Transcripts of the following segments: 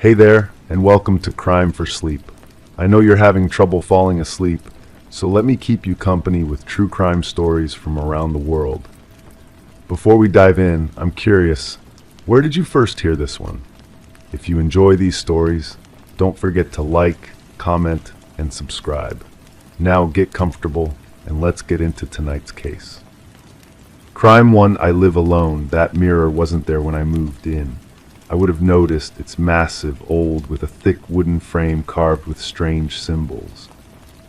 Hey there, and welcome to Crime for Sleep. I know you're having trouble falling asleep, so let me keep you company with true crime stories from around the world. Before we dive in, I'm curious, where did you first hear this one? If you enjoy these stories, don't forget to like, comment, and subscribe. Now get comfortable, and let's get into tonight's case. Crime 1, I live alone. That mirror wasn't there when I moved in. I would have noticed it's massive, old, with a thick wooden frame carved with strange symbols.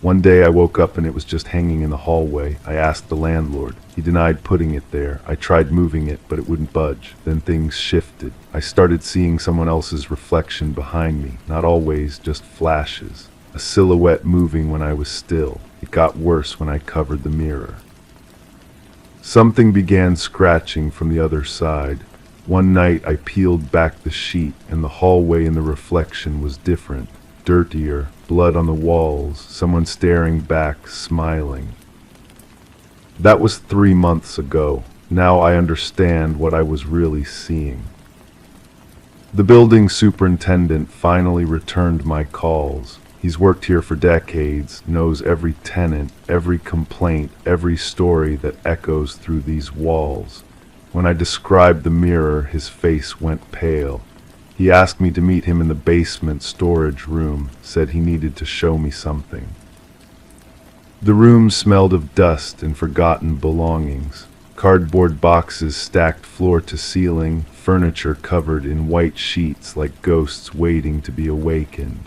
One day I woke up and it was just hanging in the hallway. I asked the landlord. He denied putting it there. I tried moving it, but it wouldn't budge. Then things shifted. I started seeing someone else's reflection behind me. Not always, just flashes. A silhouette moving when I was still. It got worse when I covered the mirror. Something began scratching from the other side. One night I peeled back the sheet and the hallway in the reflection was different, dirtier, blood on the walls, someone staring back, smiling. That was 3 months ago. Now I understand what I was really seeing. The building superintendent finally returned my calls. He's worked here for decades, knows every tenant, every complaint, every story that echoes through these walls. When I described the mirror, his face went pale. He asked me to meet him in the basement storage room, said he needed to show me something. The room smelled of dust and forgotten belongings. Cardboard boxes stacked floor to ceiling, furniture covered in white sheets like ghosts waiting to be awakened.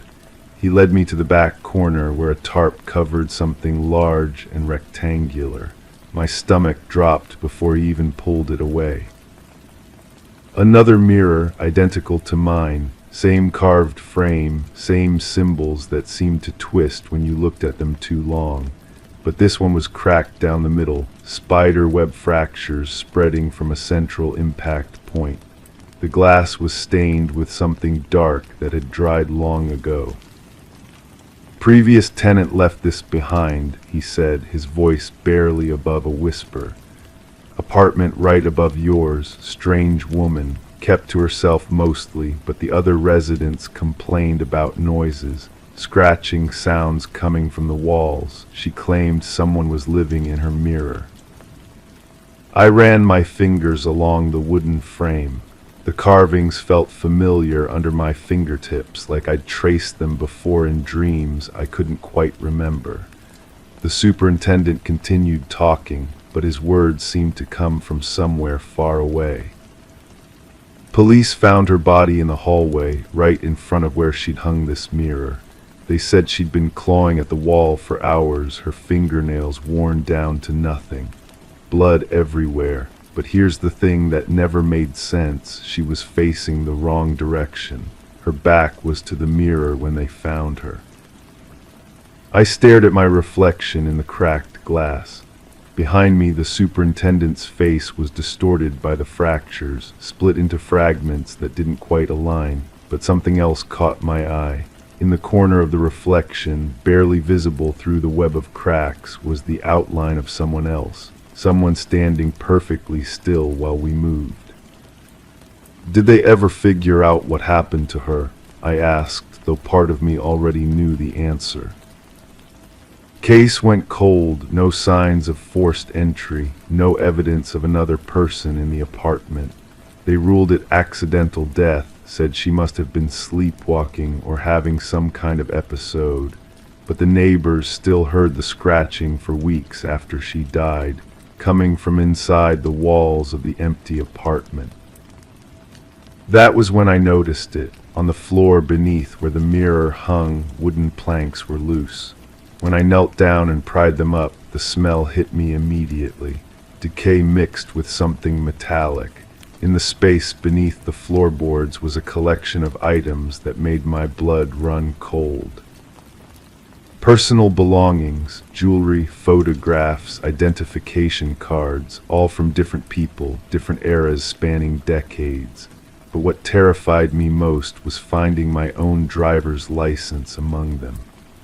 He led me to the back corner where a tarp covered something large and rectangular. My stomach dropped before he even pulled it away. Another mirror, identical to mine, same carved frame, same symbols that seemed to twist when you looked at them too long. But this one was cracked down the middle, spider web fractures spreading from a central impact point. The glass was stained with something dark that had dried long ago. Previous tenant left this behind, he said, his voice barely above a whisper. Apartment right above yours, strange woman, kept to herself mostly, but the other residents complained about noises, scratching sounds coming from the walls. She claimed someone was living in her mirror. I ran my fingers along the wooden frame. The carvings felt familiar under my fingertips, like I'd traced them before in dreams I couldn't quite remember. The superintendent continued talking, but his words seemed to come from somewhere far away. Police found her body in the hallway, right in front of where she'd hung this mirror. They said she'd been clawing at the wall for hours, her fingernails worn down to nothing. Blood everywhere. But here's the thing that never made sense. She was facing the wrong direction. Her back was to the mirror when they found her. I stared at my reflection in the cracked glass. Behind me, the superintendent's face was distorted by the fractures, split into fragments that didn't quite align, but something else caught my eye. In the corner of the reflection, barely visible through the web of cracks, was the outline of someone else. Someone standing perfectly still while we moved. Did they ever figure out what happened to her? I asked, though part of me already knew the answer. Case went cold, no signs of forced entry, no evidence of another person in the apartment. They ruled it accidental death, said she must have been sleepwalking or having some kind of episode, but the neighbors still heard the scratching for weeks after she died, coming from inside the walls of the empty apartment. That was when I noticed it. On the floor beneath where the mirror hung, wooden planks were loose. When I knelt down and pried them up, the smell hit me immediately. Decay mixed with something metallic. In the space beneath the floorboards was a collection of items that made my blood run cold. Personal belongings, jewelry, photographs, identification cards, all from different people, different eras spanning decades. But what terrified me most was finding my own driver's license among them.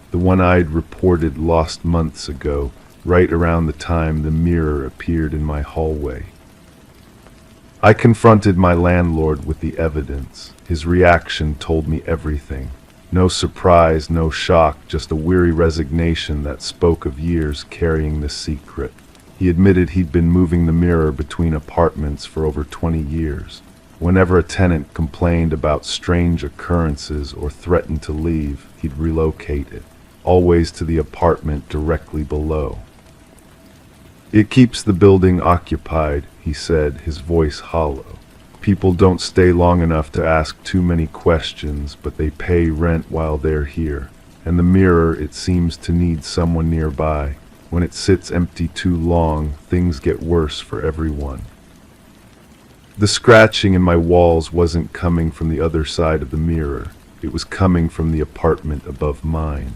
The one I'd reported lost months ago, right around the time the mirror appeared in my hallway. I confronted my landlord with the evidence. His reaction told me everything. No surprise, no shock, just a weary resignation that spoke of years carrying the secret. He admitted he'd been moving the mirror between apartments for over 20 years. Whenever a tenant complained about strange occurrences or threatened to leave, he'd relocate it, always to the apartment directly below. "It keeps the building occupied," he said, his voice hollow. "People don't stay long enough to ask too many questions, but they pay rent while they're here. And the mirror, it seems to need someone nearby. When it sits empty too long, things get worse for everyone." The scratching in my walls wasn't coming from the other side of the mirror. It was coming from the apartment above mine.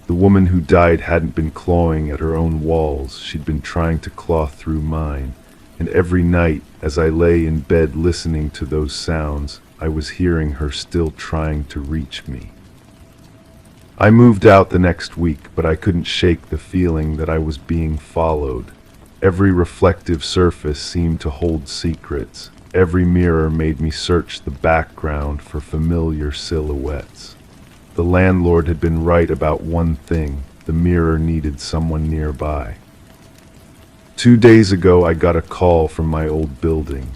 The woman who died hadn't been clawing at her own walls, she'd been trying to claw through mine. And every night, as I lay in bed listening to those sounds, I was hearing her still trying to reach me. I moved out the next week, but I couldn't shake the feeling that I was being followed. Every reflective surface seemed to hold secrets. Every mirror made me search the background for familiar silhouettes. The landlord had been right about one thing: the mirror needed someone nearby. 2 days ago, I got a call from my old building.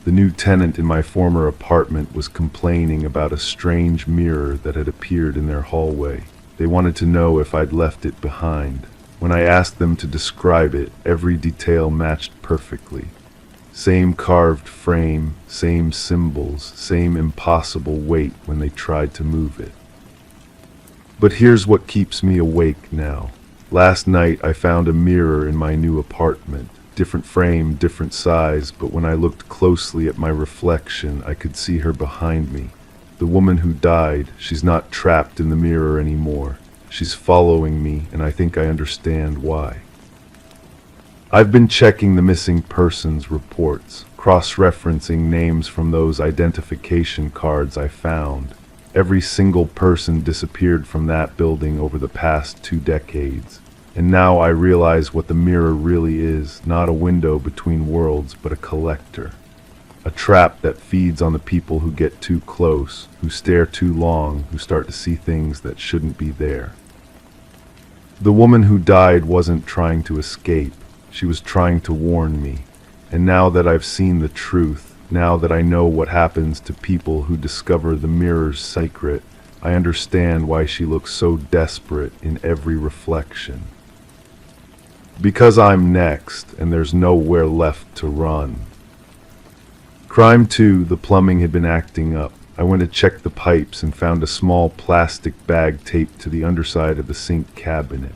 The new tenant in my former apartment was complaining about a strange mirror that had appeared in their hallway. They wanted to know if I'd left it behind. When I asked them to describe it, every detail matched perfectly. Same carved frame, same symbols, same impossible weight when they tried to move it. But here's what keeps me awake now. Last night I found a mirror in my new apartment. Different frame, different size, but when I looked closely at my reflection, I could see her behind me. The woman who died, she's not trapped in the mirror anymore. She's following me, and I think I understand why. I've been checking the missing persons reports, cross-referencing names from those identification cards I found. Every single person disappeared from that building over the past 2 decades. And now I realize what the mirror really is: not a window between worlds, but a collector. A trap that feeds on the people who get too close, who stare too long, who start to see things that shouldn't be there. The woman who died wasn't trying to escape. She was trying to warn me. And now that I've seen the truth, now that I know what happens to people who discover the mirror's secret, I understand why she looks so desperate in every reflection. Because I'm next, and there's nowhere left to run. Crime 2, the plumbing had been acting up. I went to check the pipes and found a small plastic bag taped to the underside of the sink cabinet.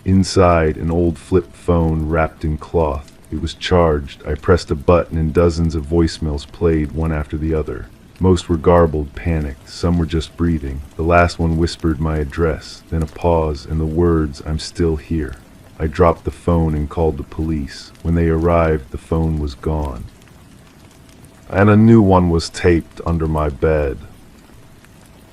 Inside, an old flip phone wrapped in cloth. It was charged. I pressed a button and dozens of voicemails played, one after the other. Most were garbled, panicked. Some were just breathing. The last one whispered my address, then a pause, and the words, "I'm still here." I dropped the phone and called the police. When they arrived, the phone was gone. And a new one was taped under my bed.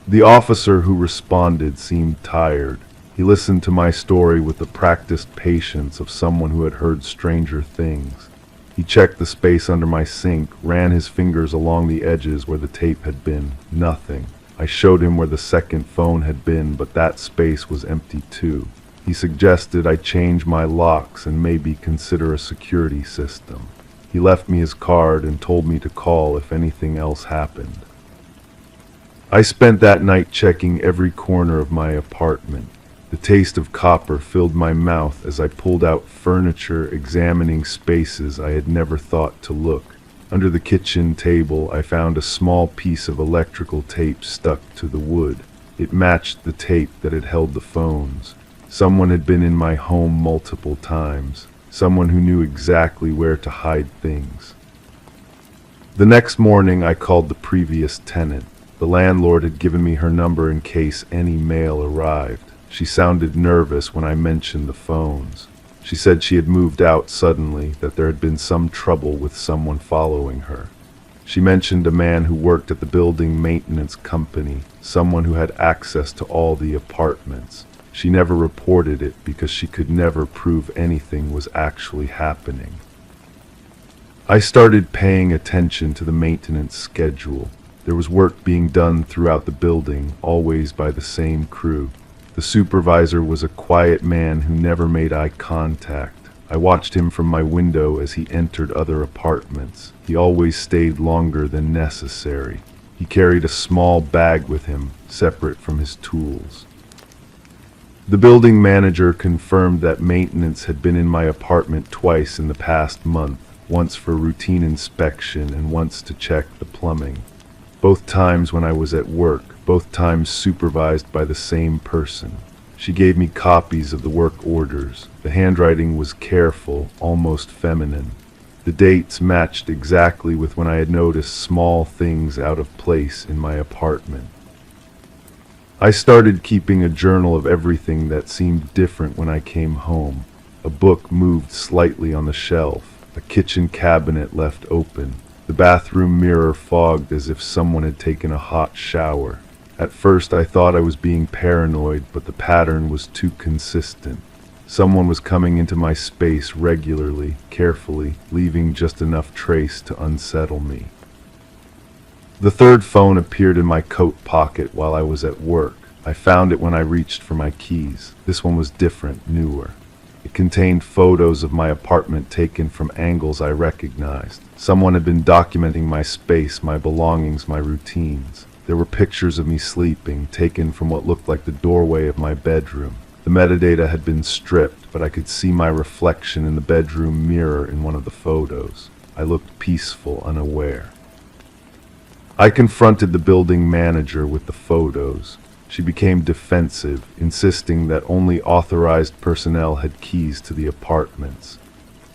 The officer who responded seemed tired. He listened to my story with the practiced patience of someone who had heard stranger things. He checked the space under my sink, ran his fingers along the edges where the tape had been. Nothing. I showed him where the second phone had been, but that space was empty too. He suggested I change my locks and maybe consider a security system. He left me his card and told me to call if anything else happened. I spent that night checking every corner of my apartment. The taste of copper filled my mouth as I pulled out furniture, examining spaces I had never thought to look. Under the kitchen table, I found a small piece of electrical tape stuck to the wood. It matched the tape that had held the phones. Someone had been in my home multiple times. Someone who knew exactly where to hide things. The next morning, I called the previous tenant. The landlord had given me her number in case any mail arrived. She sounded nervous when I mentioned the phones. She said she had moved out suddenly, that there had been some trouble with someone following her. She mentioned a man who worked at the building maintenance company, someone who had access to all the apartments. She never reported it because she could never prove anything was actually happening. I started paying attention to the maintenance schedule. There was work being done throughout the building, always by the same crew. The supervisor was a quiet man who never made eye contact. I watched him from my window as he entered other apartments. He always stayed longer than necessary. He carried a small bag with him, separate from his tools. The building manager confirmed that maintenance had been in my apartment twice in the past month, once for routine inspection and once to check the plumbing. Both times when I was at work, both times supervised by the same person. She gave me copies of the work orders. The handwriting was careful, almost feminine. The dates matched exactly with when I had noticed small things out of place in my apartment. I started keeping a journal of everything that seemed different when I came home. A book moved slightly on the shelf, a kitchen cabinet left open, the bathroom mirror fogged as if someone had taken a hot shower. At first I thought I was being paranoid, but the pattern was too consistent. Someone was coming into my space regularly, carefully, leaving just enough trace to unsettle me. The third phone appeared in my coat pocket while I was at work. I found it when I reached for my keys. This one was different, newer. It contained photos of my apartment taken from angles I recognized. Someone had been documenting my space, my belongings, my routines. There were pictures of me sleeping, taken from what looked like the doorway of my bedroom. The metadata had been stripped, but I could see my reflection in the bedroom mirror in one of the photos. I looked peaceful, unaware. I confronted the building manager with the photos. She became defensive, insisting that only authorized personnel had keys to the apartments.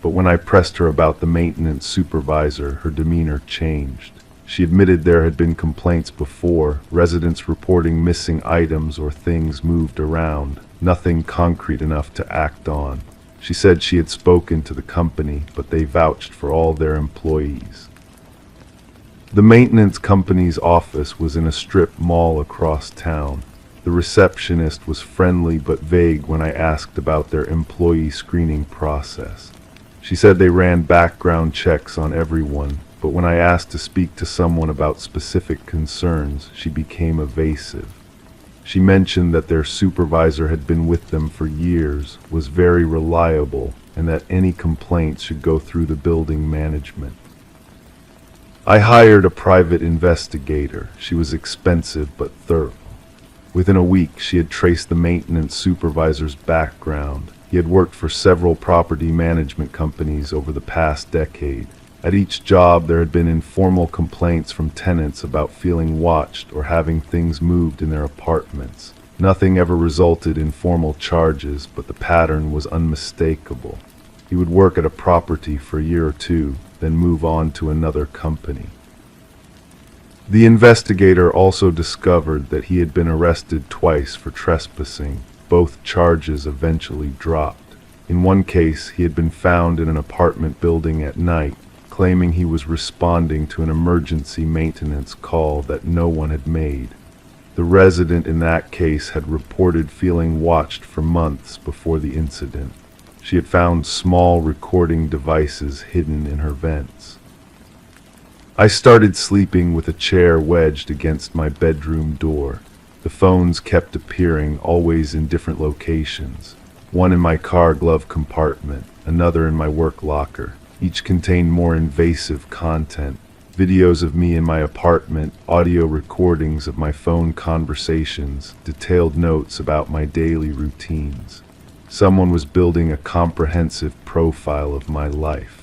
But when I pressed her about the maintenance supervisor, her demeanor changed. She admitted there had been complaints before, residents reporting missing items or things moved around, nothing concrete enough to act on. She said she had spoken to the company, but they vouched for all their employees. The maintenance company's office was in a strip mall across town. The receptionist was friendly but vague when I asked about their employee screening process. She said they ran background checks on everyone, but when I asked to speak to someone about specific concerns, she became evasive. She mentioned that their supervisor had been with them for years, was very reliable, and that any complaints should go through the building management. I hired a private investigator. She was expensive but thorough. Within a week, she had traced the maintenance supervisor's background. He had worked for several property management companies over the past decade. At each job, there had been informal complaints from tenants about feeling watched or having things moved in their apartments. Nothing ever resulted in formal charges, but the pattern was unmistakable. He would work at a property for a year or two, then move on to another company. The investigator also discovered that he had been arrested twice for trespassing. Both charges eventually dropped. In one case, he had been found in an apartment building at night, claiming he was responding to an emergency maintenance call that no one had made. The resident in that case had reported feeling watched for months before the incident. She had found small recording devices hidden in her vents. I started sleeping with a chair wedged against my bedroom door. The phones kept appearing, always in different locations. One in my car glove compartment, another in my work locker. Each contained more invasive content. Videos of me in my apartment, audio recordings of my phone conversations, detailed notes about my daily routines. Someone was building a comprehensive profile of my life.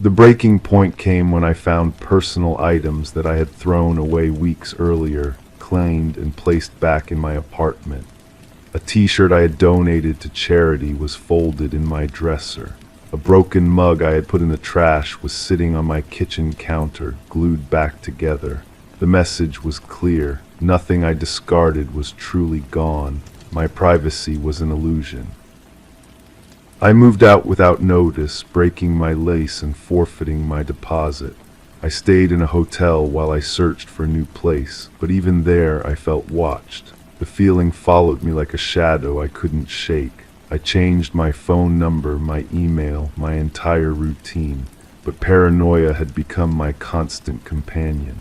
The breaking point came when I found personal items that I had thrown away weeks earlier, claimed and placed back in my apartment. A t-shirt I had donated to charity was folded in my dresser. A broken mug I had put in the trash was sitting on my kitchen counter, glued back together. The message was clear. Nothing I discarded was truly gone. My privacy was an illusion. I moved out without notice, breaking my lace and forfeiting my deposit. I stayed in a hotel while I searched for a new place, but even there I felt watched. The feeling followed me like a shadow I couldn't shake. I changed my phone number, my email, my entire routine, but paranoia had become my constant companion.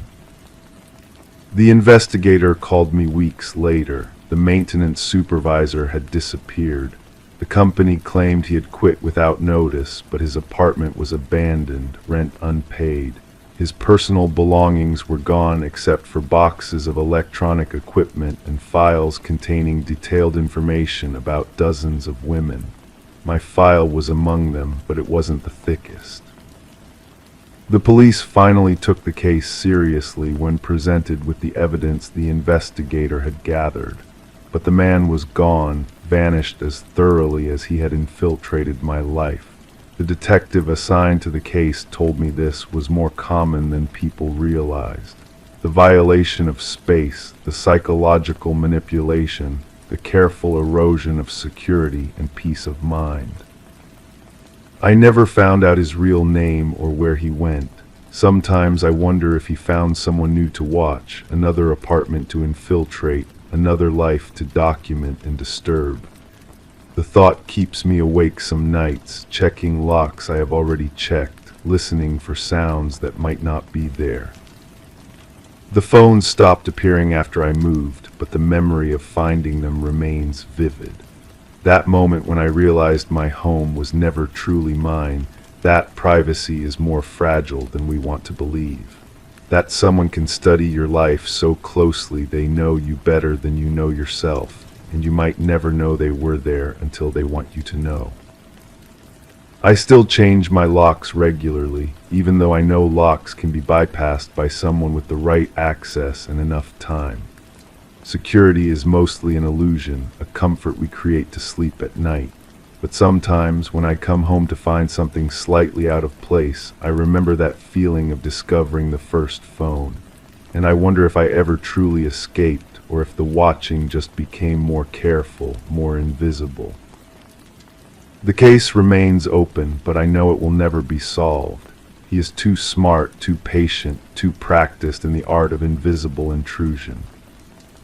The investigator called me weeks later. The maintenance supervisor had disappeared. The company claimed he had quit without notice, but his apartment was abandoned, rent unpaid. His personal belongings were gone except for boxes of electronic equipment and files containing detailed information about dozens of women. My file was among them, but it wasn't the thickest. The police finally took the case seriously when presented with the evidence the investigator had gathered. But the man was gone, vanished as thoroughly as he had infiltrated my life. The detective assigned to the case told me this was more common than people realized. The violation of space, the psychological manipulation, the careful erosion of security and peace of mind. I never found out his real name or where he went. Sometimes I wonder if he found someone new to watch, another apartment to infiltrate, another life to document and disturb. The thought keeps me awake some nights, checking locks I have already checked, listening for sounds that might not be there. The phones stopped appearing after I moved, but the memory of finding them remains vivid. That moment when I realized my home was never truly mine, that privacy is more fragile than we want to believe. That someone can study your life so closely they know you better than you know yourself. And you might never know they were there until they want you to know. I still change my locks regularly, even though I know locks can be bypassed by someone with the right access and enough time. Security is mostly an illusion, a comfort we create to sleep at night. But sometimes, when I come home to find something slightly out of place, I remember that feeling of discovering the first phone. And I wonder if I ever truly escaped, or if the watching just became more careful, more invisible. The case remains open, but I know it will never be solved. He is too smart, too patient, too practiced in the art of invisible intrusion.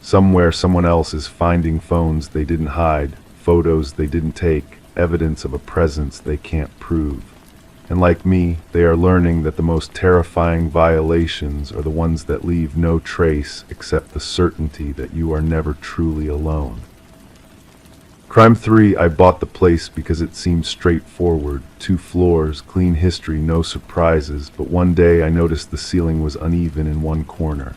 Somewhere someone else is finding phones they didn't hide, photos they didn't take, evidence of a presence they can't prove. And like me, they are learning that the most terrifying violations are the ones that leave no trace except the certainty that you are never truly alone. Crime 3, I bought the place because it seemed straightforward. 2 floors, clean history, no surprises, but one day I noticed the ceiling was uneven in one corner.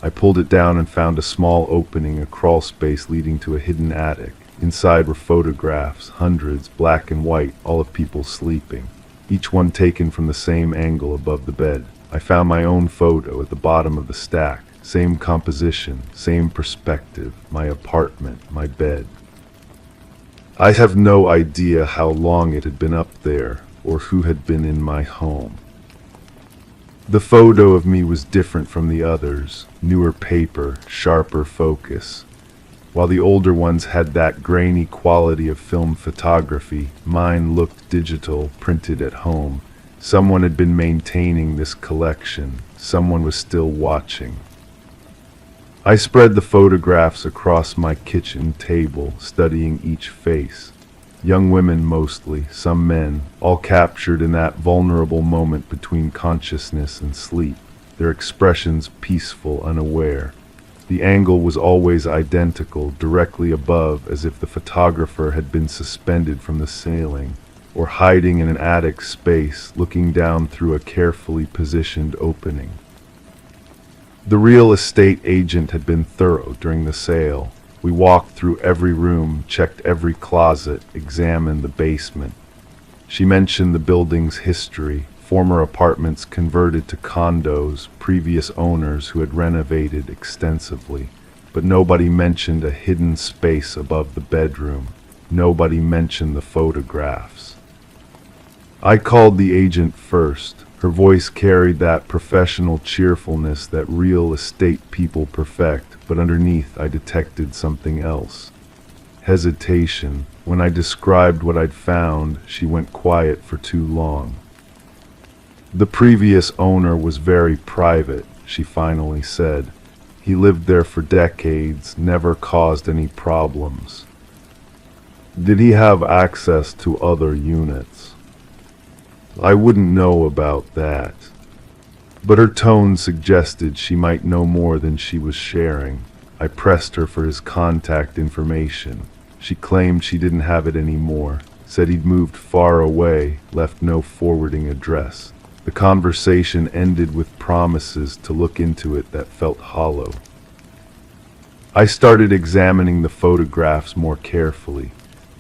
I pulled it down and found a small opening, a crawl space leading to a hidden attic. Inside were photographs, hundreds, black and white, all of people sleeping. Each one taken from the same angle above the bed. I found my own photo at the bottom of the stack. Same composition, same perspective, my apartment, my bed. I have no idea how long it had been up there, or who had been in my home. The photo of me was different from the others, newer paper, sharper focus. While the older ones had that grainy quality of film photography, mine looked digital, printed at home. Someone had been maintaining this collection. Someone was still watching. I spread the photographs across my kitchen table, studying each face. Young women mostly, some men, all captured in that vulnerable moment between consciousness and sleep, their expressions peaceful, unaware. The angle was always identical, directly above, as if the photographer had been suspended from the ceiling, or hiding in an attic space, looking down through a carefully positioned opening. The real estate agent had been thorough during the sale. We walked through every room, checked every closet, examined the basement. She mentioned the building's history, former apartments converted to condos, previous owners who had renovated extensively. But nobody mentioned a hidden space above the bedroom. Nobody mentioned the photographs. I called the agent first. Her voice carried that professional cheerfulness that real estate people perfect, but underneath I detected something else. Hesitation. When I described what I'd found, she went quiet for too long. The previous owner was very private, she finally said. He lived there for decades, never caused any problems. Did he have access to other units? I wouldn't know about that. But her tone suggested she might know more than she was sharing. I pressed her for his contact information. She claimed she didn't have it anymore, said he'd moved far away, left no forwarding address. The conversation ended with promises to look into it that felt hollow. I started examining the photographs more carefully.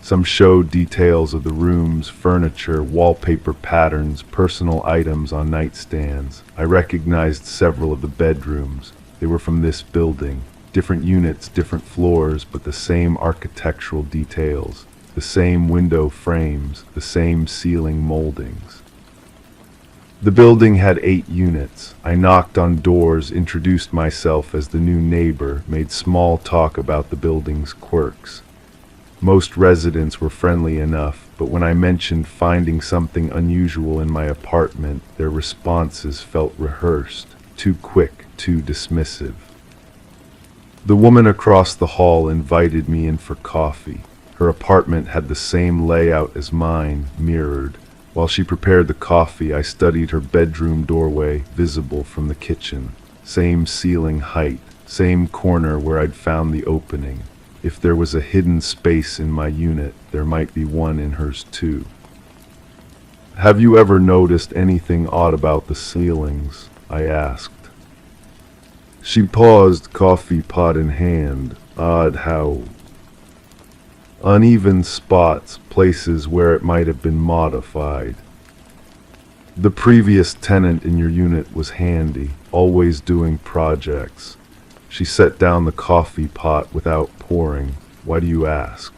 Some showed details of the rooms, furniture, wallpaper patterns, personal items on nightstands. I recognized several of the bedrooms. They were from this building. Different units, different floors, but the same architectural details. The same window frames, the same ceiling moldings. The building had 8 units. I knocked on doors, introduced myself as the new neighbor, made small talk about the building's quirks. Most residents were friendly enough, but when I mentioned finding something unusual in my apartment, their responses felt rehearsed, too quick, too dismissive. The woman across the hall invited me in for coffee. Her apartment had the same layout as mine, mirrored. While she prepared the coffee, I studied her bedroom doorway, visible from the kitchen. Same ceiling height, same corner where I'd found the opening. If there was a hidden space in my unit, there might be one in hers too. "Have you ever noticed anything odd about the ceilings?" I asked. She paused, coffee pot in hand. Odd how uneven spots, places where it might have been modified. The previous tenant in your unit was handy, always doing projects. She set down the coffee pot without pouring. Why do you ask?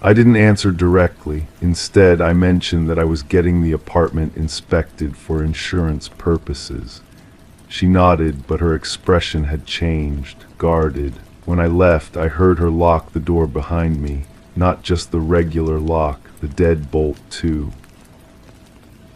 I didn't answer directly. Instead, I mentioned that I was getting the apartment inspected for insurance purposes. She nodded, but her expression had changed, guarded. When I left, I heard her lock the door behind me, not just the regular lock, the deadbolt too.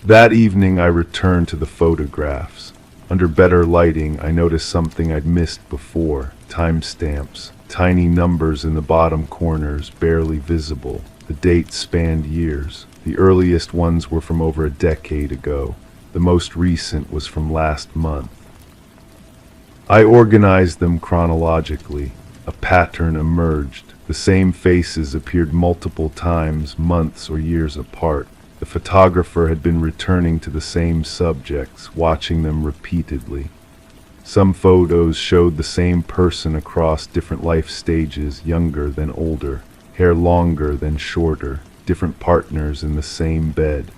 That evening I returned to the photographs. Under better lighting, I noticed something I'd missed before, timestamps, tiny numbers in the bottom corners, barely visible. The dates spanned years. The earliest ones were from over a decade ago. The most recent was from last month. I organized them chronologically. A pattern emerged. The same faces appeared multiple times, months or years apart. The photographer had been returning to the same subjects, watching them repeatedly. Some photos showed the same person across different life stages, younger than older, hair longer than shorter, different partners in the same bed.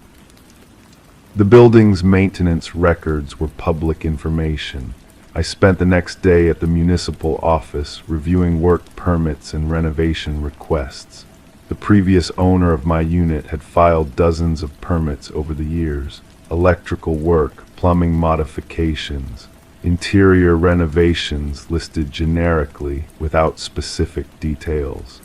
The building's maintenance records were public information. I spent the next day at the municipal office reviewing work permits and renovation requests. The previous owner of my unit had filed dozens of permits over the years. Electrical work, plumbing modifications, interior renovations listed generically without specific details.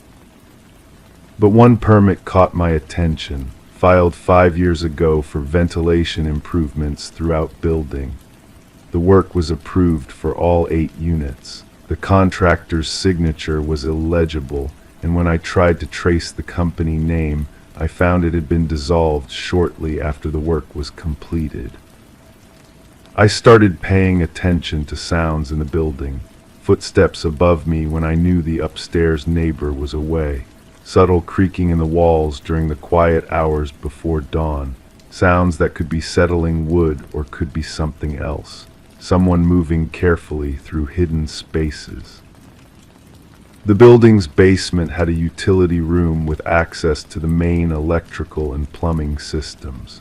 But one permit caught my attention, filed 5 years ago for ventilation improvements throughout building. The work was approved for all 8 units. The contractor's signature was illegible, and when I tried to trace the company name, I found it had been dissolved shortly after the work was completed. I started paying attention to sounds in the building. Footsteps above me when I knew the upstairs neighbor was away. Subtle creaking in the walls during the quiet hours before dawn. Sounds that could be settling wood or could be something else. Someone moving carefully through hidden spaces. The building's basement had a utility room with access to the main electrical and plumbing systems.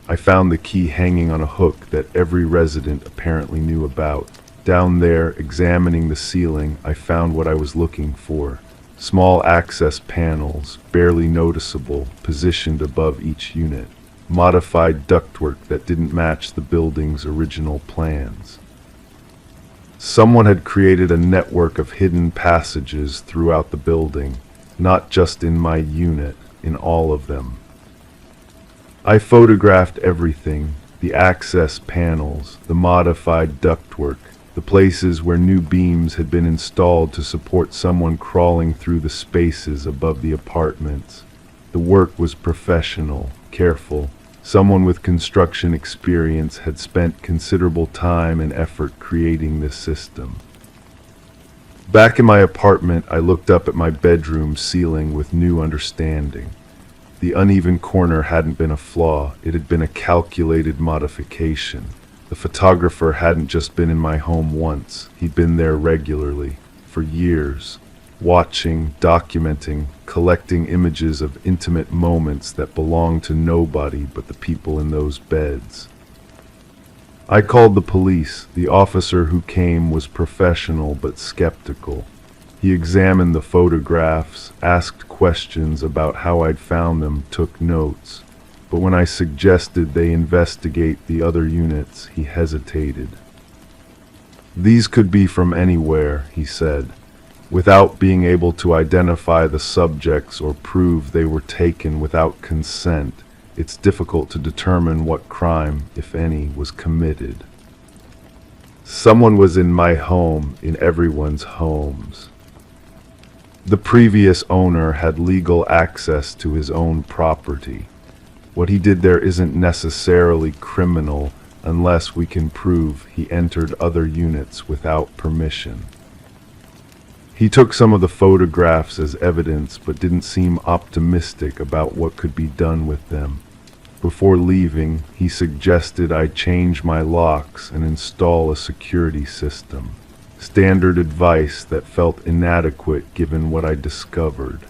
I found the key hanging on a hook that every resident apparently knew about. Down there, examining the ceiling, I found what I was looking for. Small access panels, barely noticeable, positioned above each unit. Modified ductwork that didn't match the building's original plans. Someone had created a network of hidden passages throughout the building, not just in my unit, in all of them. I photographed everything, the access panels, the modified ductwork, the places where new beams had been installed to support someone crawling through the spaces above the apartments. The work was professional, careful, Someone with construction experience had spent considerable time and effort creating this system. Back in my apartment, I looked up at my bedroom ceiling with new understanding. The uneven corner hadn't been a flaw, it had been a calculated modification. The photographer hadn't just been in my home once, he'd been there regularly, for years, watching, documenting, collecting images of intimate moments that belonged to nobody but the people in those beds. I called the police. The officer who came was professional but skeptical. He examined the photographs, asked questions about how I'd found them, took notes. But when I suggested they investigate the other units, he hesitated. These could be from anywhere, he said. Without being able to identify the subjects or prove they were taken without consent, it's difficult to determine what crime, if any, was committed. Someone was in my home, in everyone's homes. The previous owner had legal access to his own property. What he did there isn't necessarily criminal unless we can prove he entered other units without permission. He took some of the photographs as evidence but didn't seem optimistic about what could be done with them. Before leaving, he suggested I change my locks and install a security system. Standard advice that felt inadequate given what I discovered.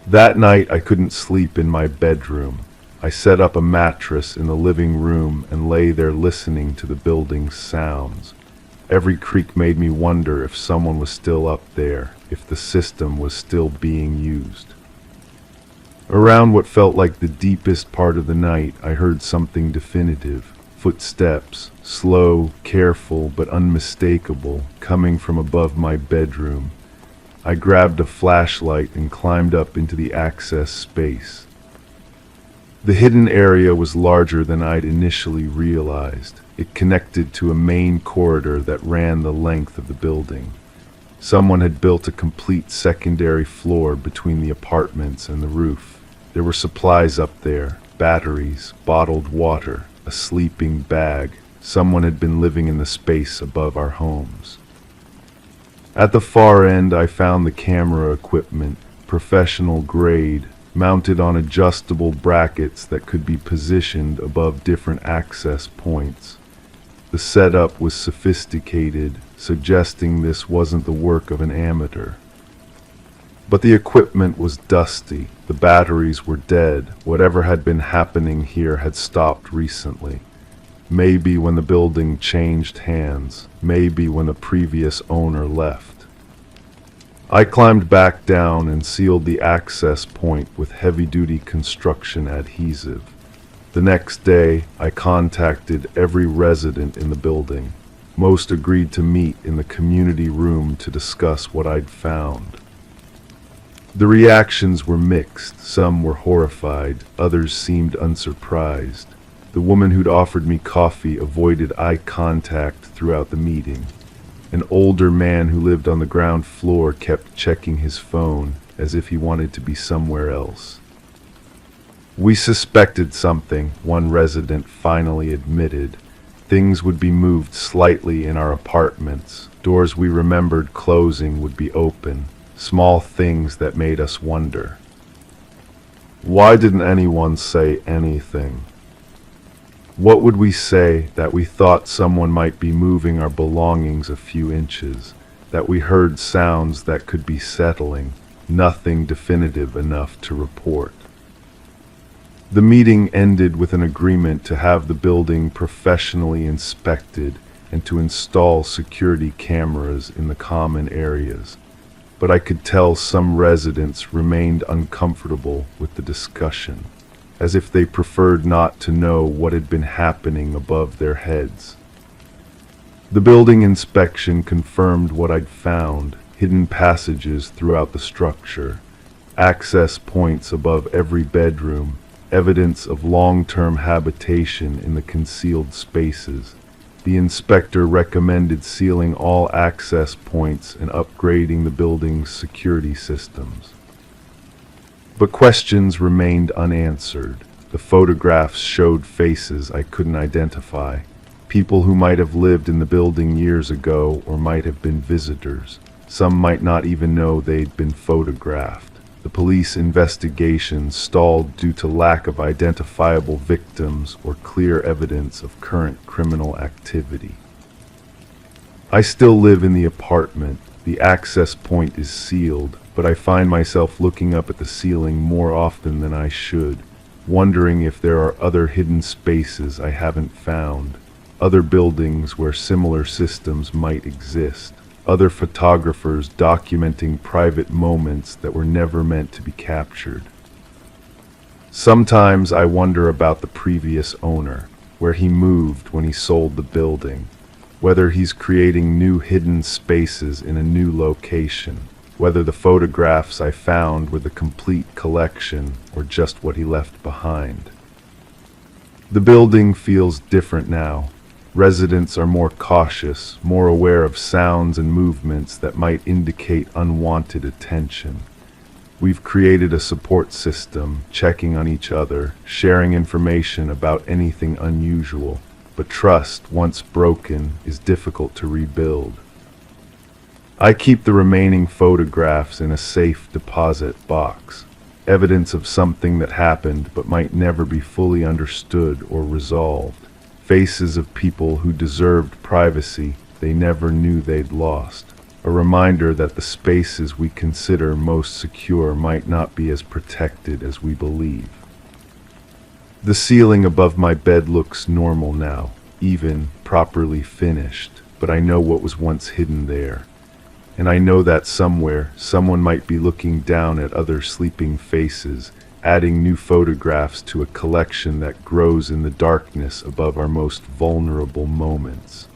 That night I couldn't sleep in my bedroom. I set up a mattress in the living room and lay there listening to the building's sounds. Every creak made me wonder if someone was still up there, if the system was still being used. Around what felt like the deepest part of the night, I heard something definitive. Footsteps, slow, careful, but unmistakable, coming from above my bedroom. I grabbed a flashlight and climbed up into the access space. The hidden area was larger than I'd initially realized. It connected to a main corridor that ran the length of the building. Someone had built a complete secondary floor between the apartments and the roof. There were supplies up there, batteries, bottled water, a sleeping bag. Someone had been living in the space above our homes. At the far end, I found the camera equipment, professional grade, mounted on adjustable brackets that could be positioned above different access points. The setup was sophisticated, suggesting this wasn't the work of an amateur. But the equipment was dusty, the batteries were dead, whatever had been happening here had stopped recently. Maybe when the building changed hands, maybe when the previous owner left. I climbed back down and sealed the access point with heavy-duty construction adhesive. The next day, I contacted every resident in the building. Most agreed to meet in the community room to discuss what I'd found. The reactions were mixed. Some were horrified, others seemed unsurprised. The woman who'd offered me coffee avoided eye contact throughout the meeting. An older man who lived on the ground floor kept checking his phone as if he wanted to be somewhere else. We suspected something, one resident finally admitted. Things would be moved slightly in our apartments. Doors we remembered closing would be open. Small things that made us wonder. Why didn't anyone say anything? What would we say that we thought someone might be moving our belongings a few inches, that we heard sounds that could be settling, nothing definitive enough to report? The meeting ended with an agreement to have the building professionally inspected and to install security cameras in the common areas. But I could tell some residents remained uncomfortable with the discussion, as if they preferred not to know what had been happening above their heads. The building inspection confirmed what I'd found: hidden passages throughout the structure, access points above every bedroom, evidence of long-term habitation in the concealed spaces. The inspector recommended sealing all access points and upgrading the building's security systems. But questions remained unanswered. The photographs showed faces I couldn't identify, people who might have lived in the building years ago or might have been visitors. Some might not even know they'd been photographed. The police investigation stalled due to lack of identifiable victims or clear evidence of current criminal activity. I still live in the apartment. The access point is sealed, but I find myself looking up at the ceiling more often than I should, wondering if there are other hidden spaces I haven't found, other buildings where similar systems might exist, other photographers documenting private moments that were never meant to be captured. Sometimes I wonder about the previous owner, where he moved when he sold the building, whether he's creating new hidden spaces in a new location, whether the photographs I found were the complete collection or just what he left behind. The building feels different now. Residents are more cautious, more aware of sounds and movements that might indicate unwanted attention. We've created a support system, checking on each other, sharing information about anything unusual, but trust, once broken, is difficult to rebuild. I keep the remaining photographs in a safe deposit box, evidence of something that happened but might never be fully understood or resolved. Faces of people who deserved privacy they never knew they'd lost. A reminder that the spaces we consider most secure might not be as protected as we believe. The ceiling above my bed looks normal now, even properly finished, but I know what was once hidden there. And I know that somewhere, someone might be looking down at other sleeping faces, adding new photographs to a collection that grows in the darkness above our most vulnerable moments.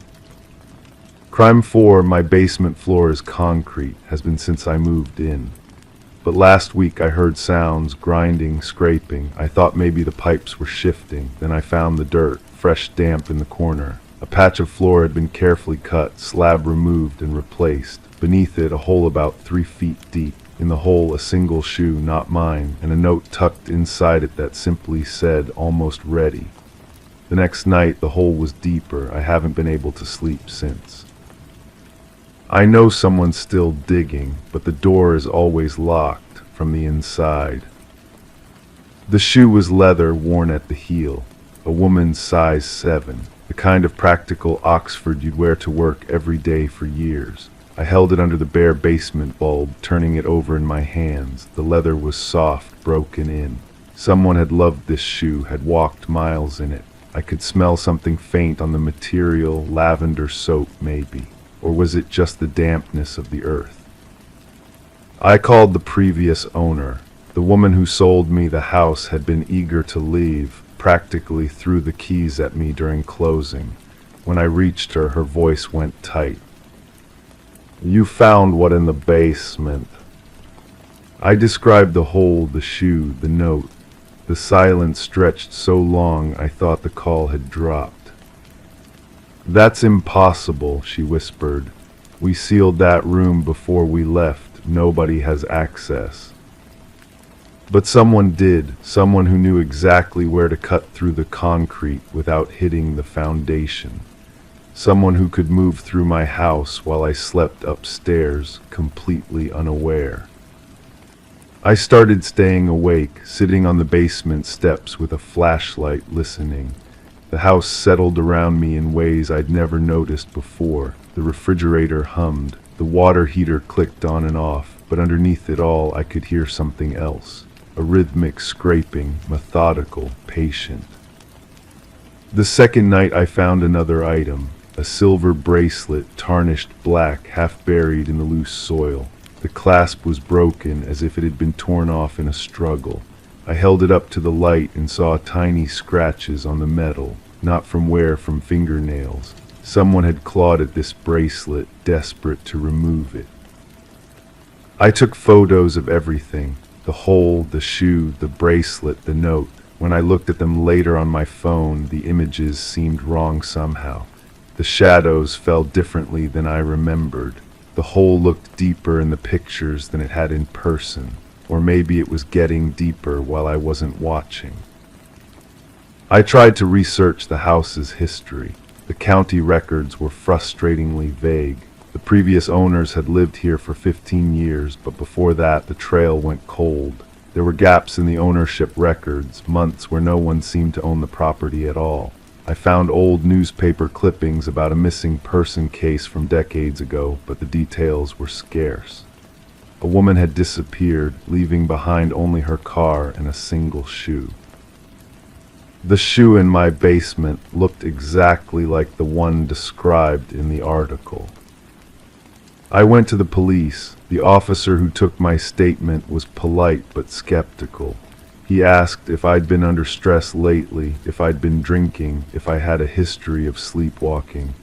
Crime 4, my basement floor is concrete, has been since I moved in. But last week I heard sounds, grinding, scraping. I thought maybe the pipes were shifting. Then I found the dirt, fresh damp in the corner. A patch of floor had been carefully cut, slab removed and replaced. Beneath it, a hole about 3 feet deep. In the hole, a single shoe, not mine, and a note tucked inside it that simply said, "Almost ready." The next night, the hole was deeper. I haven't been able to sleep since. I know someone's still digging, but the door is always locked from the inside. The shoe was leather, worn at the heel, a woman's size 7, the kind of practical Oxford you'd wear to work every day for years. I held it under the bare basement bulb, turning it over in my hands. The leather was soft, broken in. Someone had loved this shoe, had walked miles in it. I could smell something faint on the material, lavender soap maybe. Or was it just the dampness of the earth? I called the previous owner. The woman who sold me the house had been eager to leave, practically threw the keys at me during closing. When I reached her, her voice went tight. "You found what in the basement?" I described the hole, the shoe, the note. The silence stretched so long I thought the call had dropped. "That's impossible," she whispered. "We sealed that room before we left. Nobody has access." But someone did, someone who knew exactly where to cut through the concrete without hitting the foundation. Someone who could move through my house while I slept upstairs, completely unaware. I started staying awake, sitting on the basement steps with a flashlight, listening. The house settled around me in ways I'd never noticed before. The refrigerator hummed, the water heater clicked on and off, but underneath it all I could hear something else. A rhythmic scraping, methodical, patient. The second night I found another item. A silver bracelet, tarnished black, half buried in the loose soil. The clasp was broken, as if it had been torn off in a struggle. I held it up to the light and saw tiny scratches on the metal, not from fingernails. Someone had clawed at this bracelet, desperate to remove it. I took photos of everything, the hole, the shoe, the bracelet, the note. When I looked at them later on my phone, the images seemed wrong somehow. The shadows fell differently than I remembered. The hole looked deeper in the pictures than it had in person, or maybe it was getting deeper while I wasn't watching. I tried to research the house's history. The county records were frustratingly vague. The previous owners had lived here for 15 years, but before that the trail went cold. There were gaps in the ownership records, months where no one seemed to own the property at all. I found old newspaper clippings about a missing person case from decades ago, but the details were scarce. A woman had disappeared, leaving behind only her car and a single shoe. The shoe in my basement looked exactly like the one described in the article. I went to the police. The officer who took my statement was polite but skeptical. He asked if I'd been under stress lately, if I'd been drinking, if I had a history of sleepwalking.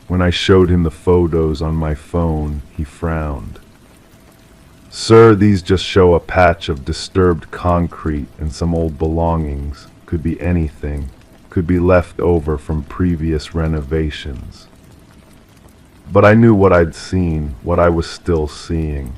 When I showed him the photos on my phone, he frowned. "Sir, these just show a patch of disturbed concrete and some old belongings. Could be anything. Could be left over from previous renovations." But I knew what I'd seen, what I was still seeing.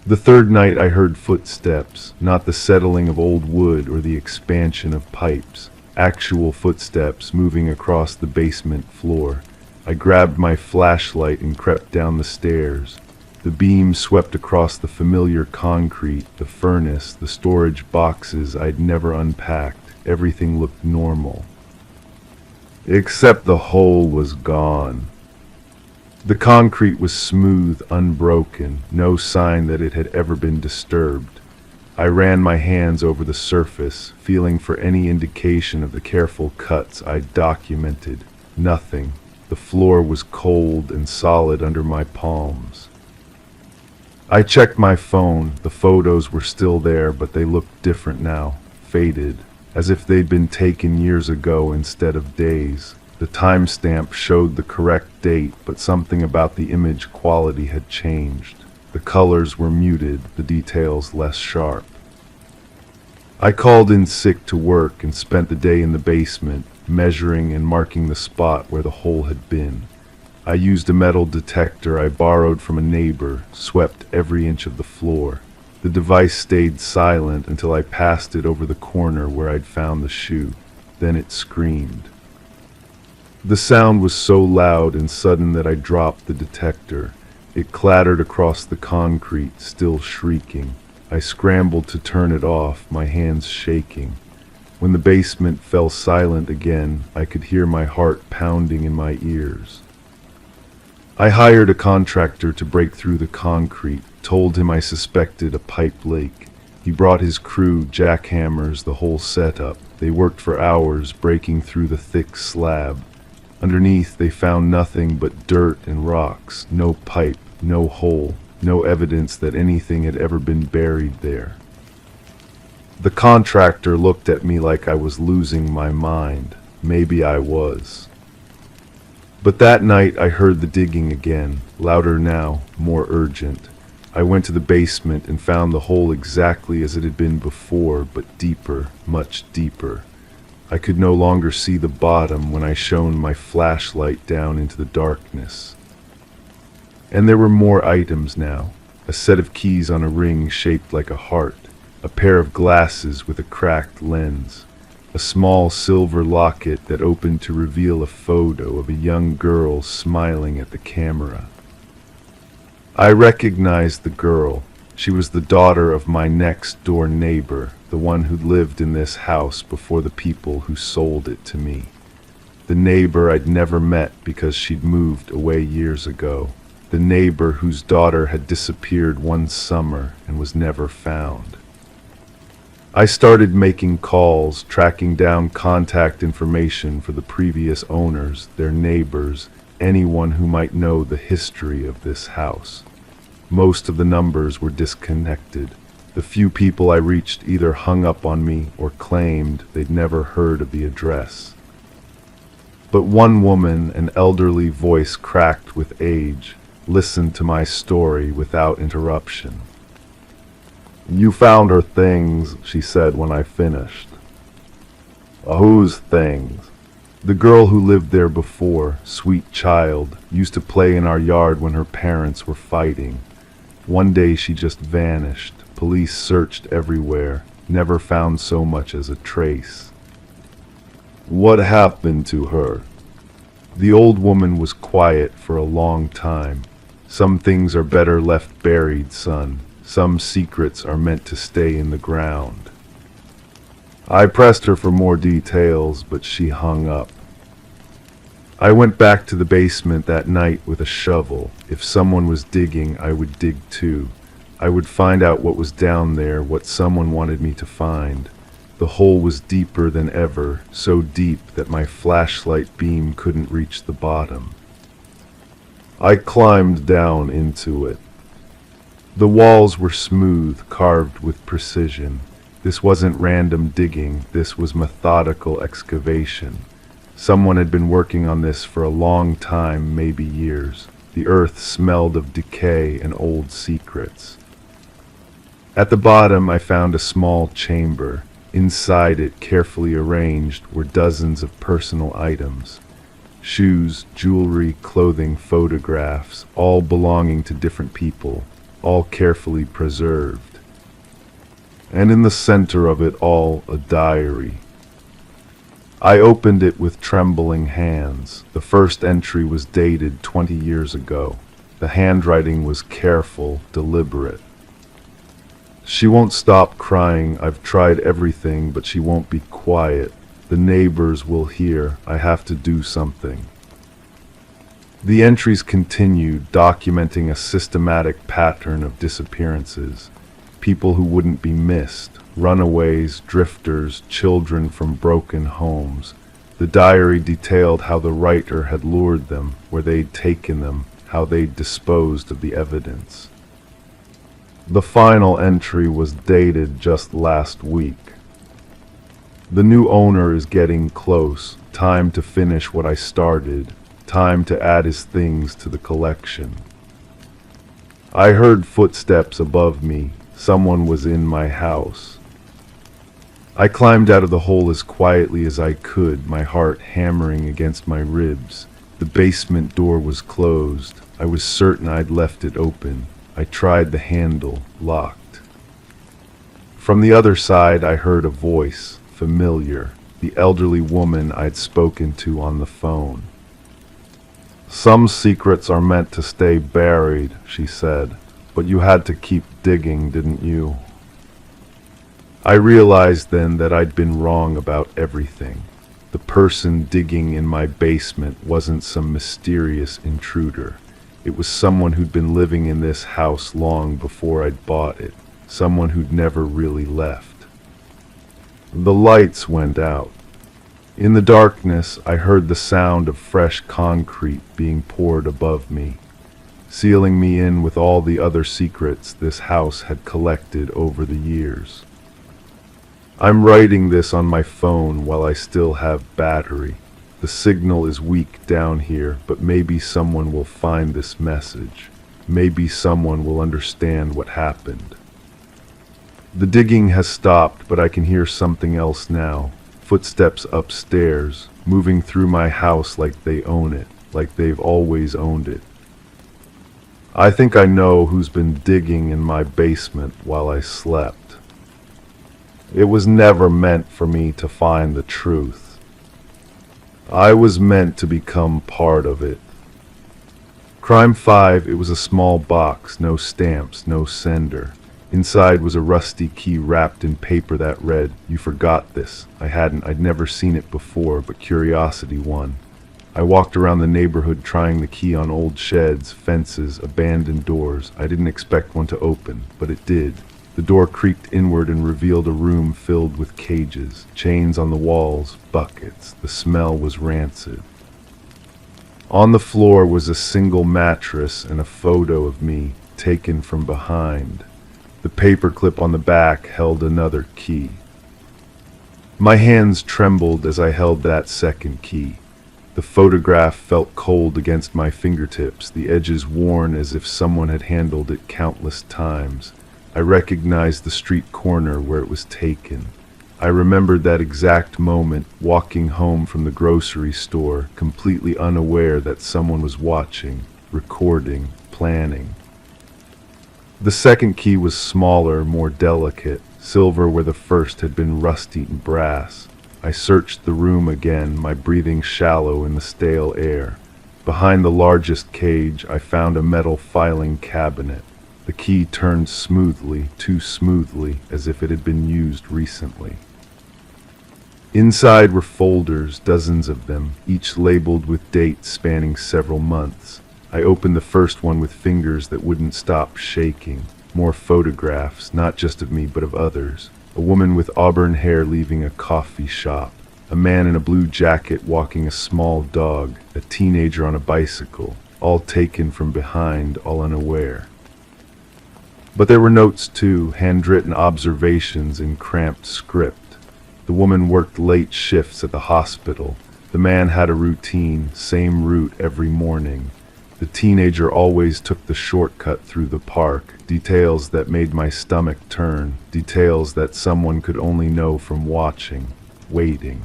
The third night I heard footsteps, not the settling of old wood or the expansion of pipes. Actual footsteps moving across the basement floor. I grabbed my flashlight and crept down the stairs. The beam swept across the familiar concrete, the furnace, the storage boxes I'd never unpacked. Everything looked normal. Except the hole was gone. The concrete was smooth, unbroken, no sign that it had ever been disturbed. I ran my hands over the surface, feeling for any indication of the careful cuts I'd documented. Nothing. The floor was cold and solid under my palms. I checked my phone. The photos were still there, but they looked different now, faded, as if they'd been taken years ago instead of days. The timestamp showed the correct date, but something about the image quality had changed. The colors were muted, the details less sharp. I called in sick to work and spent the day in the basement, measuring and marking the spot where the hole had been. I used a metal detector I borrowed from a neighbor, swept every inch of the floor. The device stayed silent until I passed it over the corner where I'd found the shoe. Then it screamed. The sound was so loud and sudden that I dropped the detector. It clattered across the concrete, still shrieking. I scrambled to turn it off, my hands shaking. When the basement fell silent again, I could hear my heart pounding in my ears. I hired a contractor to break through the concrete, told him I suspected a pipe leak. He brought his crew, jackhammers, the whole setup. They worked for hours, breaking through the thick slab. Underneath, they found nothing but dirt and rocks, no pipe, no hole, no evidence that anything had ever been buried there. The contractor looked at me like I was losing my mind. Maybe I was. But that night I heard the digging again, louder now, more urgent. I went to the basement and found the hole exactly as it had been before, but deeper, much deeper. I could no longer see the bottom when I shone my flashlight down into the darkness. And there were more items now. A set of keys on a ring shaped like a heart, a pair of glasses with a cracked lens, a small silver locket that opened to reveal a photo of a young girl smiling at the camera. I recognized the girl. She was the daughter of my next-door neighbor, the one who lived in this house before the people who sold it to me. The neighbor I'd never met because she'd moved away years ago. The neighbor whose daughter had disappeared one summer and was never found. I started making calls, tracking down contact information for the previous owners, their neighbors, anyone who might know the history of this house. Most of the numbers were disconnected. The few people I reached either hung up on me or claimed they'd never heard of the address. But one woman, an elderly voice cracked with age, listened to my story without interruption. "You found her things," she said when I finished. "Whose things?" "The girl who lived there before, sweet child, used to play in our yard when her parents were fighting. One day she just vanished. Police searched everywhere, never found so much as a trace." What happened to her? The old woman was quiet for a long time. Some things are better left buried, son. Some secrets are meant to stay in the ground. I pressed her for more details, but she hung up. I went back to the basement that night with a shovel. If someone was digging, I would dig too. I would find out what was down there, what someone wanted me to find. The hole was deeper than ever, so deep that my flashlight beam couldn't reach the bottom. I climbed down into it. The walls were smooth, carved with precision. This wasn't random digging, this was methodical excavation. Someone had been working on this for a long time, maybe years. The earth smelled of decay and old secrets. At the bottom, I found a small chamber. Inside it, carefully arranged, were dozens of personal items. Shoes, jewelry, clothing, photographs, all belonging to different people, all carefully preserved. And in the center of it all, a diary. I opened it with trembling hands. The first entry was dated 20 years ago. The handwriting was careful, deliberate. She won't stop crying. I've tried everything, but she won't be quiet. The neighbors will hear. I have to do something. The entries continued, documenting a systematic pattern of disappearances. People who wouldn't be missed. Runaways, drifters, children from broken homes. The diary detailed how the writer had lured them, where they'd taken them, how they'd disposed of the evidence. The final entry was dated just last week. The new owner is getting close. Time to finish what I started. Time to add his things to the collection. I heard footsteps above me. Someone was in my house. I climbed out of the hole as quietly as I could, my heart hammering against my ribs. The basement door was closed. I was certain I'd left it open. I tried the handle, locked. From the other side, I heard a voice, familiar, the elderly woman I'd spoken to on the phone. Some secrets are meant to stay buried, she said, but you had to keep digging, didn't you? I realized then that I'd been wrong about everything. The person digging in my basement wasn't some mysterious intruder. It was someone who'd been living in this house long before I'd bought it, someone who'd never really left. The lights went out. In the darkness, I heard the sound of fresh concrete being poured above me, sealing me in with all the other secrets this house had collected over the years. I'm writing this on my phone while I still have battery. The signal is weak down here, but maybe someone will find this message. Maybe someone will understand what happened. The digging has stopped, but I can hear something else now. Footsteps upstairs, moving through my house like they own it, like they've always owned it. I think I know who's been digging in my basement while I slept. It was never meant for me to find the truth. I was meant to become part of it. Crime 5, it was a small box, no stamps, no sender. Inside was a rusty key wrapped in paper that read, "You forgot this." I'd never seen it before, but curiosity won. I walked around the neighborhood trying the key on old sheds, fences, abandoned doors. I didn't expect one to open, but it did. The door creaked inward and revealed a room filled with cages, chains on the walls, buckets. The smell was rancid. On the floor was a single mattress and a photo of me, taken from behind. The paperclip on the back held another key. My hands trembled as I held that second key. The photograph felt cold against my fingertips, the edges worn as if someone had handled it countless times. I recognized the street corner where it was taken. I remembered that exact moment, walking home from the grocery store, completely unaware that someone was watching, recording, planning. The second key was smaller, more delicate, silver where the first had been rusty and brass. I searched the room again, my breathing shallow in the stale air. Behind the largest cage, I found a metal filing cabinet. The key turned smoothly, too smoothly, as if it had been used recently. Inside were folders, dozens of them, each labeled with dates spanning several months. I opened the first one with fingers that wouldn't stop shaking. More photographs, not just of me but of others. A woman with auburn hair leaving a coffee shop. A man in a blue jacket walking a small dog. A teenager on a bicycle. All taken from behind, all unaware. But there were notes too, handwritten observations in cramped script. The woman worked late shifts at the hospital. The man had a routine, same route every morning. The teenager always took the shortcut through the park. Details that made my stomach turn. Details that someone could only know from watching, waiting.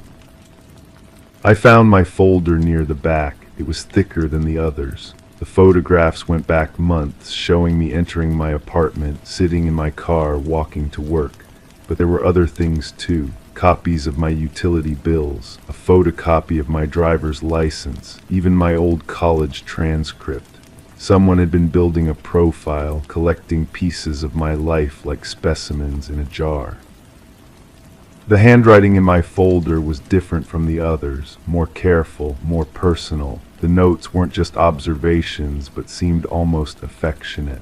I found my folder near the back. It was thicker than the others. The photographs went back months, showing me entering my apartment, sitting in my car, walking to work. But there were other things too. Copies of my utility bills, a photocopy of my driver's license, even my old college transcript. Someone had been building a profile, collecting pieces of my life like specimens in a jar. The handwriting in my folder was different from the others, more careful, more personal. The notes weren't just observations, but seemed almost affectionate.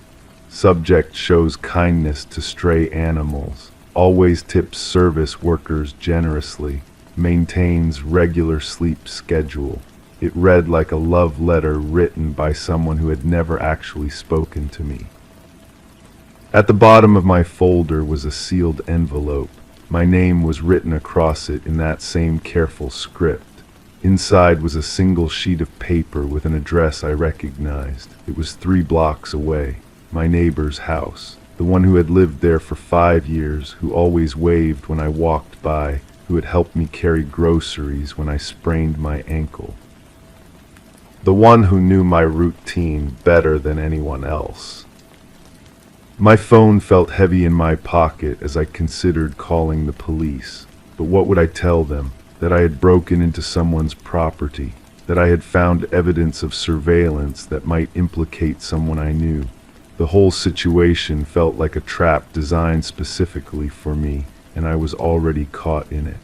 Subject shows kindness to stray animals. Always tips service workers generously, maintains regular sleep schedule. It read like a love letter written by someone who had never actually spoken to me. At the bottom of my folder was a sealed envelope. My name was written across it in that same careful script. Inside was a single sheet of paper with an address I recognized. It was 3 blocks away, my neighbor's house. The one who had lived there for 5 years, who always waved when I walked by, who had helped me carry groceries when I sprained my ankle. The one who knew my routine better than anyone else. My phone felt heavy in my pocket as I considered calling the police. But what would I tell them? That I had broken into someone's property, that I had found evidence of surveillance that might implicate someone I knew. The whole situation felt like a trap designed specifically for me, and I was already caught in it.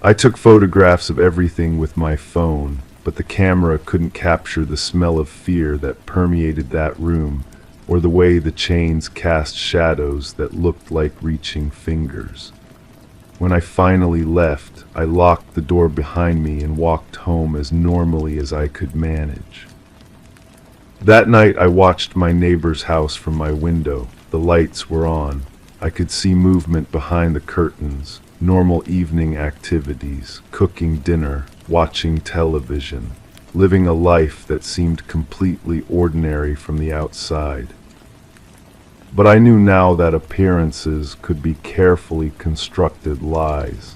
I took photographs of everything with my phone, but the camera couldn't capture the smell of fear that permeated that room, or the way the chains cast shadows that looked like reaching fingers. When I finally left, I locked the door behind me and walked home as normally as I could manage. That night I watched my neighbor's house from my window. The lights were on. I could see movement behind the curtains, normal evening activities, cooking dinner, watching television, living a life that seemed completely ordinary from the outside. But I knew now that appearances could be carefully constructed lies.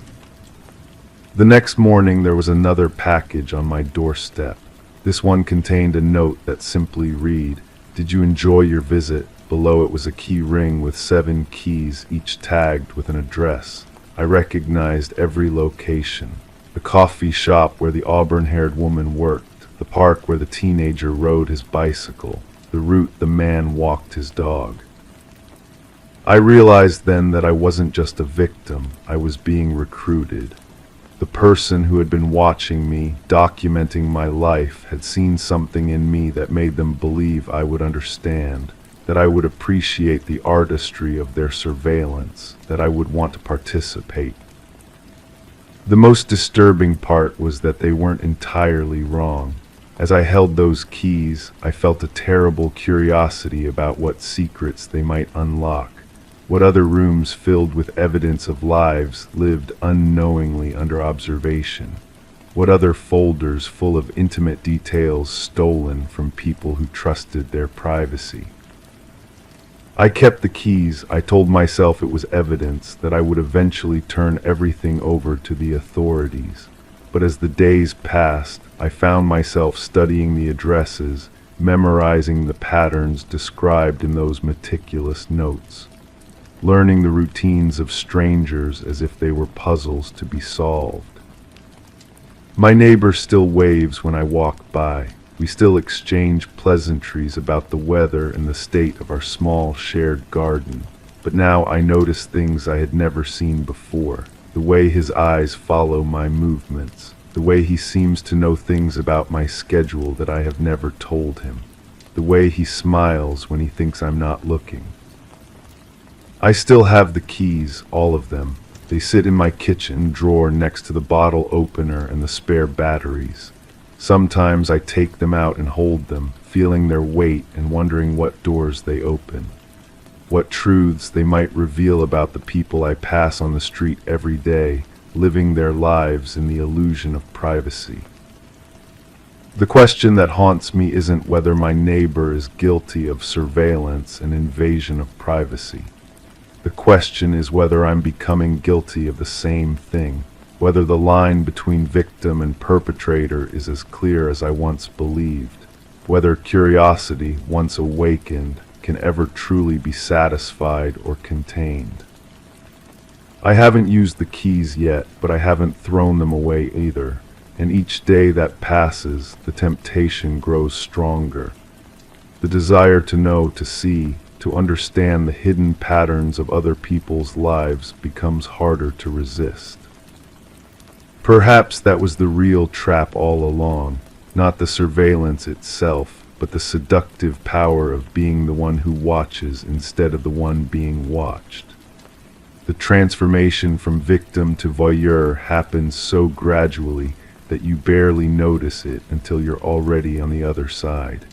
The next morning there was another package on my doorstep. This one contained a note that simply read, "Did you enjoy your visit?" Below it was a key ring with 7 keys, each tagged with an address. I recognized every location. The coffee shop where the auburn-haired woman worked, the park where the teenager rode his bicycle, the route the man walked his dog. I realized then that I wasn't just a victim, I was being recruited. The person who had been watching me, documenting my life, had seen something in me that made them believe I would understand, that I would appreciate the artistry of their surveillance, that I would want to participate. The most disturbing part was that they weren't entirely wrong. As I held those keys, I felt a terrible curiosity about what secrets they might unlock. What other rooms filled with evidence of lives lived unknowingly under observation? What other folders full of intimate details stolen from people who trusted their privacy? I kept the keys. I told myself it was evidence, that I would eventually turn everything over to the authorities. But as the days passed, I found myself studying the addresses, memorizing the patterns described in those meticulous notes. learning the routines of strangers as if they were puzzles to be solved. My neighbor still waves when I walk by. We still exchange pleasantries about the weather and the state of our small shared garden. But now I notice things I had never seen before. The way his eyes follow my movements. The way he seems to know things about my schedule that I have never told him. The way he smiles when he thinks I'm not looking. I still have the keys, all of them. They sit in my kitchen drawer next to the bottle opener and the spare batteries. Sometimes I take them out and hold them, feeling their weight and wondering what doors they open. What truths they might reveal about the people I pass on the street every day, living their lives in the illusion of privacy. The question that haunts me isn't whether my neighbor is guilty of surveillance and invasion of privacy. The question is whether I'm becoming guilty of the same thing, whether the line between victim and perpetrator is as clear as I once believed, whether curiosity, once awakened, can ever truly be satisfied or contained. I haven't used the keys yet, but I haven't thrown them away either, and each day that passes, the temptation grows stronger. The desire to know, to see, to understand the hidden patterns of other people's lives becomes harder to resist. Perhaps that was the real trap all along, not the surveillance itself, but the seductive power of being the one who watches instead of the one being watched. The transformation from victim to voyeur happens so gradually that you barely notice it until you're already on the other side.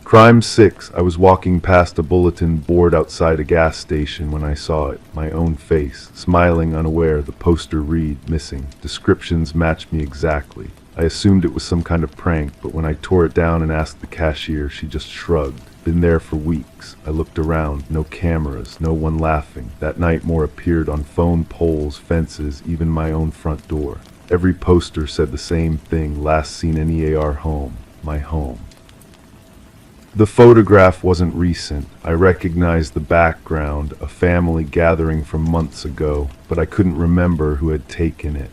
Crime 6. I was walking past a bulletin board outside a gas station when I saw it, my own face, smiling unaware. The poster read, "Missing." Descriptions matched me exactly. I assumed it was some kind of prank, but when I tore it down and asked the cashier, she just shrugged. Been there for weeks. I looked around. No cameras, no one laughing. That night more appeared on phone poles, fences, even my own front door. Every poster said the same thing: last seen in EAR home, my home. The photograph wasn't recent. I recognized the background, a family gathering from months ago, but I couldn't remember who had taken it.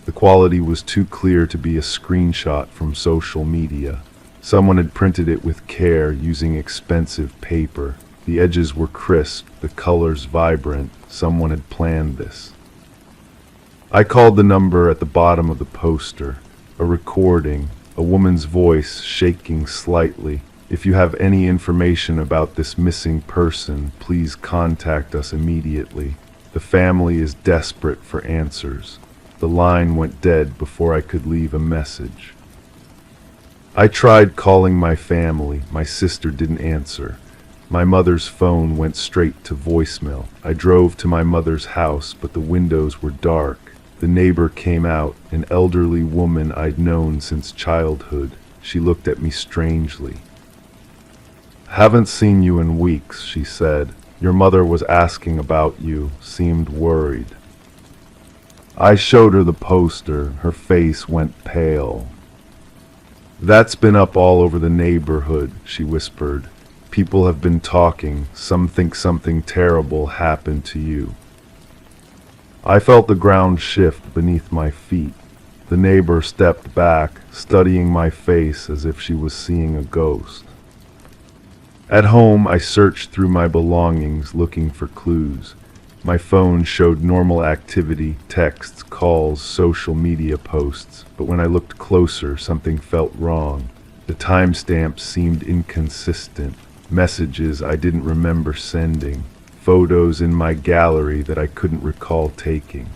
The quality was too clear to be a screenshot from social media. Someone had printed it with care using expensive paper. The edges were crisp, the colors vibrant. Someone had planned this. I called the number at the bottom of the poster. A recording, a woman's voice shaking slightly. "If you have any information about this missing person, please contact us immediately. The family is desperate for answers." The line went dead before I could leave a message. I tried calling my family. My sister didn't answer. My mother's phone went straight to voicemail. I drove to my mother's house, but the windows were dark. The neighbor came out, an elderly woman I'd known since childhood. She looked at me strangely. "Haven't seen you in weeks," she said. "Your mother was asking about you, seemed worried." I showed her the poster. Her face went pale. "That's been up all over the neighborhood," she whispered. "People have been talking. Some think something terrible happened to you." I felt the ground shift beneath my feet. The neighbor stepped back, studying my face as if she was seeing a ghost. At home, I searched through my belongings looking for clues. My phone showed normal activity, texts, calls, social media posts, but when I looked closer, something felt wrong. The timestamps seemed inconsistent, messages I didn't remember sending, photos in my gallery that I couldn't recall taking.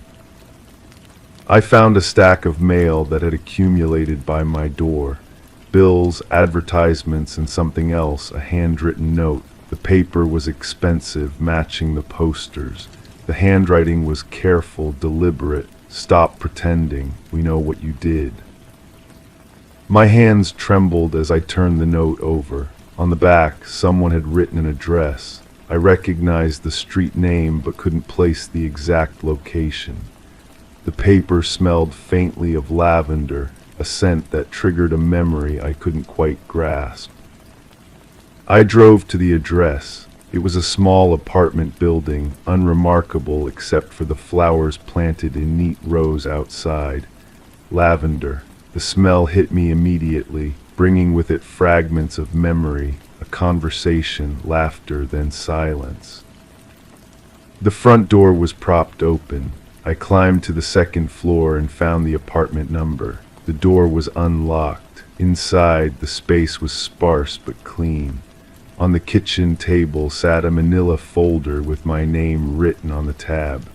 I found a stack of mail that had accumulated by my door. Bills, advertisements, and something else, a handwritten note. The paper was expensive, matching the posters. The handwriting was careful, deliberate. "Stop pretending. We know what you did." My hands trembled as I turned the note over. On the back, someone had written an address. I recognized the street name but couldn't place the exact location. The paper smelled faintly of lavender, a scent that triggered a memory I couldn't quite grasp. I drove to the address. It was a small apartment building, unremarkable except for the flowers planted in neat rows outside. Lavender. The smell hit me immediately, bringing with it fragments of memory, a conversation, laughter, then silence. The front door was propped open. I climbed to the second floor and found the apartment number. The door was unlocked. Inside, the space was sparse but clean. On the kitchen table sat a manila folder with my name written on the tab.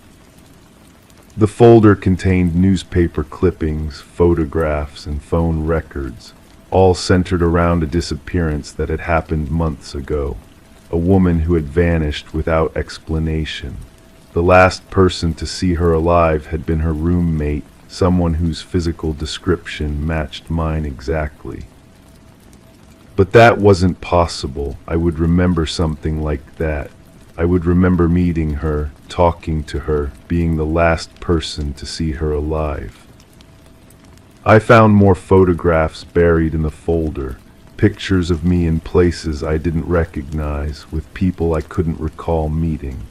The folder contained newspaper clippings, photographs, and phone records, all centered around a disappearance that had happened months ago. A woman who had vanished without explanation. The last person to see her alive had been her roommate, someone whose physical description matched mine exactly. But that wasn't possible. I would remember something like that. I would remember meeting her, talking to her, being the last person to see her alive. I found more photographs buried in the folder, pictures of me in places I didn't recognize, with people I couldn't recall meeting.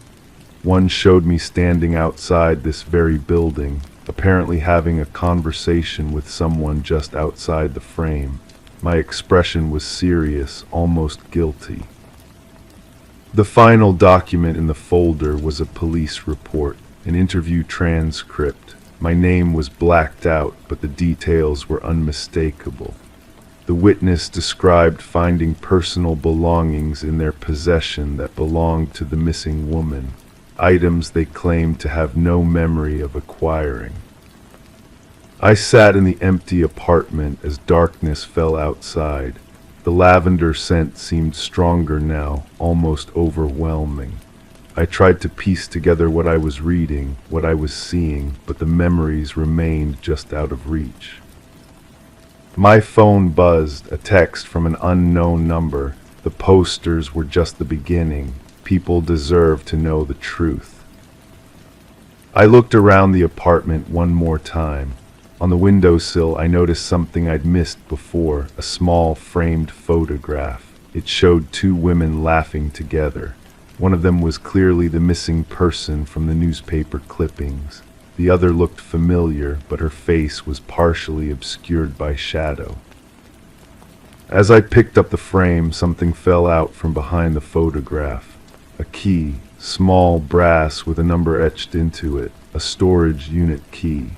One showed me standing outside this very building, apparently having a conversation with someone just outside the frame. My expression was serious, almost guilty. The final document in the folder was a police report, an interview transcript. My name was blacked out, but the details were unmistakable. The witness described finding personal belongings in their possession that belonged to the missing woman, items they claimed to have no memory of acquiring. I sat in the empty apartment as darkness fell outside. The lavender scent seemed stronger now, almost overwhelming. I tried to piece together what I was reading, what I was seeing, but the memories remained just out of reach. My phone buzzed, a text from an unknown number. The posters were just the beginning. People deserve to know the truth. I looked around the apartment one more time. On the windowsill, I noticed something I'd missed before, a small framed photograph. It showed two women laughing together. One of them was clearly the missing person from the newspaper clippings. The other looked familiar, but her face was partially obscured by shadow. As I picked up the frame, something fell out from behind the photograph. A key, small brass with a number etched into it, a storage unit key.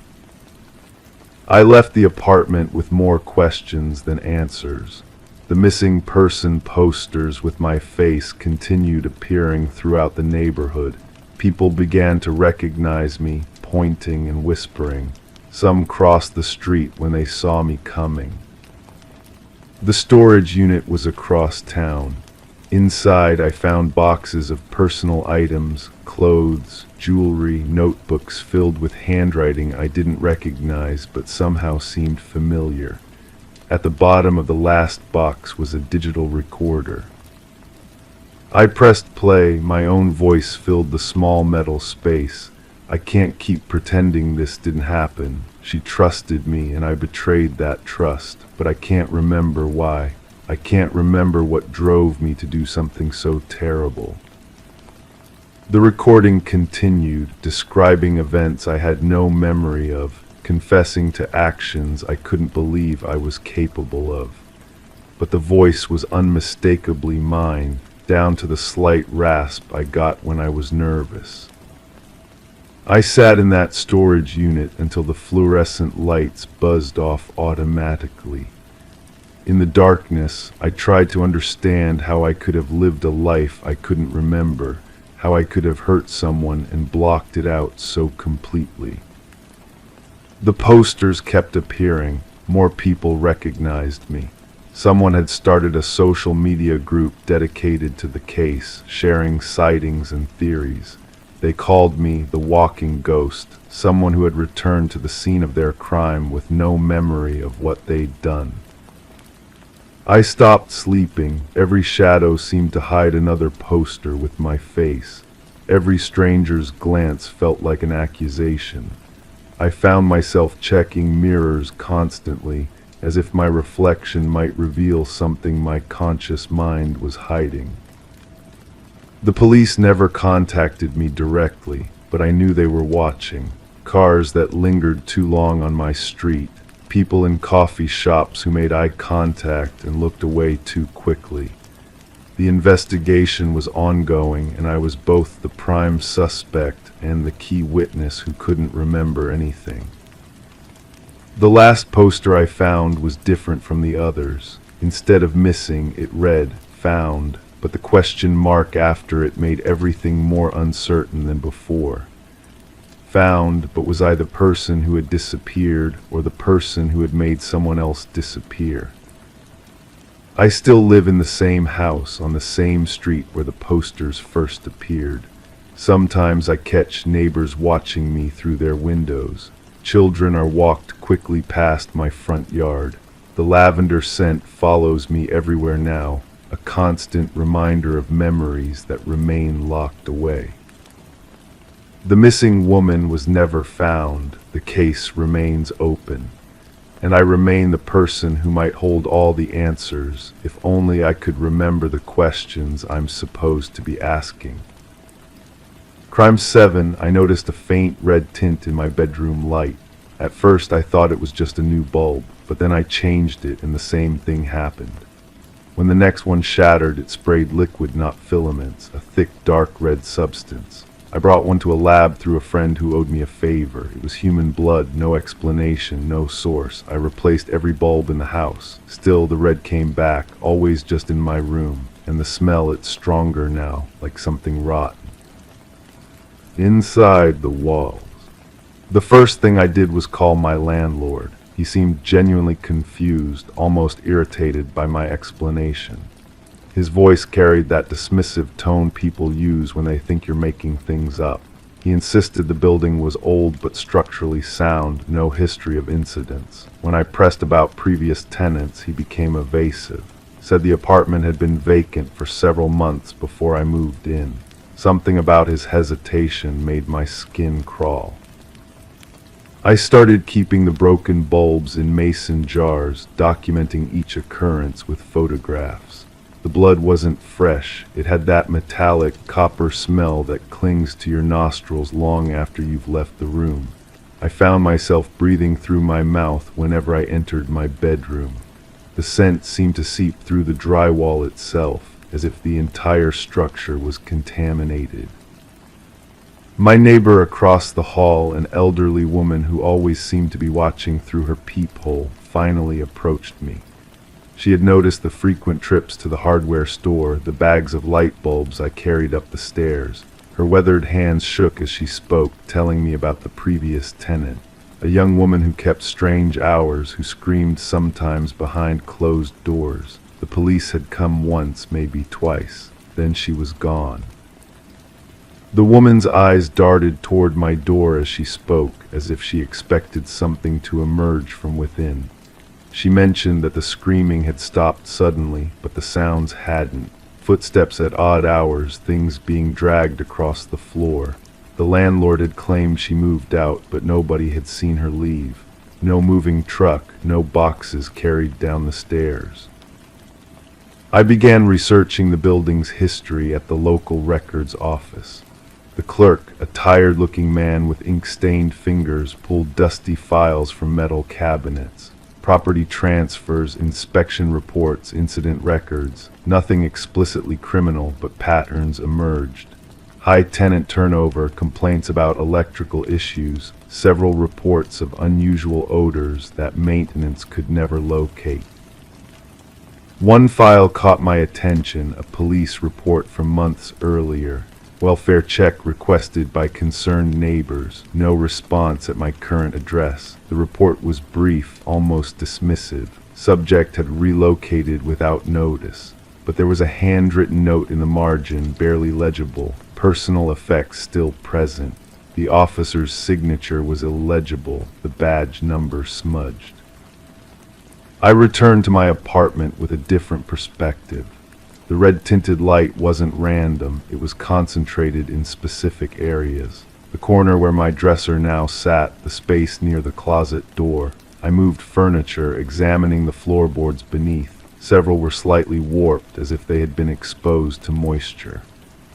I left the apartment with more questions than answers. The missing person posters with my face continued appearing throughout the neighborhood. People began to recognize me, pointing and whispering. Some crossed the street when they saw me coming. The storage unit was across town. Inside, I found boxes of personal items, clothes, jewelry, notebooks filled with handwriting I didn't recognize but somehow seemed familiar. At the bottom of the last box was a digital recorder. I pressed play. My own voice filled the small metal space. I can't keep pretending this didn't happen. She trusted me and I betrayed that trust, but I can't remember why. I can't remember what drove me to do something so terrible. The recording continued, describing events I had no memory of, confessing to actions I couldn't believe I was capable of. But the voice was unmistakably mine, down to the slight rasp I got when I was nervous. I sat in that storage unit until the fluorescent lights buzzed off automatically. In the darkness, I tried to understand how I could have lived a life I couldn't remember, how I could have hurt someone and blocked it out so completely. The posters kept appearing. More people recognized me. Someone had started a social media group dedicated to the case, sharing sightings and theories. They called me the walking ghost, someone who had returned to the scene of their crime with no memory of what they'd done. I stopped sleeping. Every shadow seemed to hide another poster with my face. Every stranger's glance felt like an accusation. I found myself checking mirrors constantly, as if my reflection might reveal something my conscious mind was hiding. The police never contacted me directly, but I knew they were watching. Cars that lingered too long on my street, people in coffee shops who made eye contact and looked away too quickly. The investigation was ongoing, and I was both the prime suspect and the key witness who couldn't remember anything. The last poster I found was different from the others. Instead of missing, it read, "Found," but the question mark after it made everything more uncertain than before. Found, but was I the person who had disappeared or the person who had made someone else disappear? I still live in the same house on the same street where the posters first appeared. Sometimes I catch neighbors watching me through their windows. Children are walked quickly past my front yard. The lavender scent follows me everywhere now, a constant reminder of memories that remain locked away. The missing woman was never found. The case remains open, and I remain the person who might hold all the answers if only I could remember the questions I'm supposed to be asking. Crime 7, I noticed a faint red tint in my bedroom light. At first I thought it was just a new bulb, but then I changed it and the same thing happened. When the next one shattered, it sprayed liquid, not filaments, a thick dark red substance. I brought one to a lab through a friend who owed me a favor. It was human blood, no explanation, no source. I replaced every bulb in the house. Still, the red came back, always just in my room, and the smell, it's stronger now, like something rotten. Inside the walls. The first thing I did was call my landlord. He seemed genuinely confused, almost irritated by my explanation. His voice carried that dismissive tone people use when they think you're making things up. He insisted the building was old but structurally sound, no history of incidents. When I pressed about previous tenants, he became evasive. Said the apartment had been vacant for several months before I moved in. Something about his hesitation made my skin crawl. I started keeping the broken bulbs in mason jars, documenting each occurrence with photographs. The blood wasn't fresh. It had that metallic copper smell that clings to your nostrils long after you've left the room. I found myself breathing through my mouth whenever I entered my bedroom. The scent seemed to seep through the drywall itself, as if the entire structure was contaminated. My neighbor across the hall, an elderly woman who always seemed to be watching through her peephole, finally approached me. She had noticed the frequent trips to the hardware store, the bags of light bulbs I carried up the stairs. Her weathered hands shook as she spoke, telling me about the previous tenant, a young woman who kept strange hours, who screamed sometimes behind closed doors. The police had come once, maybe twice. Then she was gone. The woman's eyes darted toward my door as she spoke, as if she expected something to emerge from within. She mentioned that the screaming had stopped suddenly, but the sounds hadn't. Footsteps at odd hours, things being dragged across the floor. The landlord had claimed she moved out, but nobody had seen her leave. No moving truck, no boxes carried down the stairs. I began researching the building's history at the local records office. The clerk, a tired-looking man with ink-stained fingers, pulled dusty files from metal cabinets. Property transfers, inspection reports, incident records. Nothing explicitly criminal, but patterns emerged. High tenant turnover, complaints about electrical issues, several reports of unusual odors that maintenance could never locate. One file caught my attention, a police report from months earlier. Welfare check requested by concerned neighbors. No response at my current address. The report was brief, almost dismissive. Subject had relocated without notice. But there was a handwritten note in the margin, barely legible. Personal effects still present. The officer's signature was illegible, the badge number smudged. I returned to my apartment with a different perspective. The red-tinted light wasn't random, it was concentrated in specific areas. The corner where my dresser now sat, the space near the closet door. I moved furniture, examining the floorboards beneath. Several were slightly warped, as if they had been exposed to moisture.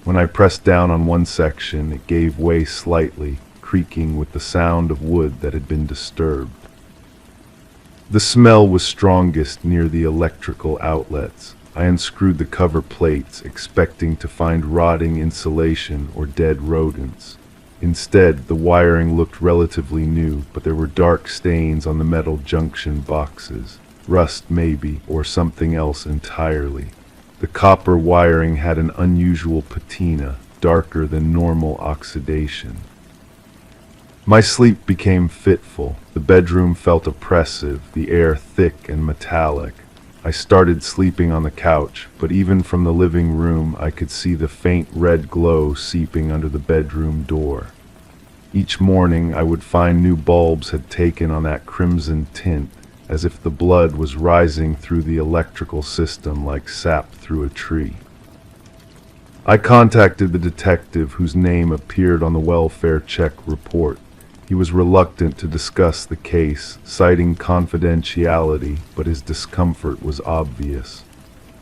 When I pressed down on one section, it gave way slightly, creaking with the sound of wood that had been disturbed. The smell was strongest near the electrical outlets. I unscrewed the cover plates, expecting to find rotting insulation or dead rodents. Instead, the wiring looked relatively new, but there were dark stains on the metal junction boxes. Rust maybe, or something else entirely. The copper wiring had an unusual patina, darker than normal oxidation. My sleep became fitful. The bedroom felt oppressive, the air thick and metallic. I started sleeping on the couch, but even from the living room I could see the faint red glow seeping under the bedroom door. Each morning I would find new bulbs had taken on that crimson tint, as if the blood was rising through the electrical system like sap through a tree. I contacted the detective whose name appeared on the welfare check report. He was reluctant to discuss the case, citing confidentiality, but his discomfort was obvious.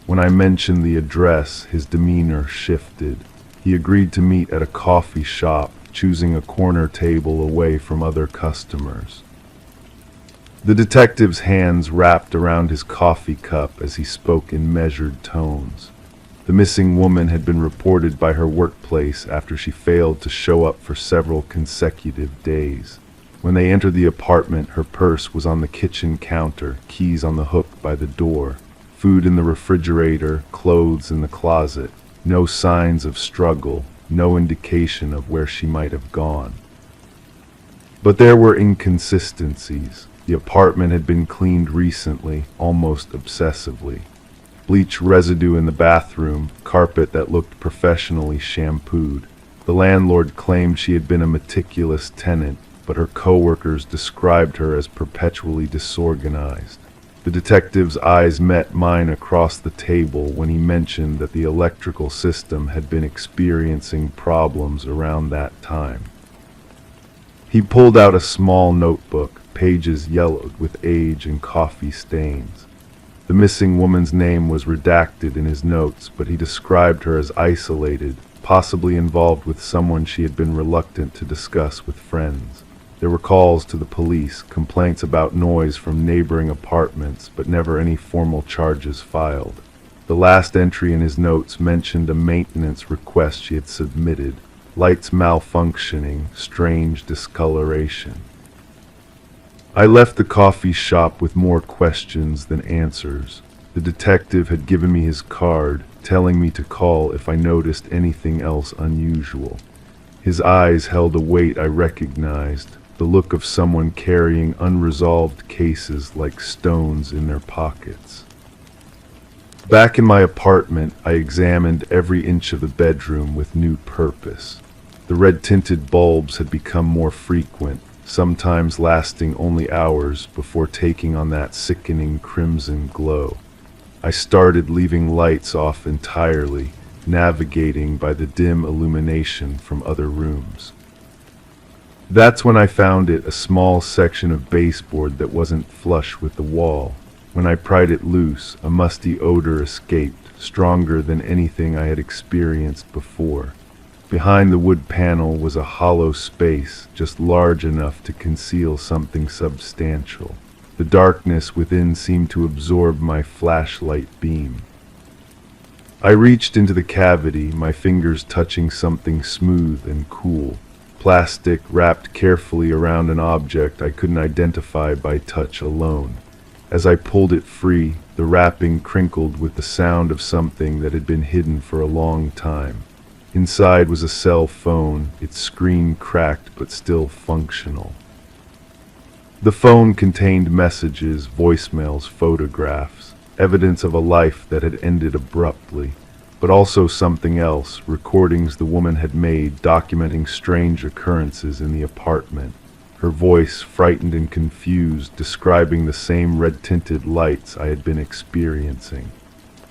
When I mentioned the address, his demeanor shifted. He agreed to meet at a coffee shop, choosing a corner table away from other customers. The detective's hands wrapped around his coffee cup as he spoke in measured tones. The missing woman had been reported by her workplace after she failed to show up for several consecutive days. When they entered the apartment, her purse was on the kitchen counter, keys on the hook by the door, food in the refrigerator, clothes in the closet. No signs of struggle, no indication of where she might have gone. But there were inconsistencies. The apartment had been cleaned recently, almost obsessively. Bleach residue in the bathroom, carpet that looked professionally shampooed. The landlord claimed she had been a meticulous tenant, but her coworkers described her as perpetually disorganized. The detective's eyes met mine across the table when he mentioned that the electrical system had been experiencing problems around that time. He pulled out a small notebook, pages yellowed with age and coffee stains. The missing woman's name was redacted in his notes, but he described her as isolated, possibly involved with someone she had been reluctant to discuss with friends. There were calls to the police, complaints about noise from neighboring apartments, but never any formal charges filed. The last entry in his notes mentioned a maintenance request she had submitted, lights malfunctioning, strange discoloration. I left the coffee shop with more questions than answers. The detective had given me his card, telling me to call if I noticed anything else unusual. His eyes held a weight I recognized, the look of someone carrying unresolved cases like stones in their pockets. Back in my apartment, I examined every inch of the bedroom with new purpose. The red-tinted bulbs had become more frequent, sometimes lasting only hours before taking on that sickening crimson glow. I started leaving lights off entirely, navigating by the dim illumination from other rooms. That's when I found it, a small section of baseboard that wasn't flush with the wall. When I pried it loose, a musty odor escaped, stronger than anything I had experienced before. Behind the wood panel was a hollow space, just large enough to conceal something substantial. The darkness within seemed to absorb my flashlight beam. I reached into the cavity, my fingers touching something smooth and cool. Plastic wrapped carefully around an object I couldn't identify by touch alone. As I pulled it free, the wrapping crinkled with the sound of something that had been hidden for a long time. Inside was a cell phone, its screen cracked but still functional. The phone contained messages, voicemails, photographs, evidence of a life that had ended abruptly, but also something else, recordings the woman had made documenting strange occurrences in the apartment. Her voice, frightened and confused, describing the same red-tinted lights I had been experiencing.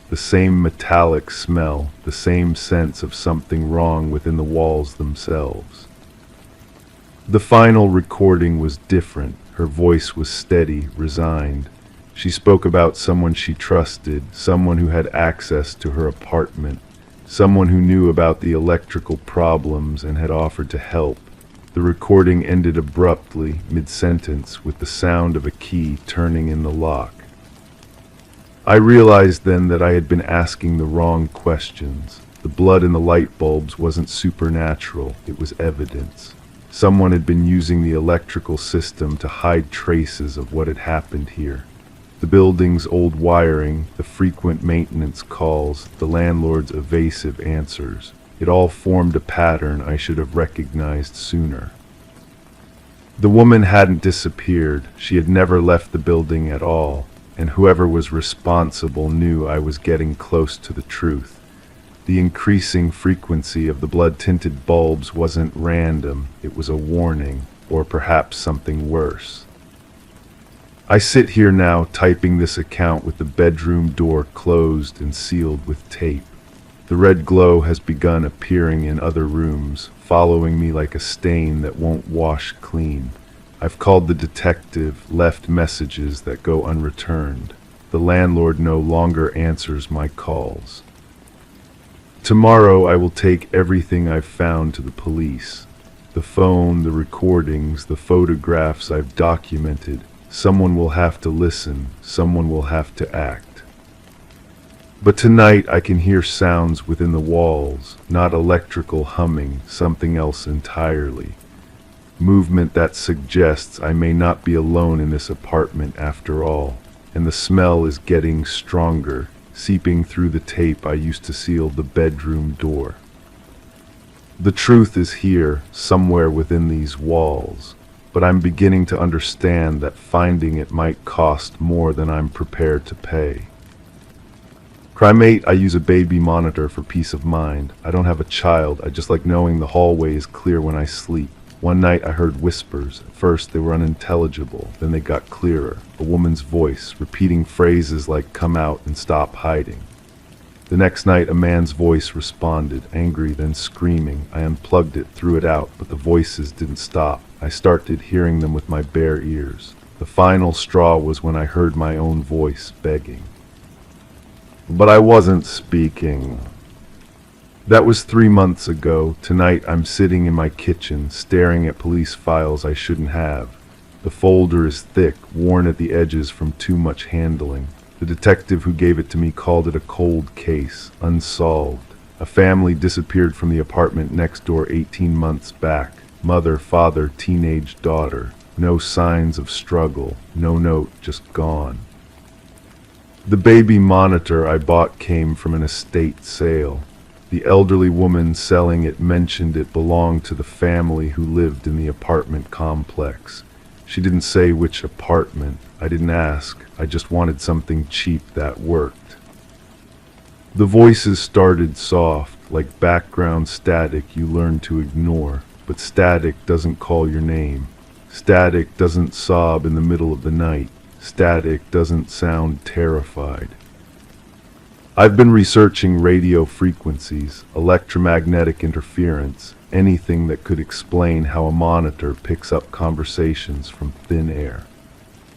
The same metallic smell, the same sense of something wrong within the walls themselves. The final recording was different. Her voice was steady, resigned. She spoke about someone she trusted, someone who had access to her apartment, someone who knew about the electrical problems and had offered to help. The recording ended abruptly, mid-sentence, with the sound of a key turning in the lock. I realized then that I had been asking the wrong questions. The blood in the light bulbs wasn't supernatural, it was evidence. Someone had been using the electrical system to hide traces of what had happened here. The building's old wiring, the frequent maintenance calls, the landlord's evasive answers. It all formed a pattern I should have recognized sooner. The woman hadn't disappeared. She had never left the building at all, and whoever was responsible knew I was getting close to the truth. The increasing frequency of the blood-tinted bulbs wasn't random, it was a warning, or perhaps something worse. I sit here now typing this account with the bedroom door closed and sealed with tape. The red glow has begun appearing in other rooms, following me like a stain that won't wash clean. I've called the detective, left messages that go unreturned. The landlord no longer answers my calls. Tomorrow I will take everything I've found to the police. The phone, the recordings, the photographs I've documented. Someone will have to listen, someone will have to act. But tonight I can hear sounds within the walls, not electrical humming, something else entirely. Movement that suggests I may not be alone in this apartment after all, and the smell is getting stronger, seeping through the tape I used to seal the bedroom door. The truth is here, somewhere within these walls, but I'm beginning to understand that finding it might cost more than I'm prepared to pay. Crime 8, I use a baby monitor for peace of mind. I don't have a child, I just like knowing the hallway is clear when I sleep. One night I heard whispers. At first they were unintelligible, then they got clearer. A woman's voice, repeating phrases like "come out" and "stop hiding." The next night a man's voice responded, angry then screaming. I unplugged it, threw it out, but the voices didn't stop. I started hearing them with my bare ears. The final straw was when I heard my own voice begging. But I wasn't speaking. That was 3 months ago. Tonight I'm sitting in my kitchen, staring at police files I shouldn't have. The folder is thick, worn at the edges from too much handling. The detective who gave it to me called it a cold case, unsolved. A family disappeared from the apartment next door 18 months back. Mother, father, teenage daughter. No signs of struggle, no note, just gone. The baby monitor I bought came from an estate sale. The elderly woman selling it mentioned it belonged to the family who lived in the apartment complex. She didn't say which apartment. I didn't ask. I just wanted something cheap that worked. The voices started soft, like background static you learn to ignore. But static doesn't call your name. Static doesn't sob in the middle of the night. Static doesn't sound terrified. I've been researching radio frequencies, electromagnetic interference, anything that could explain how a monitor picks up conversations from thin air.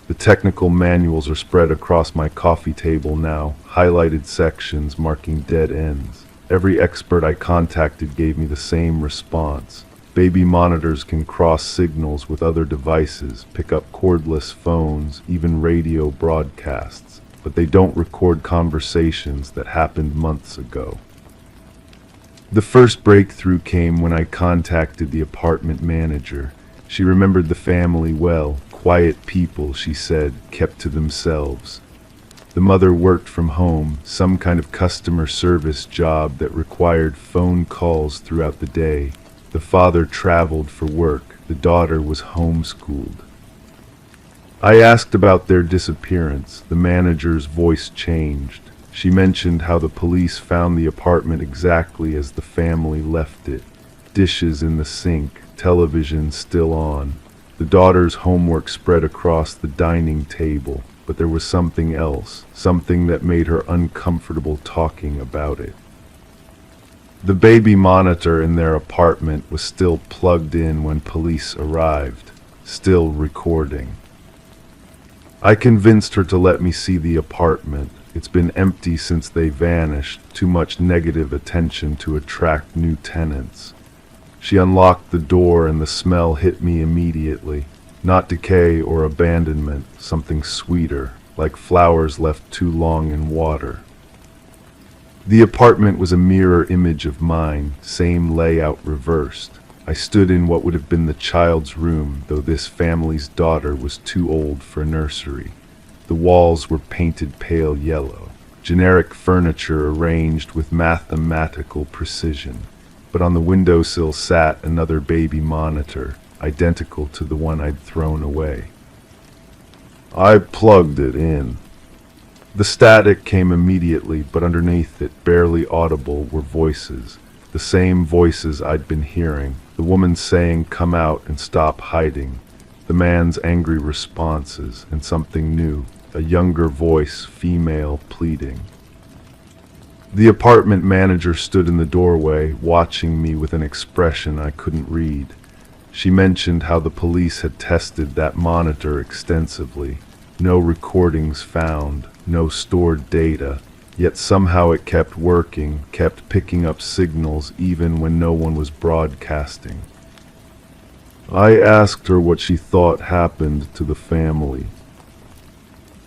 The technical manuals are spread across my coffee table now, highlighted sections marking dead ends. Every expert I contacted gave me the same response. Baby monitors can cross signals with other devices, pick up cordless phones, even radio broadcasts, but they don't record conversations that happened months ago. The first breakthrough came when I contacted the apartment manager. She remembered the family well. Quiet people, she said, kept to themselves. The mother worked from home, some kind of customer service job that required phone calls throughout the day. The father traveled for work. The daughter was homeschooled. I asked about their disappearance. The manager's voice changed. She mentioned how the police found the apartment exactly as the family left it. Dishes in the sink, television still on. The daughter's homework spread across the dining table, but there was something else, something that made her uncomfortable talking about it. The baby monitor in their apartment was still plugged in when police arrived, still recording. I convinced her to let me see the apartment. It's been empty since they vanished, too much negative attention to attract new tenants. She unlocked the door and the smell hit me immediately. Not decay or abandonment, something sweeter, like flowers left too long in water. The apartment was a mirror image of mine, same layout reversed. I stood in what would have been the child's room, though this family's daughter was too old for nursery. The walls were painted pale yellow, generic furniture arranged with mathematical precision. But on the windowsill sat another baby monitor, identical to the one I'd thrown away. I plugged it in. The static came immediately, but underneath it, barely audible, were voices. The same voices I'd been hearing. The woman saying, "Come out and stop hiding." The man's angry responses, and something new, a younger voice, female, pleading. The apartment manager stood in the doorway, watching me with an expression I couldn't read. She mentioned how the police had tested that monitor extensively. No recordings found, no stored data, yet somehow it kept working, kept picking up signals even when no one was broadcasting. I asked her what she thought happened to the family.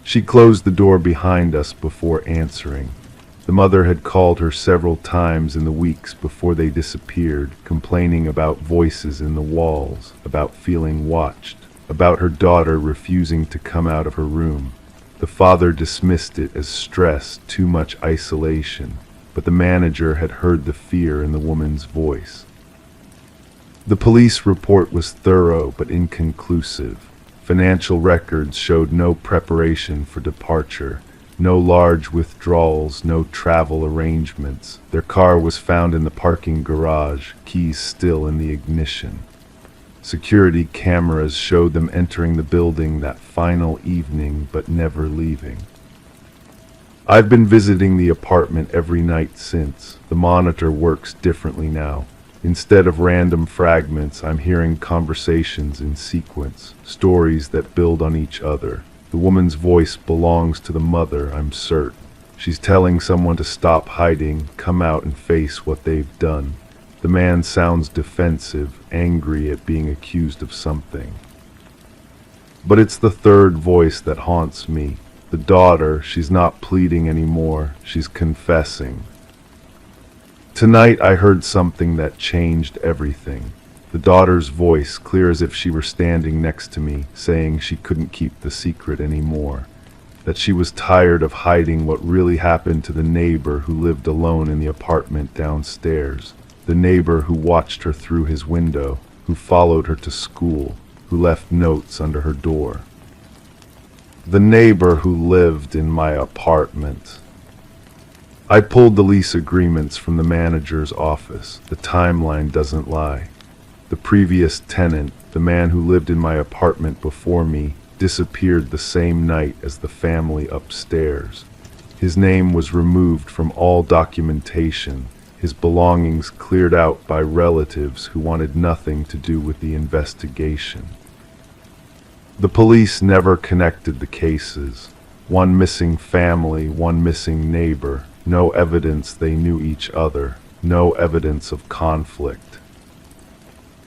She closed the door behind us before answering. The mother had called her several times in the weeks before they disappeared, complaining about voices in the walls, about feeling watched, about her daughter refusing to come out of her room. The father dismissed it as stress, too much isolation, but the manager had heard the fear in the woman's voice. The police report was thorough but inconclusive. Financial records showed no preparation for departure. No large withdrawals, no travel arrangements. Their car was found in the parking garage, keys still in the ignition. Security cameras showed them entering the building that final evening, but never leaving. I've been visiting the apartment every night since. The monitor works differently now. Instead of random fragments, I'm hearing conversations in sequence, stories that build on each other. The woman's voice belongs to the mother, I'm certain. She's telling someone to stop hiding, come out and face what they've done. The man sounds defensive, angry at being accused of something. But it's the third voice that haunts me. The daughter, she's not pleading anymore, she's confessing. Tonight I heard something that changed everything. The daughter's voice, clear as if she were standing next to me, saying she couldn't keep the secret anymore, that she was tired of hiding what really happened to the neighbor who lived alone in the apartment downstairs, the neighbor who watched her through his window, who followed her to school, who left notes under her door. The neighbor who lived in my apartment. I pulled the lease agreements from the manager's office. The timeline doesn't lie. The previous tenant, the man who lived in my apartment before me, disappeared the same night as the family upstairs. His name was removed from all documentation, his belongings cleared out by relatives who wanted nothing to do with the investigation. The police never connected the cases. One missing family, one missing neighbor, no evidence they knew each other, no evidence of conflict.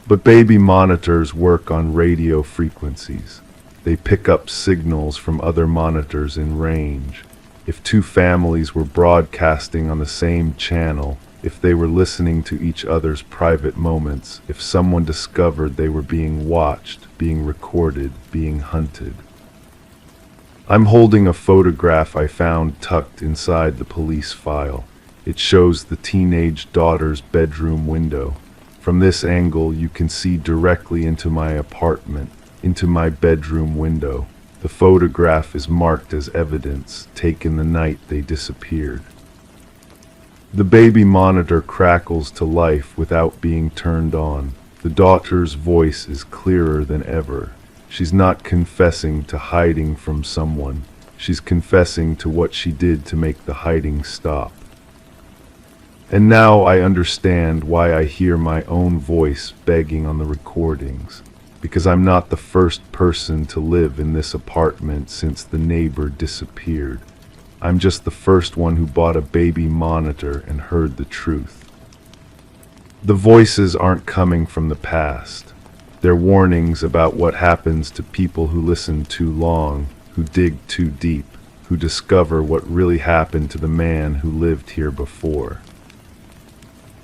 But baby monitors work on radio frequencies. They pick up signals from other monitors in range. If two families were broadcasting on the same channel, if they were listening to each other's private moments, if someone discovered they were being watched, being recorded, being hunted. I'm holding a photograph I found tucked inside the police file. It shows the teenage daughter's bedroom window. From this angle, you can see directly into my apartment, into my bedroom window. The photograph is marked as evidence, taken the night they disappeared. The baby monitor crackles to life without being turned on. The daughter's voice is clearer than ever. She's not confessing to hiding from someone. She's confessing to what she did to make the hiding stop. And now I understand why I hear my own voice begging on the recordings, because I'm not the first person to live in this apartment since the neighbor disappeared. I'm just the first one who bought a baby monitor and heard the truth. The voices aren't coming from the past. They're warnings about what happens to people who listen too long, who dig too deep, who discover what really happened to the man who lived here before.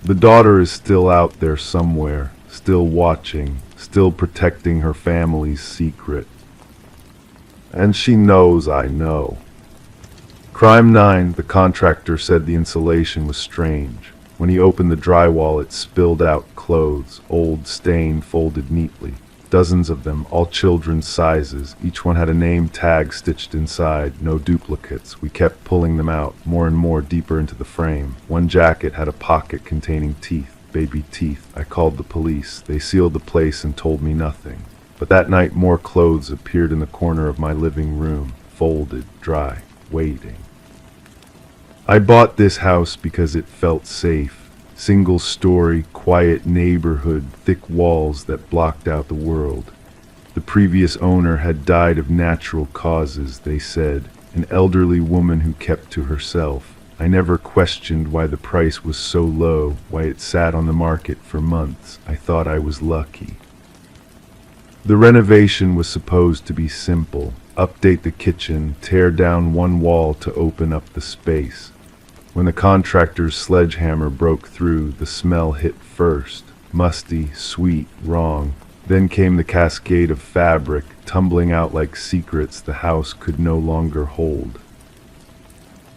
The daughter is still out there somewhere, still watching, still protecting her family's secret. And she knows I know. Crime 9, the contractor said the insulation was strange. When he opened the drywall, it spilled out clothes, old, stained, folded neatly. Dozens of them, all children's sizes. Each one had a name tag stitched inside, no duplicates. We kept pulling them out, more and more deeper into the frame. One jacket had a pocket containing teeth, baby teeth. I called the police. They sealed the place and told me nothing. But that night more clothes appeared in the corner of my living room, folded, dry, waiting. I bought this house because it felt safe. Single story, quiet neighborhood, thick walls that blocked out the world. The previous owner had died of natural causes, they said, an elderly woman who kept to herself. I never questioned why the price was so low, why it sat on the market for months. I thought I was lucky. The renovation was supposed to be simple. Update the kitchen, tear down one wall to open up the space. When the contractor's sledgehammer broke through, the smell hit first. Musty, sweet, wrong. Then came the cascade of fabric, tumbling out like secrets the house could no longer hold.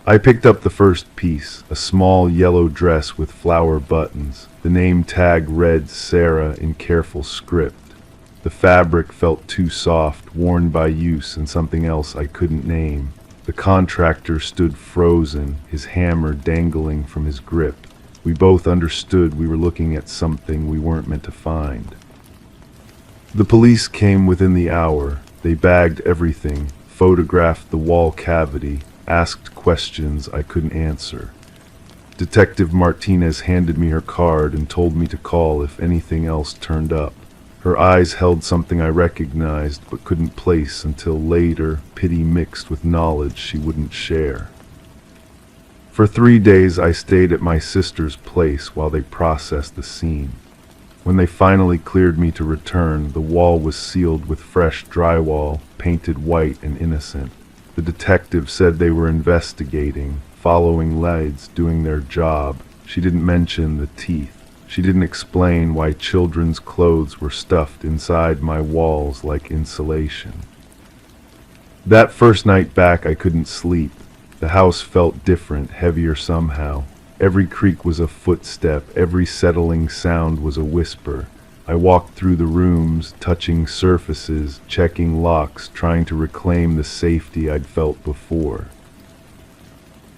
I picked up the first piece, a small yellow dress with flower buttons. The name tag read Sarah in careful script. The fabric felt too soft, worn by use and something else I couldn't name. The contractor stood frozen, his hammer dangling from his grip. We both understood we were looking at something we weren't meant to find. The police came within the hour. They bagged everything, photographed the wall cavity, asked questions I couldn't answer. Detective Martinez handed me her card and told me to call if anything else turned up. Her eyes held something I recognized but couldn't place until later, pity mixed with knowledge she wouldn't share. For 3 days I stayed at my sister's place while they processed the scene. When they finally cleared me to return, the wall was sealed with fresh drywall, painted white and innocent. The detective said they were investigating, following leads, doing their job. She didn't mention the teeth. She didn't explain why children's clothes were stuffed inside my walls like insulation. That first night back I couldn't sleep. The house felt different, heavier somehow. Every creak was a footstep, every settling sound was a whisper. I walked through the rooms, touching surfaces, checking locks, trying to reclaim the safety I'd felt before.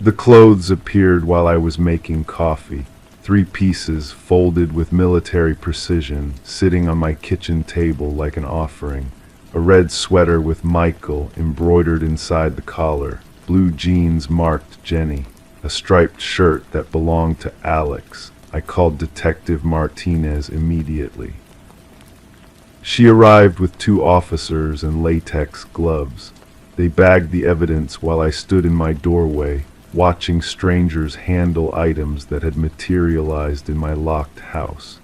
The clothes appeared while I was making coffee. 3 pieces, folded with military precision, sitting on my kitchen table like an offering. A red sweater with Michael embroidered inside the collar. Blue jeans marked Jenny. A striped shirt that belonged to Alex. I called Detective Martinez immediately. She arrived with 2 officers and latex gloves. They bagged the evidence while I stood in my doorway, watching strangers handle items that had materialized in my locked house.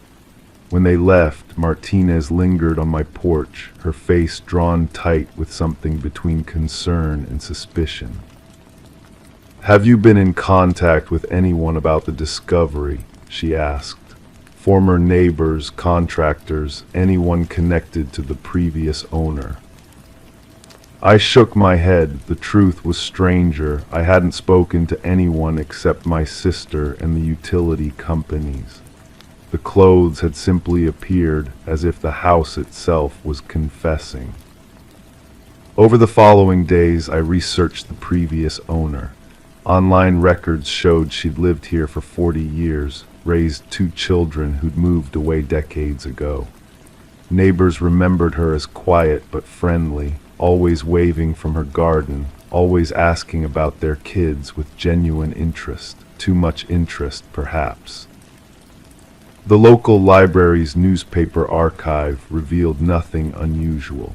When they left, Martinez lingered on my porch, her face drawn tight with something between concern and suspicion. "Have you been in contact with anyone about the discovery?" she asked. "Former neighbors, contractors, anyone connected to the previous owner?" I shook my head. The truth was stranger. I hadn't spoken to anyone except my sister and the utility companies. The clothes had simply appeared, as if the house itself was confessing. Over the following days, I researched the previous owner. Online records showed she'd lived here for 40 years, raised 2 children who'd moved away decades ago. Neighbors remembered her as quiet but friendly, always waving from her garden, always asking about their kids with genuine interest, too much interest perhaps. The local library's newspaper archive revealed nothing unusual.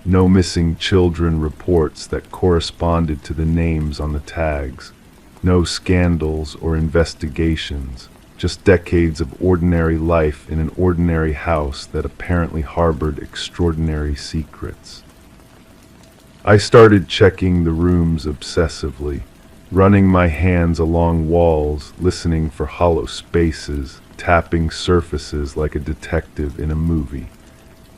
No missing children reports that corresponded to the names on the tags. No scandals or investigations. Just decades of ordinary life in an ordinary house that apparently harbored extraordinary secrets. I started checking the rooms obsessively, running my hands along walls, listening for hollow spaces, tapping surfaces like a detective in a movie.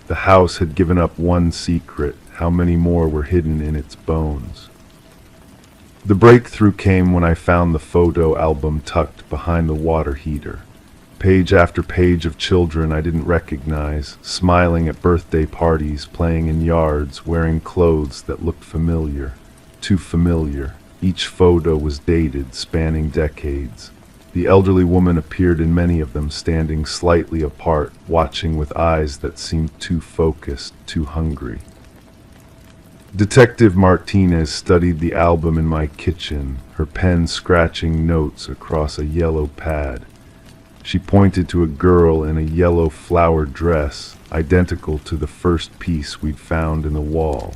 The house had given up one secret. How many more were hidden in its bones? The breakthrough came when I found the photo album tucked behind the water heater. Page after page of children I didn't recognize, smiling at birthday parties, playing in yards, wearing clothes that looked familiar. Too familiar. Each photo was dated, spanning decades. The elderly woman appeared in many of them, standing slightly apart, watching with eyes that seemed too focused, too hungry. Detective Martinez studied the album in my kitchen, her pen scratching notes across a yellow pad. She pointed to a girl in a yellow flowered dress, identical to the first piece we'd found in the wall.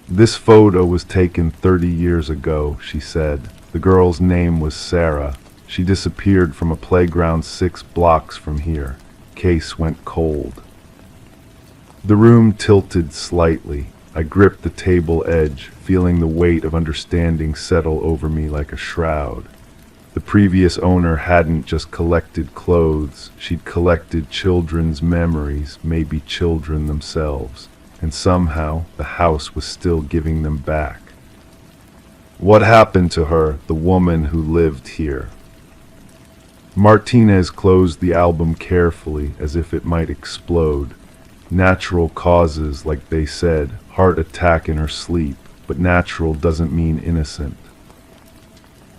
"This photo was taken 30 years ago," she said. "The girl's name was Sarah. She disappeared from a playground 6 blocks from here. Case went cold." The room tilted slightly. I gripped the table edge, feeling the weight of understanding settle over me like a shroud. The previous owner hadn't just collected clothes, she'd collected children's memories, maybe children themselves, and somehow the house was still giving them back. What happened to her, the woman who lived here? Martinez closed the album carefully, as if it might explode. Natural causes, like they said, heart attack in her sleep, but natural doesn't mean innocent.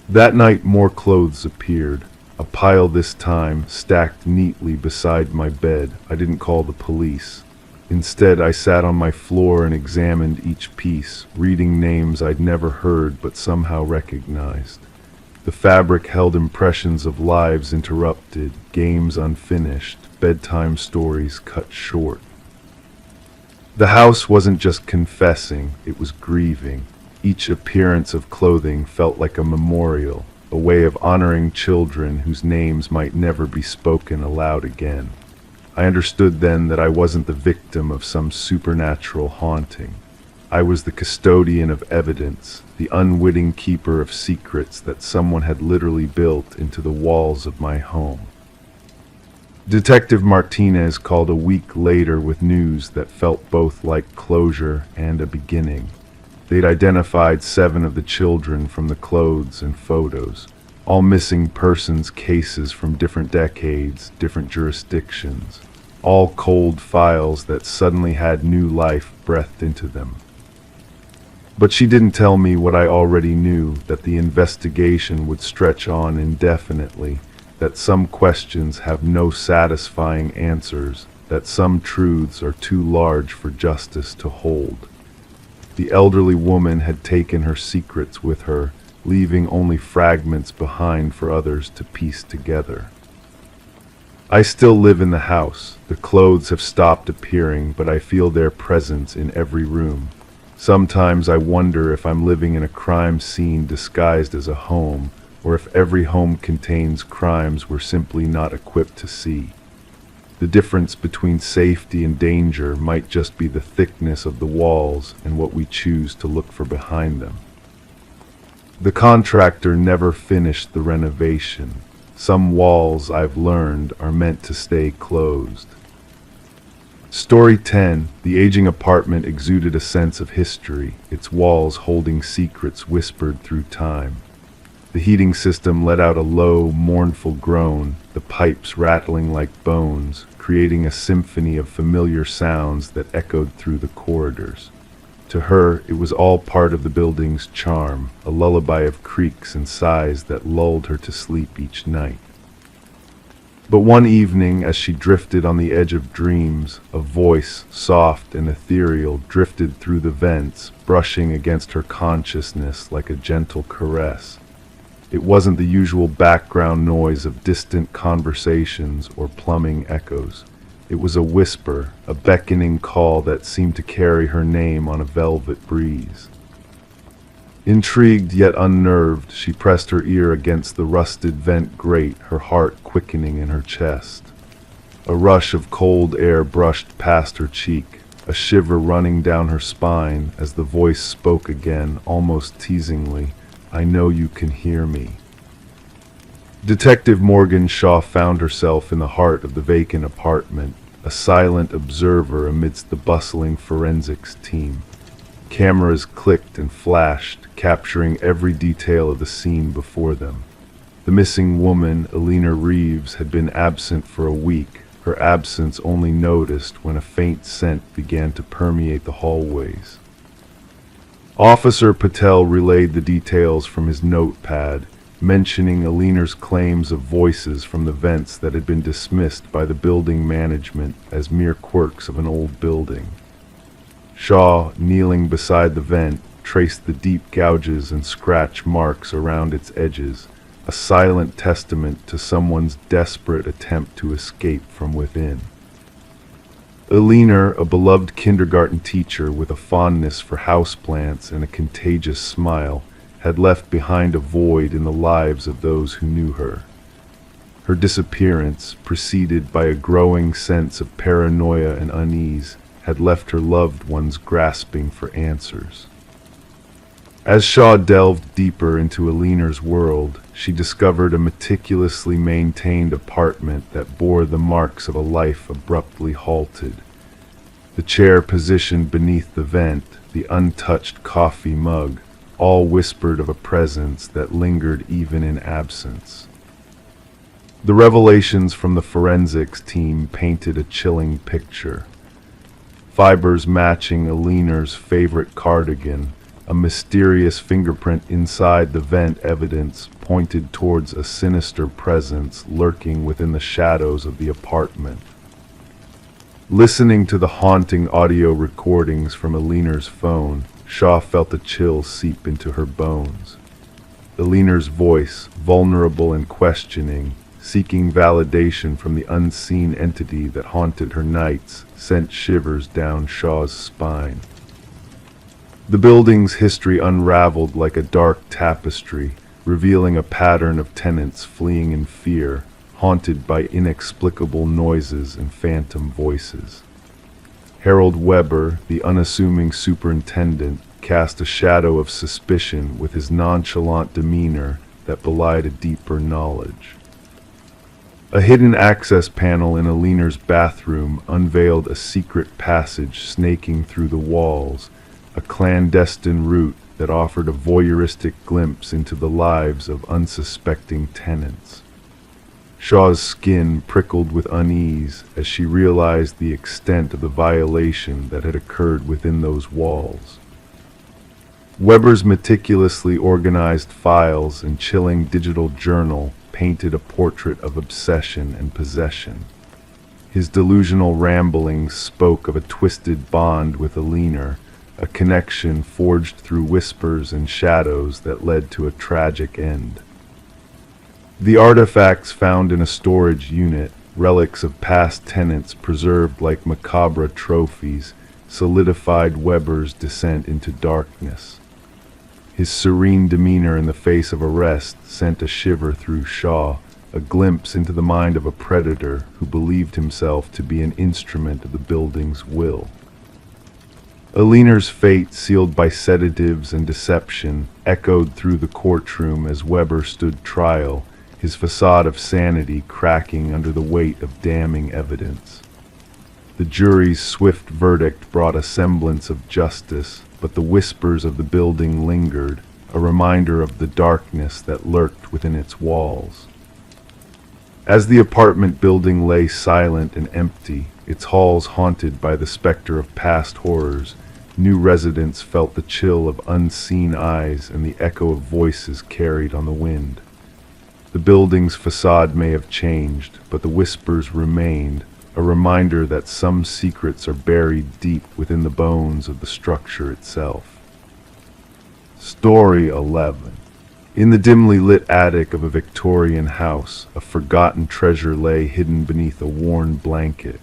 That night more clothes appeared, a pile this time, stacked neatly beside my bed. I didn't call the police. Instead, I sat on my floor and examined each piece, reading names I'd never heard but somehow recognized. The fabric held impressions of lives interrupted, games unfinished, bedtime stories cut short. The house wasn't just confessing, it was grieving. Each appearance of clothing felt like a memorial, a way of honoring children whose names might never be spoken aloud again. I understood then that I wasn't the victim of some supernatural haunting. I was the custodian of evidence, the unwitting keeper of secrets that someone had literally built into the walls of my home. Detective Martinez called a week later with news that felt both like closure and a beginning. They'd identified 7 of the children from the clothes and photos, all missing persons cases from different decades, different jurisdictions, all cold files that suddenly had new life breathed into them. But she didn't tell me what I already knew, that the investigation would stretch on indefinitely, that some questions have no satisfying answers, that some truths are too large for justice to hold. The elderly woman had taken her secrets with her, leaving only fragments behind for others to piece together. I still live in the house. The clothes have stopped appearing, but I feel their presence in every room. Sometimes I wonder if I'm living in a crime scene disguised as a home, or if every home contains crimes we're simply not equipped to see. The difference between safety and danger might just be the thickness of the walls and what we choose to look for behind them. The contractor never finished the renovation. Some walls, I've learned, are meant to stay closed. Story 10. The aging apartment exuded a sense of history, its walls holding secrets whispered through time. The heating system let out a low, mournful groan, the pipes rattling like bones, creating a symphony of familiar sounds that echoed through the corridors. To her, it was all part of the building's charm, a lullaby of creaks and sighs that lulled her to sleep each night. But one evening, as she drifted on the edge of dreams, a voice, soft and ethereal, drifted through the vents, brushing against her consciousness like a gentle caress. It wasn't the usual background noise of distant conversations or plumbing echoes. It was a whisper, a beckoning call that seemed to carry her name on a velvet breeze. Intrigued yet unnerved, she pressed her ear against the rusted vent grate, her heart quickening in her chest. A rush of cold air brushed past her cheek, a shiver running down her spine as the voice spoke again, almost teasingly, "I know you can hear me." Detective Morgan Shaw found herself in the heart of the vacant apartment, a silent observer amidst the bustling forensics team. Cameras clicked and flashed, capturing every detail of the scene before them. The missing woman, Alina Reeves, had been absent for a week, her absence only noticed when a faint scent began to permeate the hallways. Officer Patel relayed the details from his notepad, mentioning Alina's claims of voices from the vents that had been dismissed by the building management as mere quirks of an old building. Shaw, kneeling beside the vent, traced the deep gouges and scratch marks around its edges, a silent testament to someone's desperate attempt to escape from within. Alina, a beloved kindergarten teacher with a fondness for houseplants and a contagious smile, had left behind a void in the lives of those who knew her. Her disappearance, preceded by a growing sense of paranoia and unease, had left her loved ones grasping for answers. As Shaw delved deeper into Alina's world, she discovered a meticulously maintained apartment that bore the marks of a life abruptly halted. The chair positioned beneath the vent, the untouched coffee mug, all whispered of a presence that lingered even in absence. The revelations from the forensics team painted a chilling picture. Fibers matching Alina's favorite cardigan, a mysterious fingerprint inside the vent evidence pointed towards a sinister presence lurking within the shadows of the apartment. Listening to the haunting audio recordings from Alina's phone, Shaw felt a chill seep into her bones. Alina's voice, vulnerable and questioning, seeking validation from the unseen entity that haunted her nights, sent shivers down Shaw's spine. The building's history unraveled like a dark tapestry, revealing a pattern of tenants fleeing in fear, haunted by inexplicable noises and phantom voices. Harold Weber, the unassuming superintendent, cast a shadow of suspicion with his nonchalant demeanor that belied a deeper knowledge. A hidden access panel in Alina's bathroom unveiled a secret passage snaking through the walls, a clandestine route that offered a voyeuristic glimpse into the lives of unsuspecting tenants. Shaw's skin prickled with unease as she realized the extent of the violation that had occurred within those walls. Weber's meticulously organized files and chilling digital journal painted a portrait of obsession and possession. His delusional ramblings spoke of a twisted bond with Alina, a connection forged through whispers and shadows that led to a tragic end. The artifacts found in a storage unit, relics of past tenants preserved like macabre trophies, solidified Weber's descent into darkness. His serene demeanor in the face of arrest sent a shiver through Shaw, a glimpse into the mind of a predator who believed himself to be an instrument of the building's will. Alina's fate, sealed by sedatives and deception, echoed through the courtroom as Weber stood trial, his facade of sanity cracking under the weight of damning evidence. The jury's swift verdict brought a semblance of justice, but the whispers of the building lingered, a reminder of the darkness that lurked within its walls. As the apartment building lay silent and empty, its halls haunted by the specter of past horrors, new residents felt the chill of unseen eyes and the echo of voices carried on the wind. The building's facade may have changed, but the whispers remained, a reminder that some secrets are buried deep within the bones of the structure itself. Story 11. In the dimly lit attic of a Victorian house, a forgotten treasure lay hidden beneath a worn blanket.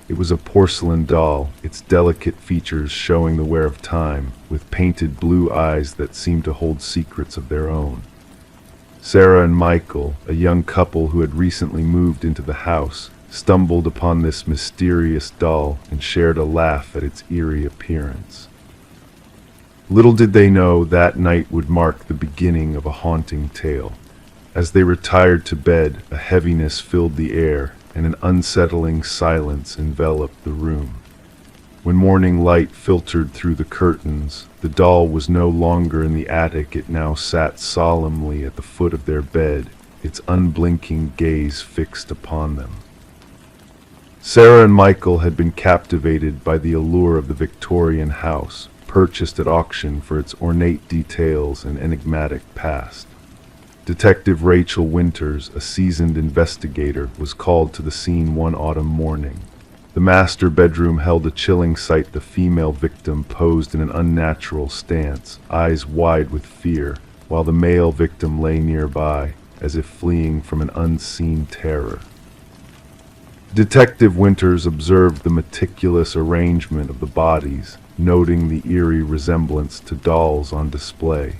It was a porcelain doll, its delicate features showing the wear of time, with painted blue eyes that seemed to hold secrets of their own. Sarah and Michael, a young couple who had recently moved into the house, stumbled upon this mysterious doll and shared a laugh at its eerie appearance. Little did they know that night would mark the beginning of a haunting tale. As they retired to bed, a heaviness filled the air, and an unsettling silence enveloped the room. When morning light filtered through the curtains, the doll was no longer in the attic. It now sat solemnly at the foot of their bed, its unblinking gaze fixed upon them. Sarah and Michael had been captivated by the allure of the Victorian house, purchased at auction for its ornate details and enigmatic past. Detective Rachel Winters, a seasoned investigator, was called to the scene one autumn morning. The master bedroom held a chilling sight. The female victim posed in an unnatural stance, eyes wide with fear, while the male victim lay nearby, as if fleeing from an unseen terror. Detective Winters observed the meticulous arrangement of the bodies, noting the eerie resemblance to dolls on display.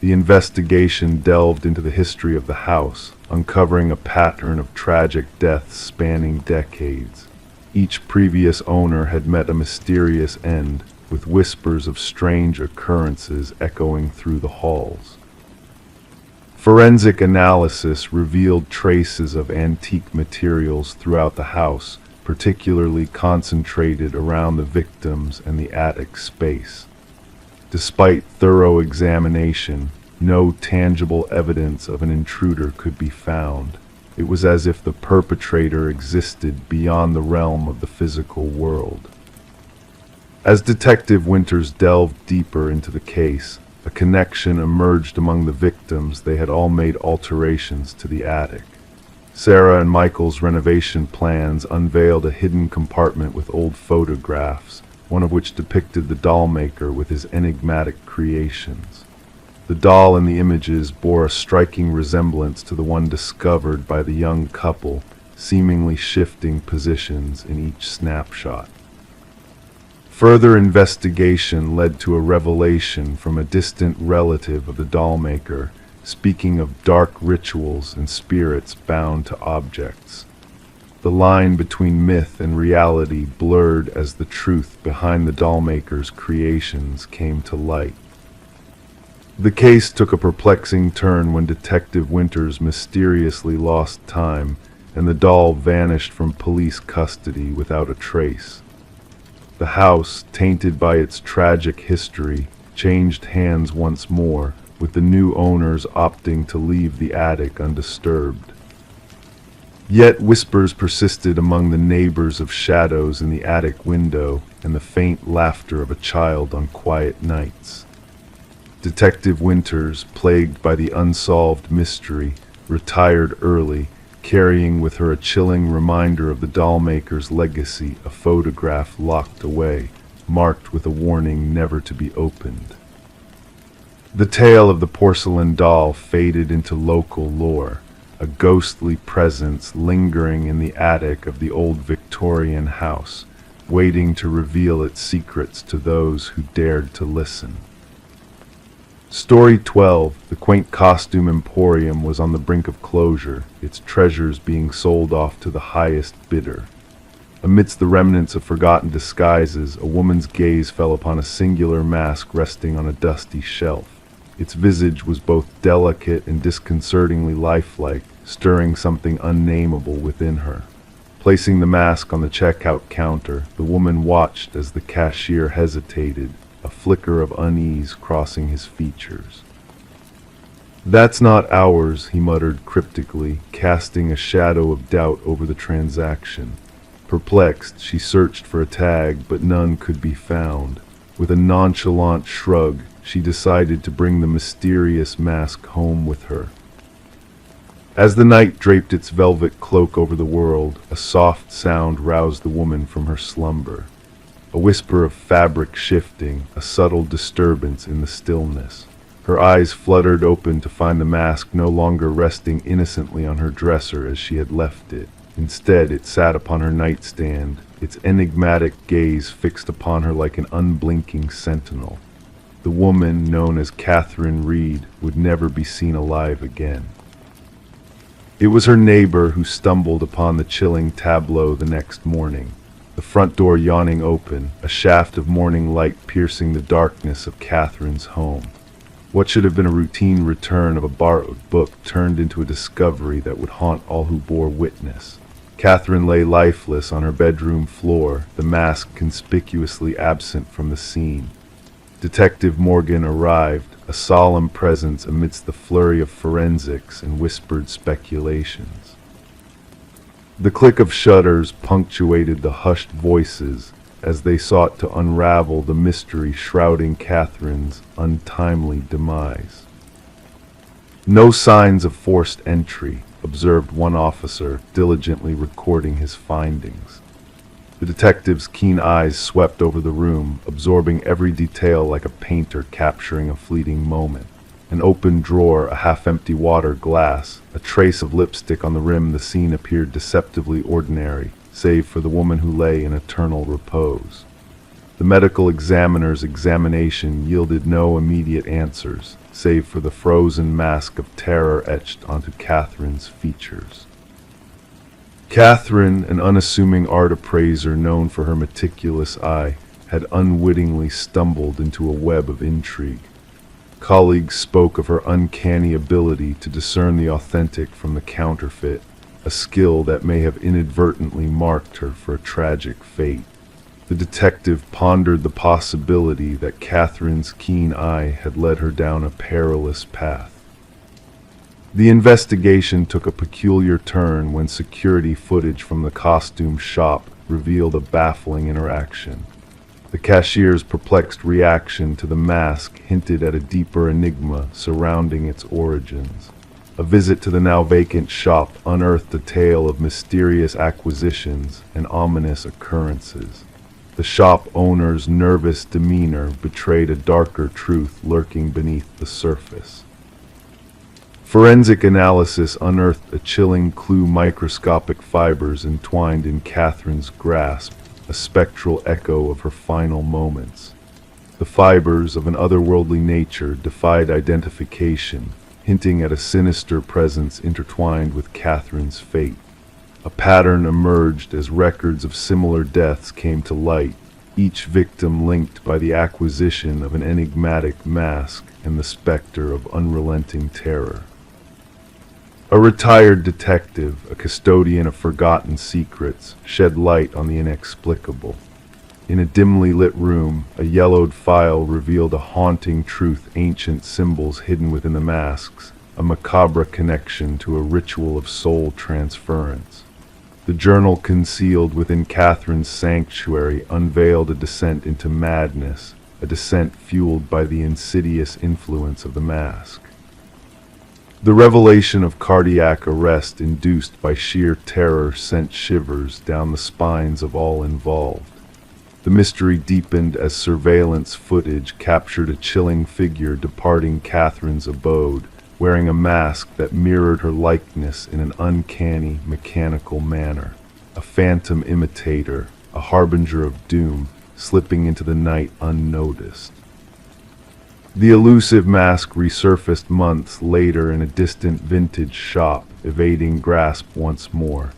The investigation delved into the history of the house, uncovering a pattern of tragic deaths spanning decades. Each previous owner had met a mysterious end, with whispers of strange occurrences echoing through the halls. Forensic analysis revealed traces of antique materials throughout the house, particularly concentrated around the victims and the attic space. Despite thorough examination, no tangible evidence of an intruder could be found. It was as if the perpetrator existed beyond the realm of the physical world. As Detective Winters delved deeper into the case, a connection emerged among the victims. They had all made alterations to the attic. Sarah and Michael's renovation plans unveiled a hidden compartment with old photographs, one of which depicted the doll maker with his enigmatic creations. The doll in the images bore a striking resemblance to the one discovered by the young couple, seemingly shifting positions in each snapshot. Further investigation led to a revelation from a distant relative of the doll maker, speaking of dark rituals and spirits bound to objects. The line between myth and reality blurred as the truth behind the dollmaker's creations came to light. The case took a perplexing turn when Detective Winters mysteriously lost time, and the doll vanished from police custody without a trace. The house, tainted by its tragic history, changed hands once more, with the new owners opting to leave the attic undisturbed. Yet whispers persisted among the neighbors of shadows in the attic window and the faint laughter of a child on quiet nights. Detective Winters, plagued by the unsolved mystery, retired early, carrying with her a chilling reminder of the dollmaker's legacy, a photograph locked away, marked with a warning never to be opened. The tale of the porcelain doll faded into local lore, a ghostly presence lingering in the attic of the old Victorian house, waiting to reveal its secrets to those who dared to listen. Story 12, the quaint costume emporium, was on the brink of closure, its treasures being sold off to the highest bidder. Amidst the remnants of forgotten disguises, a woman's gaze fell upon a singular mask resting on a dusty shelf. Its visage was both delicate and disconcertingly lifelike, stirring something unnameable within her. Placing the mask on the checkout counter, the woman watched as the cashier hesitated, a flicker of unease crossing his features. "That's not ours," he muttered cryptically, casting a shadow of doubt over the transaction. Perplexed, she searched for a tag, but none could be found. With a nonchalant shrug, she decided to bring the mysterious mask home with her. As the night draped its velvet cloak over the world, a soft sound roused the woman from her slumber. A whisper of fabric shifting, a subtle disturbance in the stillness. Her eyes fluttered open to find the mask no longer resting innocently on her dresser as she had left it. Instead, it sat upon her nightstand, its enigmatic gaze fixed upon her like an unblinking sentinel. The woman, known as Catherine Reed, would never be seen alive again. It was her neighbor who stumbled upon the chilling tableau the next morning, the front door yawning open, a shaft of morning light piercing the darkness of Catherine's home. What should have been a routine return of a borrowed book turned into a discovery that would haunt all who bore witness. Catherine lay lifeless on her bedroom floor, the mask conspicuously absent from the scene. Detective Morgan arrived, a solemn presence amidst the flurry of forensics and whispered speculations. The click of shutters punctuated the hushed voices as they sought to unravel the mystery shrouding Catherine's untimely demise. "No signs of forced entry," observed one officer, diligently recording his findings. The detective's keen eyes swept over the room, absorbing every detail like a painter capturing a fleeting moment. An open drawer, a half-empty water glass, a trace of lipstick on the rim. The scene appeared deceptively ordinary, save for the woman who lay in eternal repose. The medical examiner's examination yielded no immediate answers, save for the frozen mask of terror etched onto Catherine's features. Catherine, an unassuming art appraiser known for her meticulous eye, had unwittingly stumbled into a web of intrigue. Colleagues spoke of her uncanny ability to discern the authentic from the counterfeit, a skill that may have inadvertently marked her for a tragic fate. The detective pondered the possibility that Catherine's keen eye had led her down a perilous path. The investigation took a peculiar turn when security footage from the costume shop revealed a baffling interaction. The cashier's perplexed reaction to the mask hinted at a deeper enigma surrounding its origins. A visit to the now vacant shop unearthed a tale of mysterious acquisitions and ominous occurrences. The shop owner's nervous demeanor betrayed a darker truth lurking beneath the surface. Forensic analysis unearthed a chilling clue: microscopic fibers entwined in Catherine's grasp, a spectral echo of her final moments. The fibers, of an otherworldly nature, defied identification, hinting at a sinister presence intertwined with Catherine's fate. A pattern emerged as records of similar deaths came to light, each victim linked by the acquisition of an enigmatic mask and the specter of unrelenting terror. A retired detective, a custodian of forgotten secrets, shed light on the inexplicable. In a dimly lit room, a yellowed file revealed a haunting truth: ancient symbols hidden within the masks, a macabre connection to a ritual of soul transference. The journal concealed within Catherine's sanctuary unveiled a descent into madness, a descent fueled by the insidious influence of the mask. The revelation of cardiac arrest induced by sheer terror sent shivers down the spines of all involved. The mystery deepened as surveillance footage captured a chilling figure departing Catherine's abode, wearing a mask that mirrored her likeness in an uncanny, mechanical manner. A phantom imitator, a harbinger of doom, slipping into the night unnoticed. The elusive mask resurfaced months later in a distant vintage shop, evading grasp once more.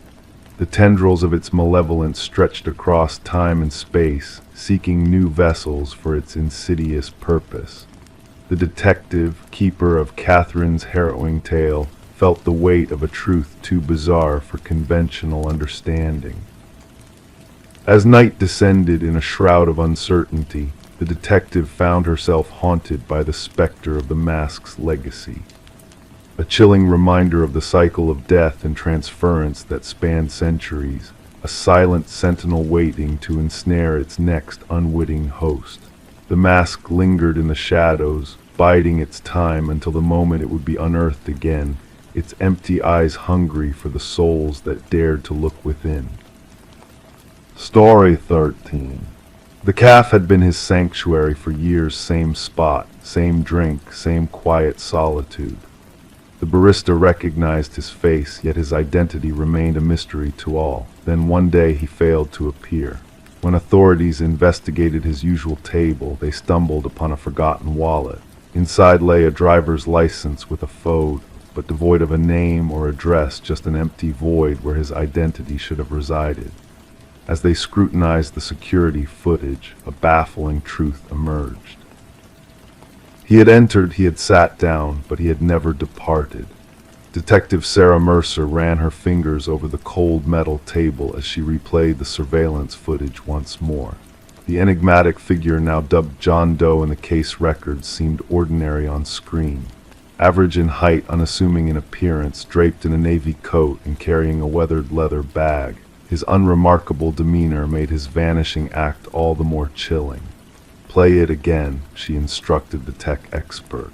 The tendrils of its malevolence stretched across time and space, seeking new vessels for its insidious purpose. The detective, keeper of Catherine's harrowing tale, felt the weight of a truth too bizarre for conventional understanding. As night descended in a shroud of uncertainty, the detective found herself haunted by the specter of the mask's legacy. A chilling reminder of the cycle of death and transference that spanned centuries, a silent sentinel waiting to ensnare its next unwitting host. The mask lingered in the shadows, biding its time until the moment it would be unearthed again, its empty eyes hungry for the souls that dared to look within. Story 13. The calf had been his sanctuary for years. Same spot, same drink, same quiet solitude. The barista recognized his face, yet his identity remained a mystery to all. Then one day he failed to appear. When authorities investigated his usual table, they stumbled upon a forgotten wallet. Inside lay a driver's license with a photo, but devoid of a name or address, just an empty void where his identity should have resided. As they scrutinized the security footage, a baffling truth emerged. He had entered, he had sat down, but he had never departed. Detective Sarah Mercer ran her fingers over the cold metal table as she replayed the surveillance footage once more. The enigmatic figure now dubbed John Doe in the case records seemed ordinary on screen. Average in height, unassuming in appearance, draped in a navy coat and carrying a weathered leather bag. His unremarkable demeanor made his vanishing act all the more chilling. "Play it again," she instructed the tech expert.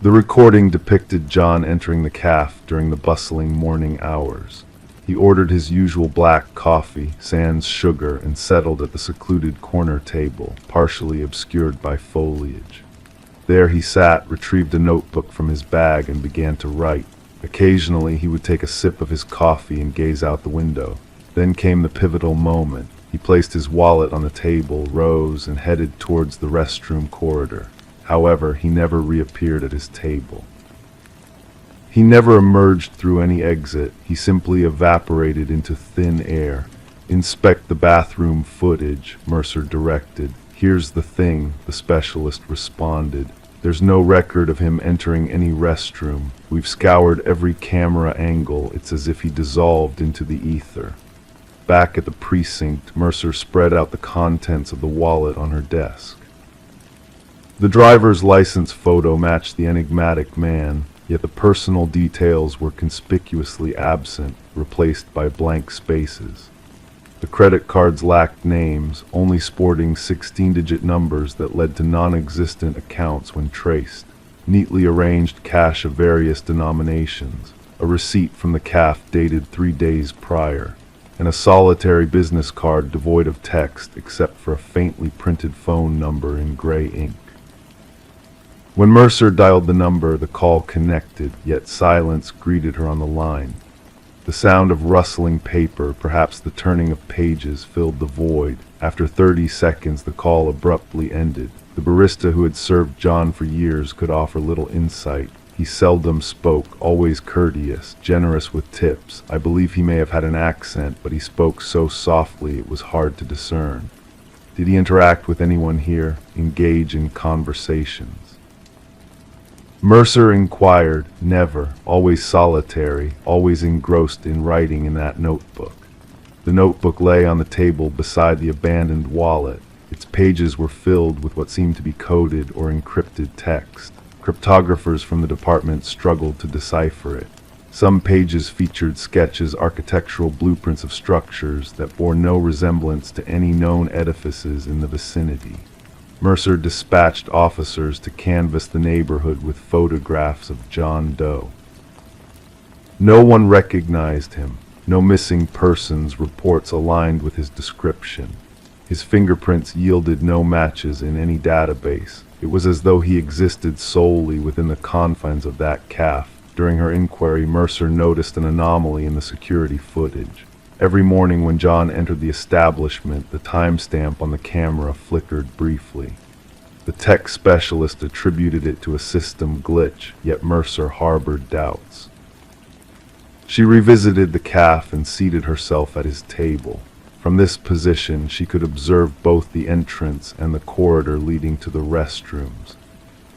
The recording depicted John entering the cafe during the bustling morning hours. He ordered his usual black coffee, sans sugar, and settled at the secluded corner table, partially obscured by foliage. There he sat, retrieved a notebook from his bag, and began to write. Occasionally he would take a sip of his coffee and gaze out the window. Then came the pivotal moment. He placed his wallet on the table, rose, and headed towards the restroom corridor. However, he never reappeared at his table. He never emerged through any exit. He simply evaporated into thin air. "Inspect the bathroom footage," Mercer directed. "Here's the thing," the specialist responded. "There's no record of him entering any restroom. We've scoured every camera angle. It's as if he dissolved into the ether." Back at the precinct, Mercer spread out the contents of the wallet on her desk. The driver's license photo matched the enigmatic man, yet the personal details were conspicuously absent, replaced by blank spaces. The credit cards lacked names, only sporting 16-digit numbers that led to non-existent accounts when traced. Neatly arranged cash of various denominations, a receipt from the cafe dated 3 days prior, and a solitary business card devoid of text except for a faintly printed phone number in gray ink. When Mercer dialed the number, the call connected, yet silence greeted her on the line. The sound of rustling paper, perhaps the turning of pages, filled the void. After 30 seconds, the call abruptly ended. The barista who had served John for years could offer little insight. He seldom spoke, always courteous, generous with tips. I believe he may have had an accent, but he spoke so softly it was hard to discern. Did he interact with anyone here, engage in conversations? Mercer inquired. Never. Always solitary, always engrossed in writing in that notebook. The notebook lay on the table beside the abandoned wallet. Its pages were filled with what seemed to be coded or encrypted text. Cryptographers from the department struggled to decipher it. Some pages featured sketches, architectural blueprints of structures that bore no resemblance to any known edifices in the vicinity. Mercer dispatched officers to canvass the neighborhood with photographs of John Doe. No one recognized him. No missing persons reports aligned with his description. His fingerprints yielded no matches in any database. It was as though he existed solely within the confines of that cafe. During her inquiry, Mercer noticed an anomaly in the security footage. Every morning when John entered the establishment, the timestamp on the camera flickered briefly. The tech specialist attributed it to a system glitch, yet Mercer harbored doubts. She revisited the cafe and seated herself at his table. From this position, she could observe both the entrance and the corridor leading to the restrooms.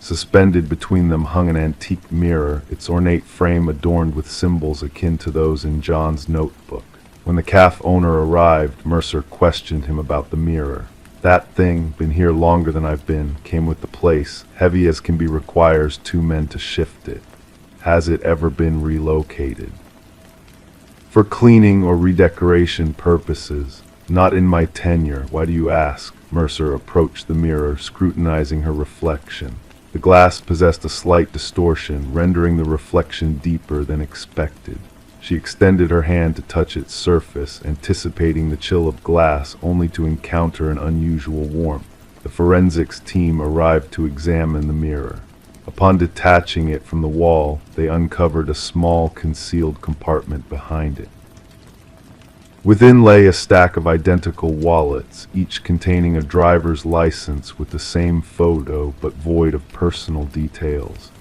Suspended between them hung an antique mirror, its ornate frame adorned with symbols akin to those in John's notebook. When the cafe owner arrived, Mercer questioned him about the mirror. "That thing, been here longer than I've been, came with the place, heavy as can be, requires 2 men to shift it. Has it ever been relocated?" "For cleaning or redecoration purposes. Not in my tenure. Why do you ask?" Mercer approached the mirror, scrutinizing her reflection. The glass possessed a slight distortion, rendering the reflection deeper than expected. She extended her hand to touch its surface, anticipating the chill of glass, only to encounter an unusual warmth. The forensics team arrived to examine the mirror. Upon detaching it from the wall, they uncovered a small concealed compartment behind it. Within lay a stack of identical wallets, each containing a driver's license with the same photo but void of personal details.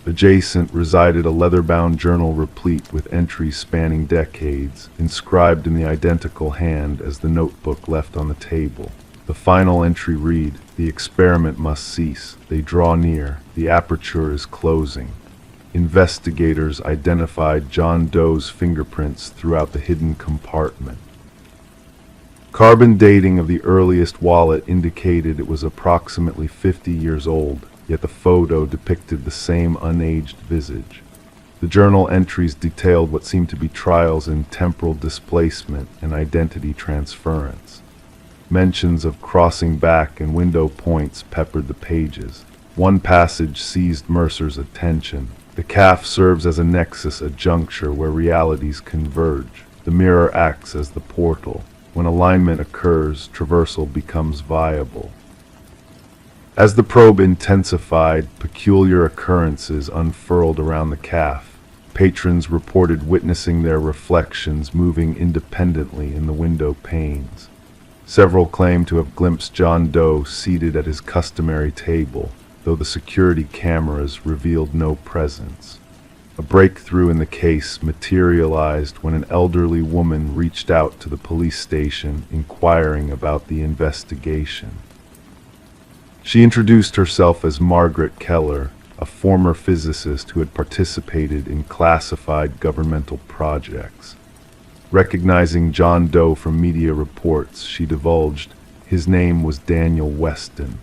Adjacent resided a leather-bound journal replete with entries spanning decades, inscribed in the identical hand as the notebook left on the table. The final entry read, "The experiment must cease. They draw near. The aperture is closing." Investigators identified John Doe's fingerprints throughout the hidden compartment. Carbon dating of the earliest wallet indicated it was approximately 50 years old, yet the photo depicted the same unaged visage. The journal entries detailed what seemed to be trials in temporal displacement and identity transference. Mentions of crossing back and window points peppered the pages. One passage seized Mercer's attention. The calf serves as a nexus, a juncture where realities converge. The mirror acts as the portal. When alignment occurs, traversal becomes viable. As the probe intensified, peculiar occurrences unfurled around the calf. Patrons reported witnessing their reflections moving independently in the window panes. Several claimed to have glimpsed John Doe seated at his customary table, though the security cameras revealed no presence. A breakthrough in the case materialized when an elderly woman reached out to the police station inquiring about the investigation. She introduced herself as Margaret Keller, a former physicist who had participated in classified governmental projects. Recognizing John Doe from media reports, she divulged his name was Daniel Weston,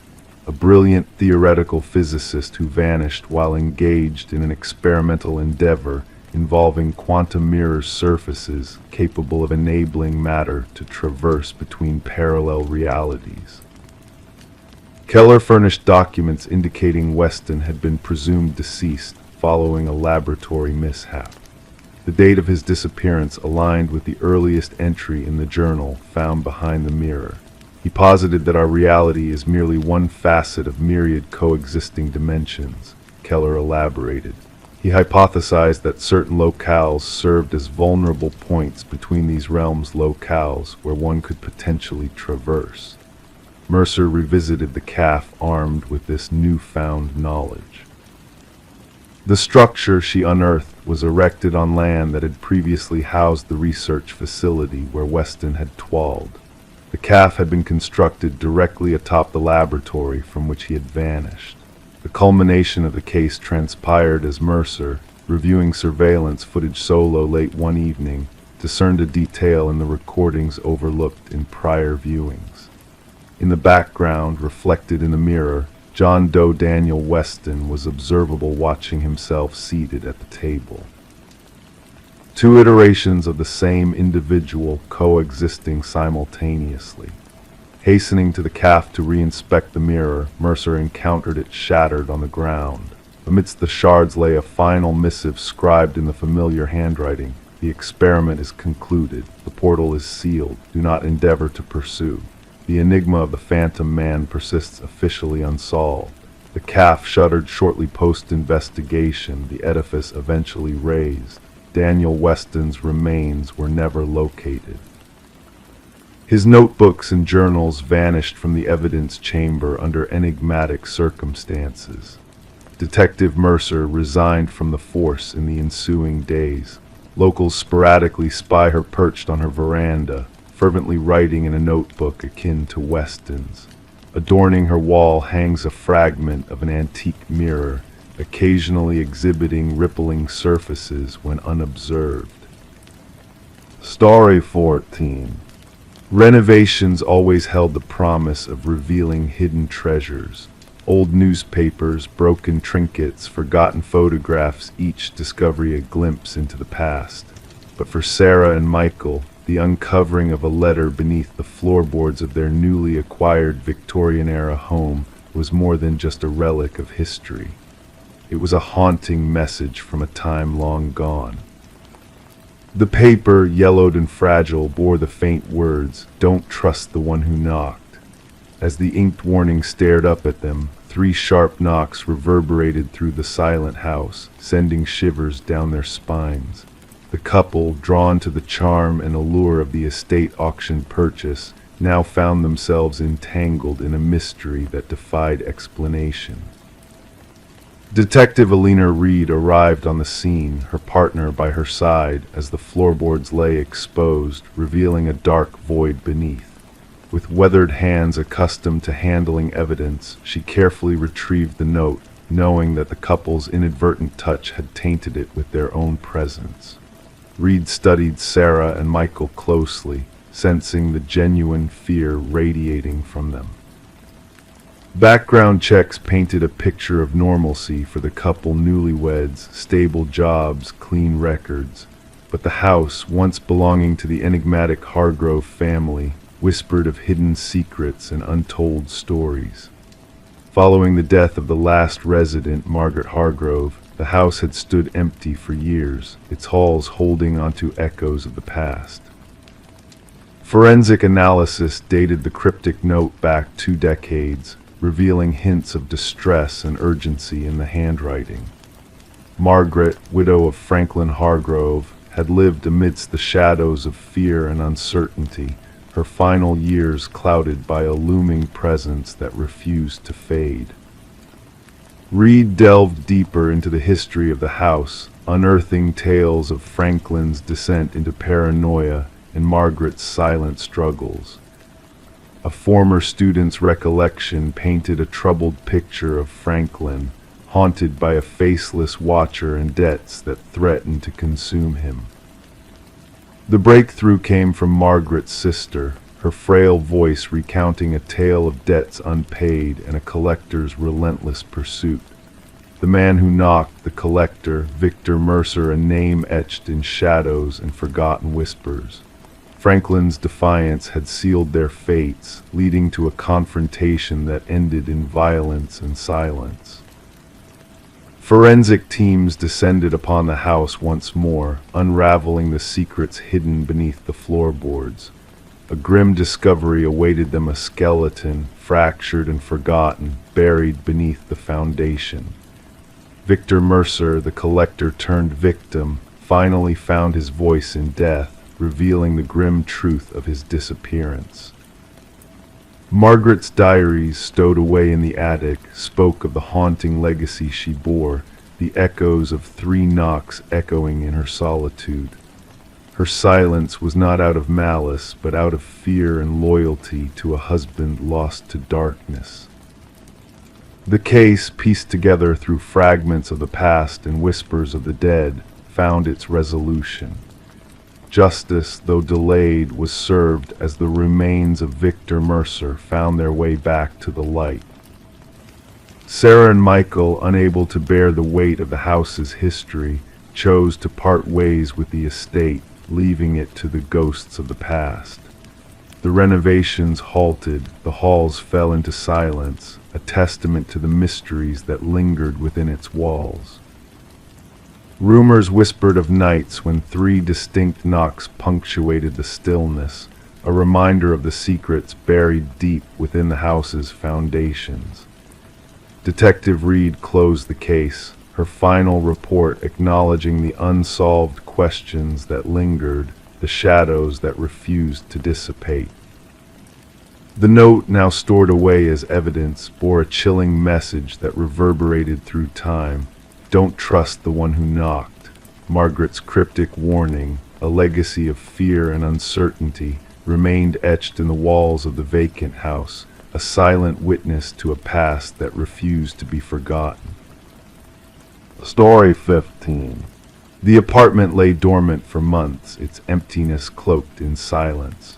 a brilliant theoretical physicist who vanished while engaged in an experimental endeavor involving quantum mirror surfaces capable of enabling matter to traverse between parallel realities. Keller furnished documents indicating Weston had been presumed deceased following a laboratory mishap. The date of his disappearance aligned with the earliest entry in the journal found behind the mirror. He posited that our reality is merely one facet of myriad coexisting dimensions, Keller elaborated. He hypothesized that certain locales served as vulnerable points between these realms, locales where one could potentially traverse. Mercer revisited the calf armed with this newfound knowledge. The structure she unearthed was erected on land that had previously housed the research facility where Weston had twalled. The calf had been constructed directly atop the laboratory from which he had vanished. The culmination of the case transpired as Mercer, reviewing surveillance footage solo late one evening, discerned a detail in the recordings overlooked in prior viewings. In the background, reflected in the mirror, John Doe Daniel Weston was observable watching himself seated at the table. Two iterations of the same individual coexisting simultaneously. Hastening to the calf to reinspect the mirror, Mercer encountered it shattered on the ground. Amidst the shards lay a final missive scribed in the familiar handwriting. The experiment is concluded. The portal is sealed. Do not endeavor to pursue. The enigma of the Phantom Man persists officially unsolved. The calf shuddered shortly post-investigation, the edifice eventually razed. Daniel Weston's remains were never located. His notebooks and journals vanished from the evidence chamber under enigmatic circumstances. Detective Mercer resigned from the force in the ensuing days. Locals sporadically spy her perched on her veranda, fervently writing in a notebook akin to Weston's. Adorning her wall hangs a fragment of an antique mirror, occasionally exhibiting rippling surfaces when unobserved. Story 14. Renovations always held the promise of revealing hidden treasures. Old newspapers, broken trinkets, forgotten photographs, each discovery a glimpse into the past. But for Sarah and Michael, the uncovering of a letter beneath the floorboards of their newly acquired Victorian-era home was more than just a relic of history. It was a haunting message from a time long gone. The paper, yellowed and fragile, bore the faint words, "Don't trust the one who knocked." As the inked warning stared up at them, 3 sharp knocks reverberated through the silent house, sending shivers down their spines. The couple, drawn to the charm and allure of the estate auction purchase, now found themselves entangled in a mystery that defied explanation. Detective Alina Reed arrived on the scene, her partner by her side, as the floorboards lay exposed, revealing a dark void beneath. With weathered hands accustomed to handling evidence, she carefully retrieved the note, knowing that the couple's inadvertent touch had tainted it with their own presence. Reed studied Sarah and Michael closely, sensing the genuine fear radiating from them. Background checks painted a picture of normalcy for the couple newlyweds, stable jobs, clean records. But the house, once belonging to the enigmatic Hargrove family, whispered of hidden secrets and untold stories. Following the death of the last resident, Margaret Hargrove, the house had stood empty for years, its halls holding onto echoes of the past. Forensic analysis dated the cryptic note back 2 decades, revealing hints of distress and urgency in the handwriting. Margaret, widow of Franklin Hargrove, had lived amidst the shadows of fear and uncertainty, her final years clouded by a looming presence that refused to fade. Reed delved deeper into the history of the house, unearthing tales of Franklin's descent into paranoia and Margaret's silent struggles. A former student's recollection painted a troubled picture of Franklin, haunted by a faceless watcher and debts that threatened to consume him. The breakthrough came from Margaret's sister, her frail voice recounting a tale of debts unpaid and a collector's relentless pursuit. The man who knocked, the collector, Victor Mercer, a name etched in shadows and forgotten whispers. Franklin's defiance had sealed their fates, leading to a confrontation that ended in violence and silence. Forensic teams descended upon the house once more, unraveling the secrets hidden beneath the floorboards. A grim discovery awaited them: a skeleton, fractured and forgotten, buried beneath the foundation. Victor Mercer, the collector turned victim, finally found his voice in death, revealing the grim truth of his disappearance. Margaret's diaries, stowed away in the attic, spoke of the haunting legacy she bore, the echoes of 3 knocks echoing in her solitude. Her silence was not out of malice, but out of fear and loyalty to a husband lost to darkness. The case, pieced together through fragments of the past and whispers of the dead, found its resolution. Justice, though delayed, was served as the remains of Victor Mercer found their way back to the light. Sarah and Michael, unable to bear the weight of the house's history, chose to part ways with the estate, leaving it to the ghosts of the past. The renovations halted, the halls fell into silence, a testament to the mysteries that lingered within its walls. Rumors whispered of nights when 3 distinct knocks punctuated the stillness, a reminder of the secrets buried deep within the house's foundations. Detective Reed closed the case, her final report acknowledging the unsolved questions that lingered, the shadows that refused to dissipate. The note, now stored away as evidence, bore a chilling message that reverberated through time. Don't trust the one who knocked. Margaret's cryptic warning, a legacy of fear and uncertainty, remained etched in the walls of the vacant house, a silent witness to a past that refused to be forgotten. Story 15. The apartment lay dormant for months, its emptiness cloaked in silence.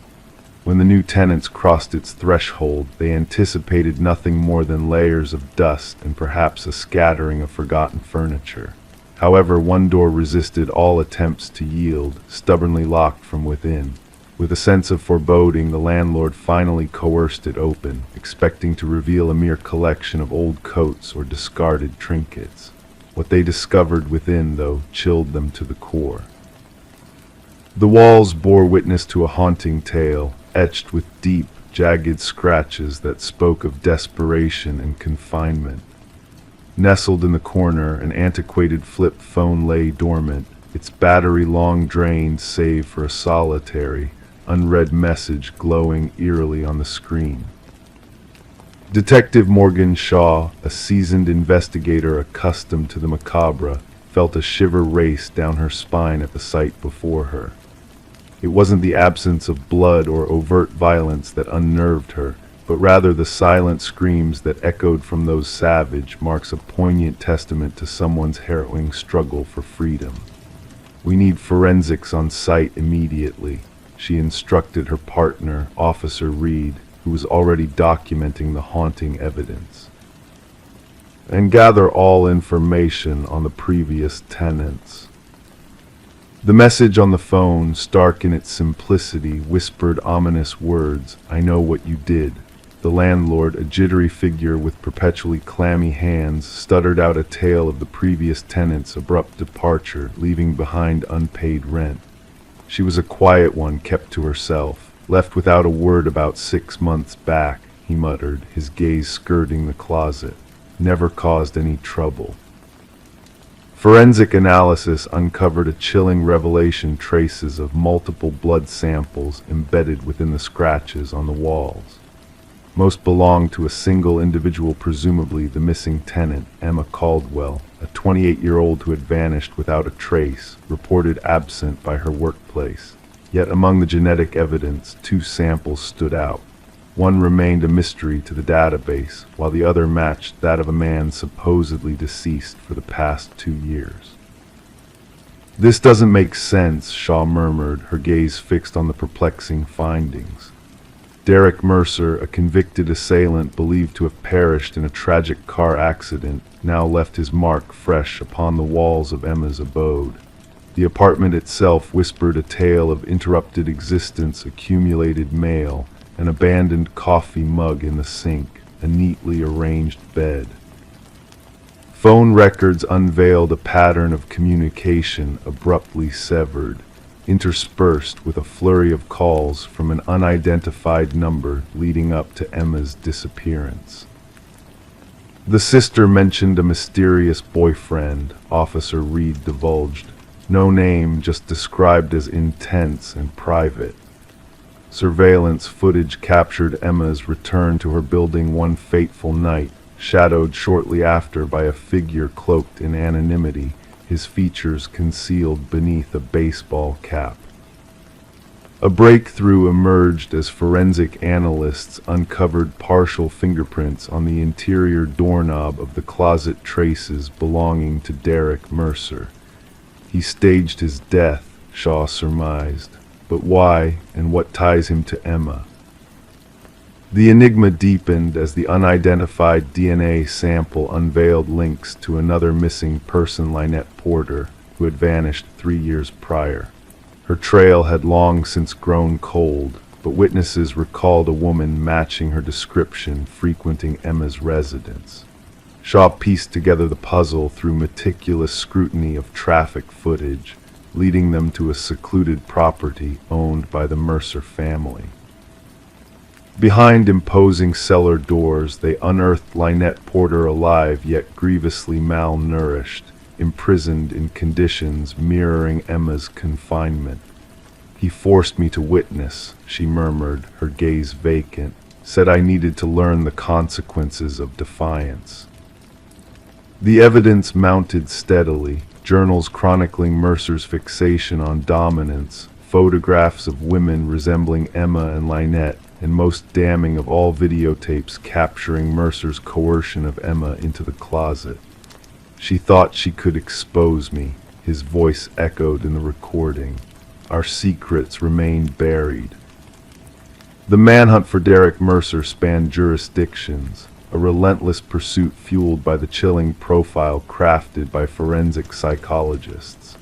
When the new tenants crossed its threshold, they anticipated nothing more than layers of dust and perhaps a scattering of forgotten furniture. However, one door resisted all attempts to yield, stubbornly locked from within. With a sense of foreboding, the landlord finally coerced it open, expecting to reveal a mere collection of old coats or discarded trinkets. What they discovered within, though, chilled them to the core. The walls bore witness to a haunting tale, etched with deep, jagged scratches that spoke of desperation and confinement. Nestled in the corner, an antiquated flip phone lay dormant, its battery long drained save for a solitary, unread message glowing eerily on the screen. Detective Morgan Shaw, a seasoned investigator accustomed to the macabre, felt a shiver race down her spine at the sight before her. It wasn't the absence of blood or overt violence that unnerved her, but rather the silent screams that echoed from those savage marks a poignant testament to someone's harrowing struggle for freedom. "We need forensics on site immediately," she instructed her partner, Officer Reed, who was already documenting the haunting evidence. "And gather all information on the previous tenants." The message on the phone, stark in its simplicity, whispered ominous words. "I know what you did." The landlord, a jittery figure with perpetually clammy hands, stuttered out a tale of the previous tenant's abrupt departure, leaving behind unpaid rent. She was a quiet one, kept to herself. "Left without a word about 6 months back," he muttered, his gaze skirting the closet. "Never caused any trouble." Forensic analysis uncovered a chilling revelation: traces of multiple blood samples embedded within the scratches on the walls. Most belonged to a single individual, presumably the missing tenant, Emma Caldwell, a 28-year-old who had vanished without a trace, reported absent by her workplace. Yet among the genetic evidence, 2 samples stood out. One remained a mystery to the database, while the other matched that of a man supposedly deceased for the past 2 years. "This doesn't make sense," Shaw murmured, her gaze fixed on the perplexing findings. Derek Mercer, a convicted assailant believed to have perished in a tragic car accident, now left his mark fresh upon the walls of Emma's abode. The apartment itself whispered a tale of interrupted existence, accumulated mail, an abandoned coffee mug in the sink, a neatly arranged bed. Phone records unveiled a pattern of communication abruptly severed, interspersed with a flurry of calls from an unidentified number leading up to Emma's disappearance. The sister mentioned a mysterious boyfriend, Officer Reed divulged. No name, just described as intense and private. Surveillance footage captured Emma's return to her building one fateful night, shadowed shortly after by a figure cloaked in anonymity, his features concealed beneath a baseball cap. A breakthrough emerged as forensic analysts uncovered partial fingerprints on the interior doorknob of the closet, traces belonging to Derek Mercer. He staged his death, Shaw surmised, but why and what ties him to Emma? The enigma deepened as the unidentified DNA sample unveiled links to another missing person, Lynette Porter, who had vanished 3 years prior. Her trail had long since grown cold, but witnesses recalled a woman matching her description frequenting Emma's residence. Shaw pieced together the puzzle through meticulous scrutiny of traffic footage, leading them to a secluded property owned by the Mercer family. Behind imposing cellar doors, they unearthed Lynette Porter alive yet grievously malnourished, imprisoned in conditions mirroring Emma's confinement. "He forced me to witness," she murmured, her gaze vacant, "said I needed to learn the consequences of defiance." The evidence mounted steadily, journals chronicling Mercer's fixation on dominance, photographs of women resembling Emma and Lynette, and most damning of all, videotapes capturing Mercer's coercion of Emma into the closet. "She thought she could expose me," his voice echoed in the recording. "Our secrets remained buried." The manhunt for Derek Mercer spanned jurisdictions, a relentless pursuit fueled by the chilling profile crafted by forensic psychologists.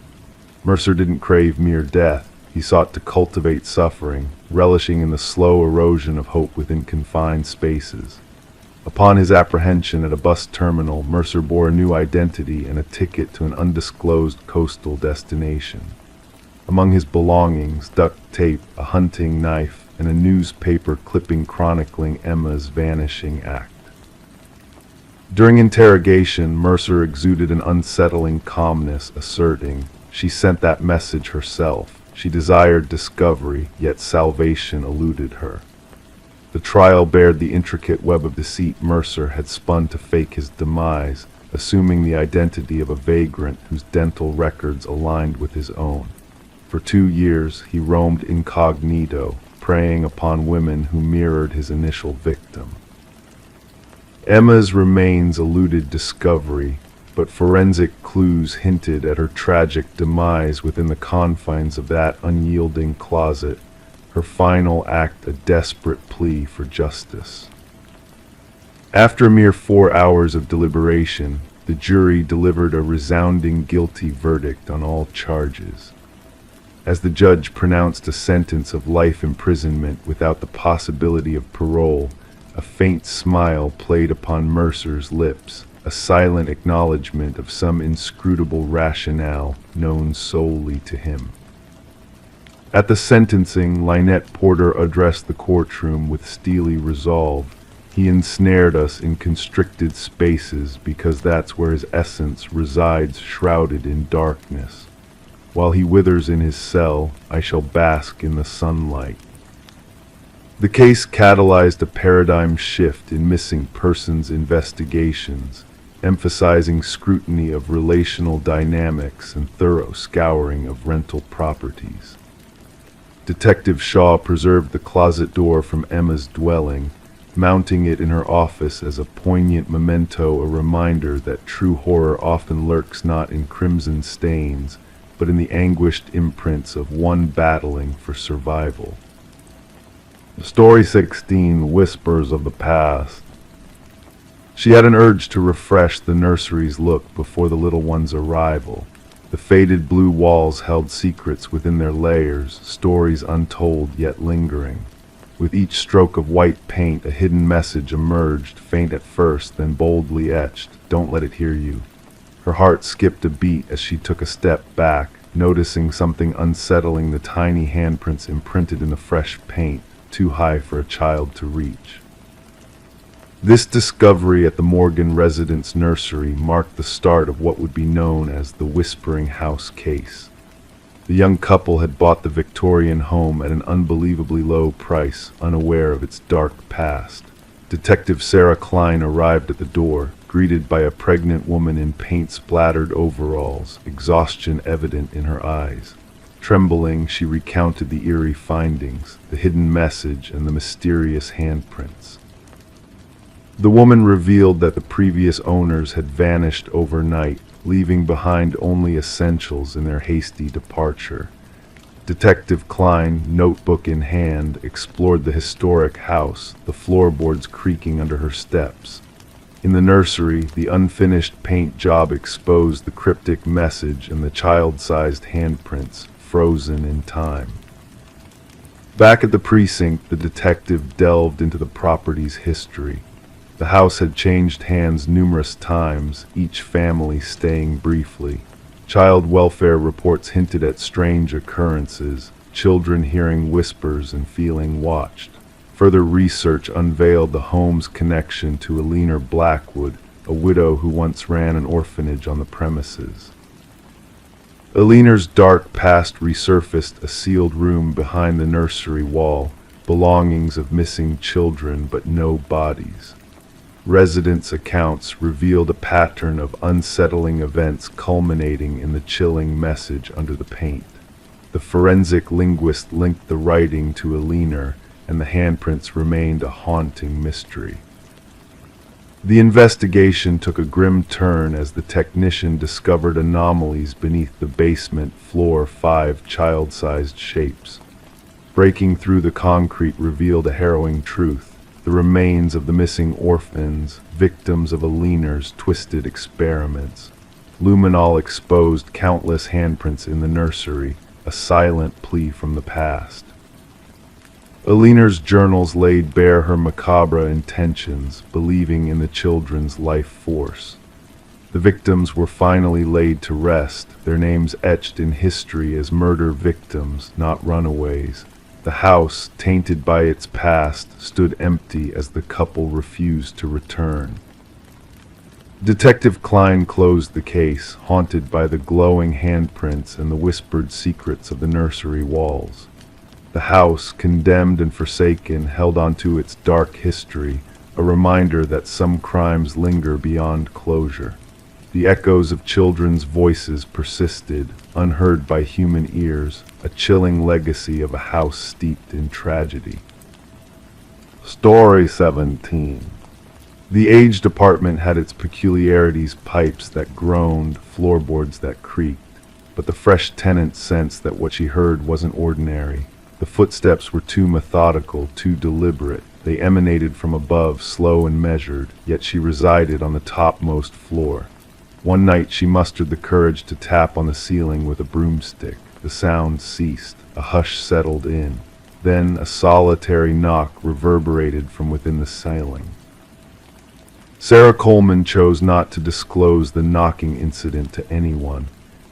Mercer didn't crave mere death. He sought to cultivate suffering, relishing in the slow erosion of hope within confined spaces. Upon his apprehension at a bus terminal, Mercer bore a new identity and a ticket to an undisclosed coastal destination. Among his belongings, duct tape, a hunting knife, and a newspaper clipping chronicling Emma's vanishing act. During interrogation, Mercer exuded an unsettling calmness, asserting she sent that message herself. She desired discovery, yet salvation eluded her. The trial bared the intricate web of deceit Mercer had spun to fake his demise, assuming the identity of a vagrant whose dental records aligned with his own. For 2 years, he roamed incognito, preying upon women who mirrored his initial victim. Emma's remains eluded discovery, but forensic clues hinted at her tragic demise within the confines of that unyielding closet, her final act a desperate plea for justice. After a mere 4 hours of deliberation, the jury delivered a resounding guilty verdict on all charges. As the judge pronounced a sentence of life imprisonment without the possibility of parole, a faint smile played upon Mercer's lips, a silent acknowledgement of some inscrutable rationale known solely to him. At the sentencing, Lynette Porter addressed the courtroom with steely resolve. He ensnared us in constricted spaces because that's where his essence resides, shrouded in darkness. While he withers in his cell, I shall bask in the sunlight. The case catalyzed a paradigm shift in missing persons investigations, emphasizing scrutiny of relational dynamics and thorough scouring of rental properties. Detective Shaw preserved the closet door from Emma's dwelling, mounting it in her office as a poignant memento, a reminder that true horror often lurks not in crimson stains, but in the anguished imprints of one battling for survival. Story 16, Whispers of the Past. She had an urge to refresh the nursery's look before the little one's arrival. The faded blue walls held secrets within their layers, stories untold yet lingering. With each stroke of white paint, a hidden message emerged, faint at first, then boldly etched, "Don't let it hear you." Her heart skipped a beat as she took a step back, noticing something unsettling: the tiny handprints imprinted in the fresh paint, too high for a child to reach. This discovery at the Morgan residence nursery marked the start of what would be known as the Whispering House case. The young couple had bought the Victorian home at an unbelievably low price, unaware of its dark past. Detective Sarah Klein arrived at the door, greeted by a pregnant woman in paint-splattered overalls, exhaustion evident in her eyes. Trembling, she recounted the eerie findings, the hidden message, and the mysterious handprints. The woman revealed that the previous owners had vanished overnight, leaving behind only essentials in their hasty departure. Detective Klein, notebook in hand, explored the historic house, the floorboards creaking under her steps. In the nursery, the unfinished paint job exposed the cryptic message and the child-sized handprints, frozen in time. Back at the precinct, the detective delved into the property's history. The house had changed hands numerous times, each family staying briefly. Child welfare reports hinted at strange occurrences, children hearing whispers and feeling watched. Further research unveiled the home's connection to Eleanor Blackwood, a widow who once ran an orphanage on the premises. Eleanor's dark past resurfaced: a sealed room behind the nursery wall, belongings of missing children but no bodies. Residents' accounts revealed a pattern of unsettling events culminating in the chilling message under the paint. The forensic linguist linked the writing to Eleanor, and the handprints remained a haunting mystery. The investigation took a grim turn as the technician discovered anomalies beneath the basement floor: 5 child-sized shapes. Breaking through the concrete revealed a harrowing truth: the remains of the missing orphans, victims of Eleanor's twisted experiments. Luminol exposed countless handprints in the nursery, a silent plea from the past. Eleanor's journals laid bare her macabre intentions, believing in the children's life force. The victims were finally laid to rest, their names etched in history as murder victims, not runaways. The house, tainted by its past, stood empty as the couple refused to return. Detective Klein closed the case, haunted by the glowing handprints and the whispered secrets of the nursery walls. The house, condemned and forsaken, held onto its dark history, a reminder that some crimes linger beyond closure. The echoes of children's voices persisted, unheard by human ears, a chilling legacy of a house steeped in tragedy. Story 17. The aged apartment had its peculiarities: pipes that groaned, floorboards that creaked, but the fresh tenant sensed that what she heard wasn't ordinary. The footsteps were too methodical, too deliberate. They emanated from above, slow and measured, yet she resided on the topmost floor. One night she mustered the courage to tap on the ceiling with a broomstick. The sound ceased. A hush settled in. Then a solitary knock reverberated from within the ceiling. Sarah Coleman chose not to disclose the knocking incident to anyone.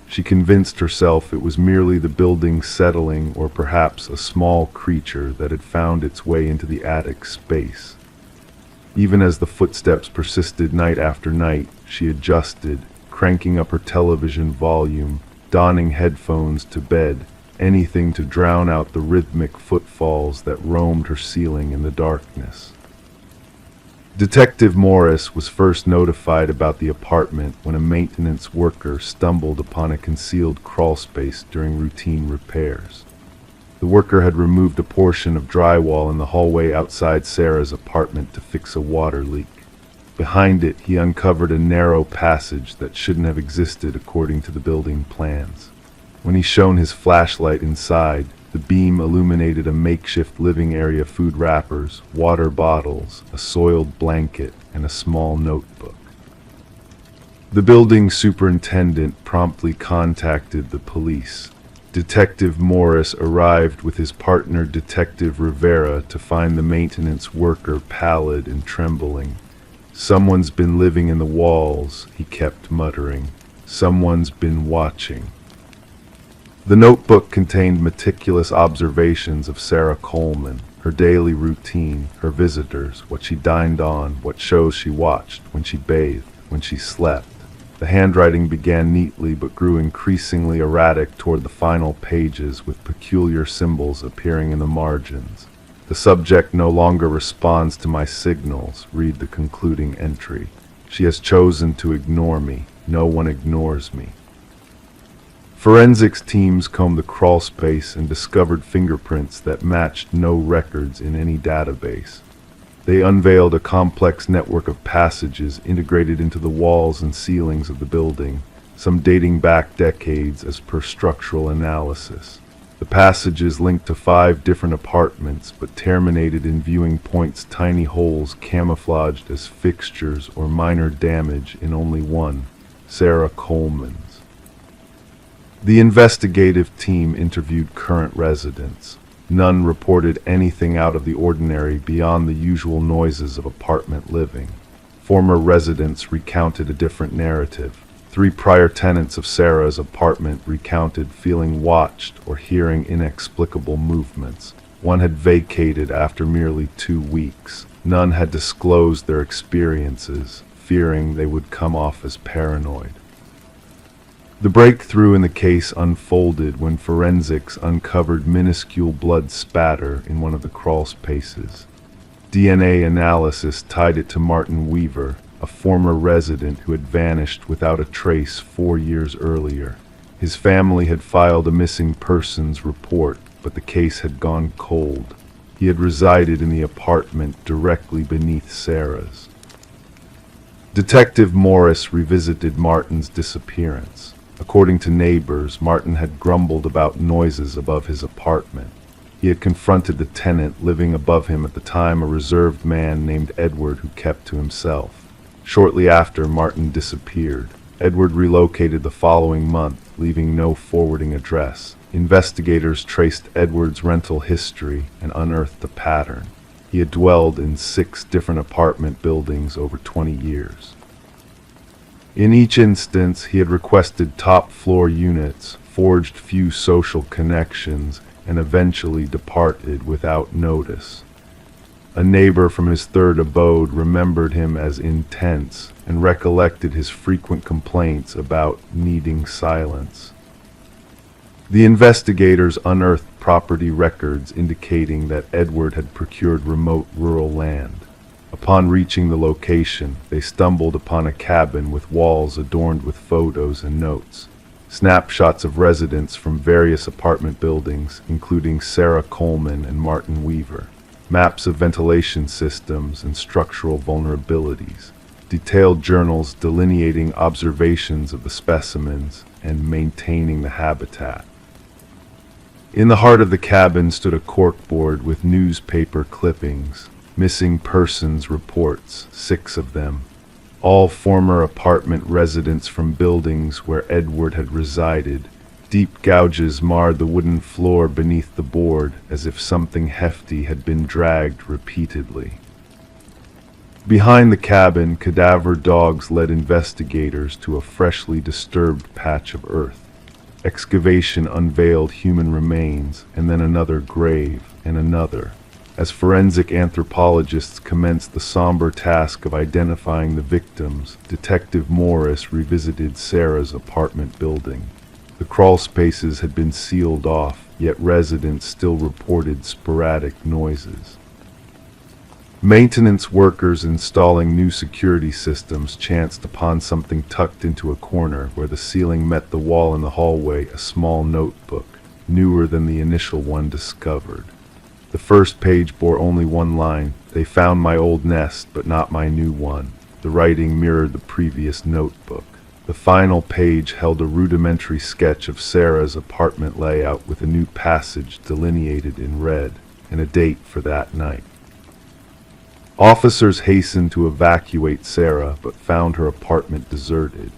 She convinced herself it was merely the building settling, or perhaps a small creature that had found its way into the attic space. Even as the footsteps persisted night after night, she adjusted, cranking up her television volume, donning headphones to bed, anything to drown out the rhythmic footfalls that roamed her ceiling in the darkness. Detective Morris was first notified about the apartment when a maintenance worker stumbled upon a concealed crawlspace during routine repairs. The worker had removed a portion of drywall in the hallway outside Sarah's apartment to fix a water leak. Behind it, he uncovered a narrow passage that shouldn't have existed according to the building plans. When he shone his flashlight inside, the beam illuminated a makeshift living area: food wrappers, water bottles, a soiled blanket, and a small notebook. The building superintendent promptly contacted the police. Detective Morris arrived with his partner, Detective Rivera, to find the maintenance worker pallid and trembling. "Someone's been living in the walls," he kept muttering. "Someone's been watching." The notebook contained meticulous observations of Sarah Coleman, her daily routine, her visitors, what she dined on, what shows she watched, when she bathed, when she slept. The handwriting began neatly but grew increasingly erratic toward the final pages, with peculiar symbols appearing in the margins. "The subject no longer responds to my signals," read the concluding entry. "She has chosen to ignore me. No one ignores me." Forensics teams combed the crawlspace and discovered fingerprints that matched no records in any database. They unveiled a complex network of passages integrated into the walls and ceilings of the building, some dating back decades as per structural analysis. The passages linked to 5 different apartments, but terminated in viewing points: tiny holes camouflaged as fixtures or minor damage in only one: Sarah Coleman's. The investigative team interviewed current residents. None reported anything out of the ordinary beyond the usual noises of apartment living. Former residents recounted a different narrative. 3 prior tenants of Sarah's apartment recounted feeling watched or hearing inexplicable movements. One had vacated after merely 2 weeks. None had disclosed their experiences, fearing they would come off as paranoid. The breakthrough in the case unfolded when forensics uncovered minuscule blood spatter in one of the crawl spaces. DNA analysis tied it to Martin Weaver, a former resident who had vanished without a trace 4 years earlier. His family had filed a missing persons report, but the case had gone cold. He had resided in the apartment directly beneath Sarah's. Detective Morris revisited Martin's disappearance. According to neighbors, Martin had grumbled about noises above his apartment. He had confronted the tenant living above him at the time, a reserved man named Edward who kept to himself. Shortly after, Martin disappeared. Edward relocated the following month, leaving no forwarding address. Investigators traced Edward's rental history and unearthed a pattern. He had dwelled in 6 different apartment buildings over 20 years. In each instance, he had requested top-floor units, forged few social connections, and eventually departed without notice. A neighbor from his third abode remembered him as intense and recollected his frequent complaints about needing silence. The investigators unearthed property records indicating that Edward had procured remote rural land. Upon reaching the location, they stumbled upon a cabin with walls adorned with photos and notes. Snapshots of residents from various apartment buildings, including Sarah Coleman and Martin Weaver. Maps of ventilation systems and structural vulnerabilities. Detailed journals delineating observations of the specimens and maintaining the habitat. In the heart of the cabin stood a corkboard with newspaper clippings, missing persons reports, 6 of them, all former apartment residents from buildings where Edward had resided. Deep gouges marred the wooden floor beneath the board, as if something hefty had been dragged repeatedly. Behind the cabin, cadaver dogs led investigators to a freshly disturbed patch of earth. Excavation unveiled human remains, and then another grave, and another. As forensic anthropologists commenced the somber task of identifying the victims, Detective Morris revisited Sarah's apartment building. The crawl spaces had been sealed off, yet residents still reported sporadic noises. Maintenance workers installing new security systems chanced upon something tucked into a corner where the ceiling met the wall in the hallway, a small notebook, newer than the initial one discovered. The first page bore only one line: "They found my old nest, but not my new one." The writing mirrored the previous notebook. The final page held a rudimentary sketch of Sarah's apartment layout with a new passage delineated in red, and a date for that night. Officers hastened to evacuate Sarah, but found her apartment deserted.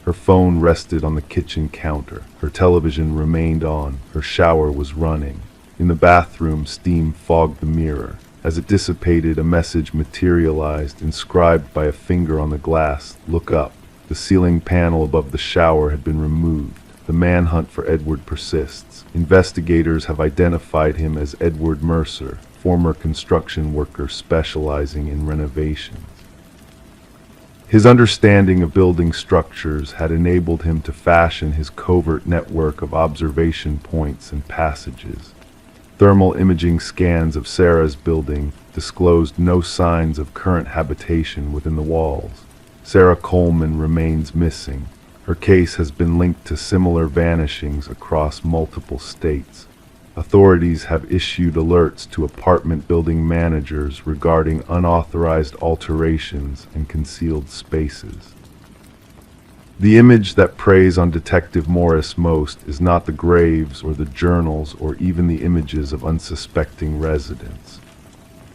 Her phone rested on the kitchen counter. Her television remained on. Her shower was running. In the bathroom, steam fogged the mirror. As it dissipated, a message materialized, inscribed by a finger on the glass: "Look up." The ceiling panel above the shower had been removed. The manhunt for Edward persists. Investigators have identified him as Edward Mercer, former construction worker specializing in renovations. His understanding of building structures had enabled him to fashion his covert network of observation points and passages. Thermal imaging scans of Sarah's building disclosed no signs of current habitation within the walls. Sarah Coleman remains missing. Her case has been linked to similar vanishings across multiple states. Authorities have issued alerts to apartment building managers regarding unauthorized alterations and concealed spaces. The image that preys on Detective Morris most is not the graves or the journals or even the images of unsuspecting residents.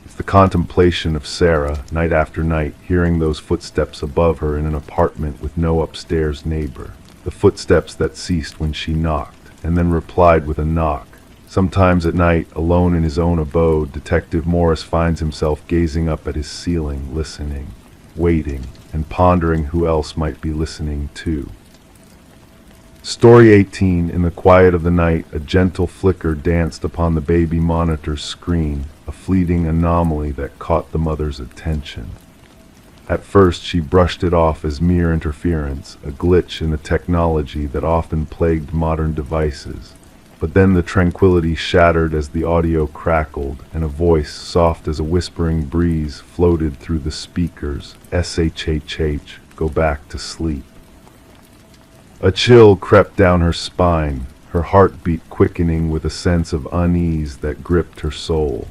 It's the contemplation of Sarah, night after night, hearing those footsteps above her in an apartment with no upstairs neighbor. The footsteps that ceased when she knocked, and then replied with a knock. Sometimes at night, alone in his own abode, Detective Morris finds himself gazing up at his ceiling, listening, waiting, and pondering who else might be listening too. Story 18. In the quiet of the night, a gentle flicker danced upon the baby monitor's screen, a fleeting anomaly that caught the mother's attention. At first, she brushed it off as mere interference, a glitch in the technology that often plagued modern devices. But then the tranquility shattered as the audio crackled, and a voice, soft as a whispering breeze, floated through the speakers. "SHHH, go back to sleep." A chill crept down her spine, her heartbeat quickening with a sense of unease that gripped her soul.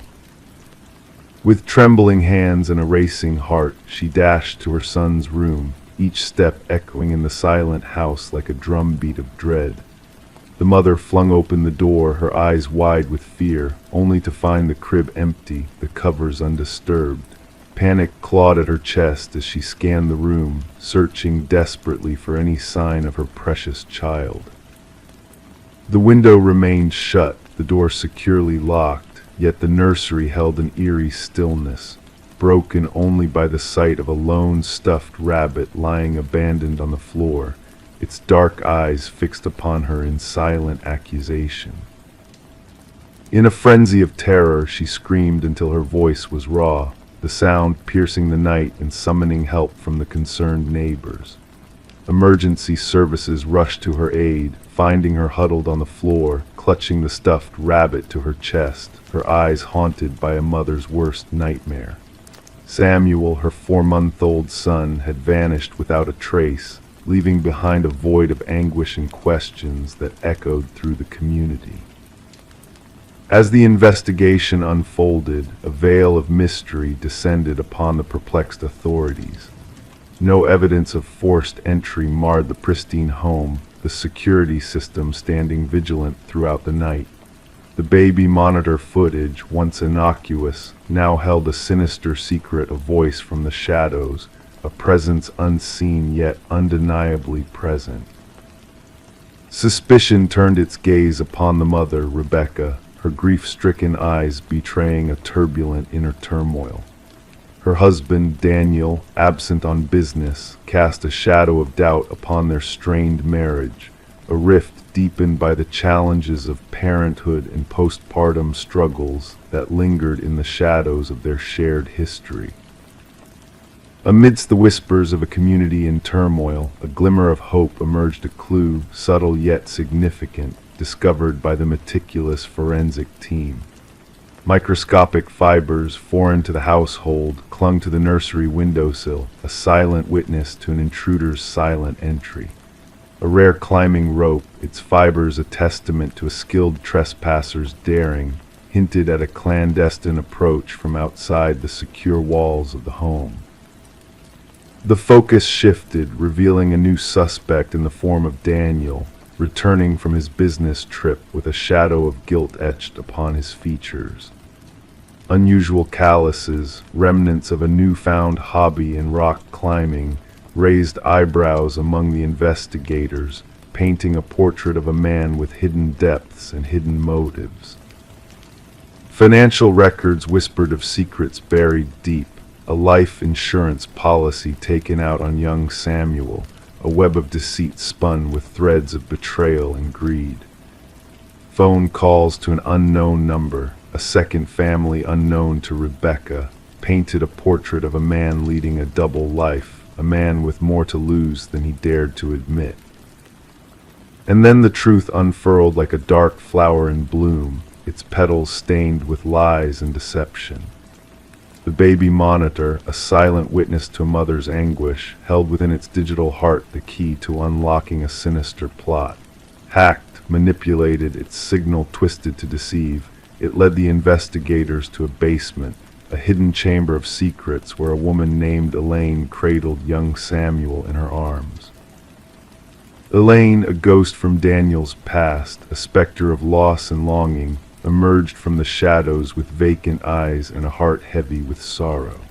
With trembling hands and a racing heart, she dashed to her son's room, each step echoing in the silent house like a drumbeat of dread. The mother flung open the door, her eyes wide with fear, only to find the crib empty, the covers undisturbed. Panic clawed at her chest as she scanned the room, searching desperately for any sign of her precious child. The window remained shut, the door securely locked, yet the nursery held an eerie stillness, broken only by the sight of a lone stuffed rabbit lying abandoned on the floor, its dark eyes fixed upon her in silent accusation. In a frenzy of terror, she screamed until her voice was raw, the sound piercing the night and summoning help from the concerned neighbors. Emergency services rushed to her aid, finding her huddled on the floor, clutching the stuffed rabbit to her chest, her eyes haunted by a mother's worst nightmare. Samuel, her 4-month-old son, had vanished without a trace, leaving behind a void of anguish and questions that echoed through the community. As the investigation unfolded, a veil of mystery descended upon the perplexed authorities. No evidence of forced entry marred the pristine home, the security system standing vigilant throughout the night. The baby monitor footage, once innocuous, now held a sinister secret, a voice from the shadows, a presence unseen yet undeniably present. Suspicion turned its gaze upon the mother, Rebecca, her grief-stricken eyes betraying a turbulent inner turmoil. Her husband, Daniel, absent on business, cast a shadow of doubt upon their strained marriage, a rift deepened by the challenges of parenthood and postpartum struggles that lingered in the shadows of their shared history. Amidst the whispers of a community in turmoil, a glimmer of hope emerged, a clue, subtle yet significant, discovered by the meticulous forensic team. Microscopic fibers, foreign to the household, clung to the nursery windowsill, a silent witness to an intruder's silent entry. A rare climbing rope, its fibers a testament to a skilled trespasser's daring, hinted at a clandestine approach from outside the secure walls of the home. The focus shifted, revealing a new suspect in the form of Daniel, returning from his business trip with a shadow of guilt etched upon his features. Unusual calluses, remnants of a newfound hobby in rock climbing, raised eyebrows among the investigators, painting a portrait of a man with hidden depths and hidden motives. Financial records whispered of secrets buried deep, a life insurance policy taken out on young Samuel, a web of deceit spun with threads of betrayal and greed. Phone calls to an unknown number, a second family unknown to Rebecca, painted a portrait of a man leading a double life, a man with more to lose than he dared to admit. And then the truth unfurled like a dark flower in bloom, its petals stained with lies and deception. The baby monitor, a silent witness to a mother's anguish, held within its digital heart the key to unlocking a sinister plot. Hacked, manipulated, its signal twisted to deceive, it led the investigators to a basement, a hidden chamber of secrets where a woman named Elaine cradled young Samuel in her arms. Elaine, a ghost from Daniel's past, a specter of loss and longing, emerged from the shadows with vacant eyes and a heart heavy with sorrow.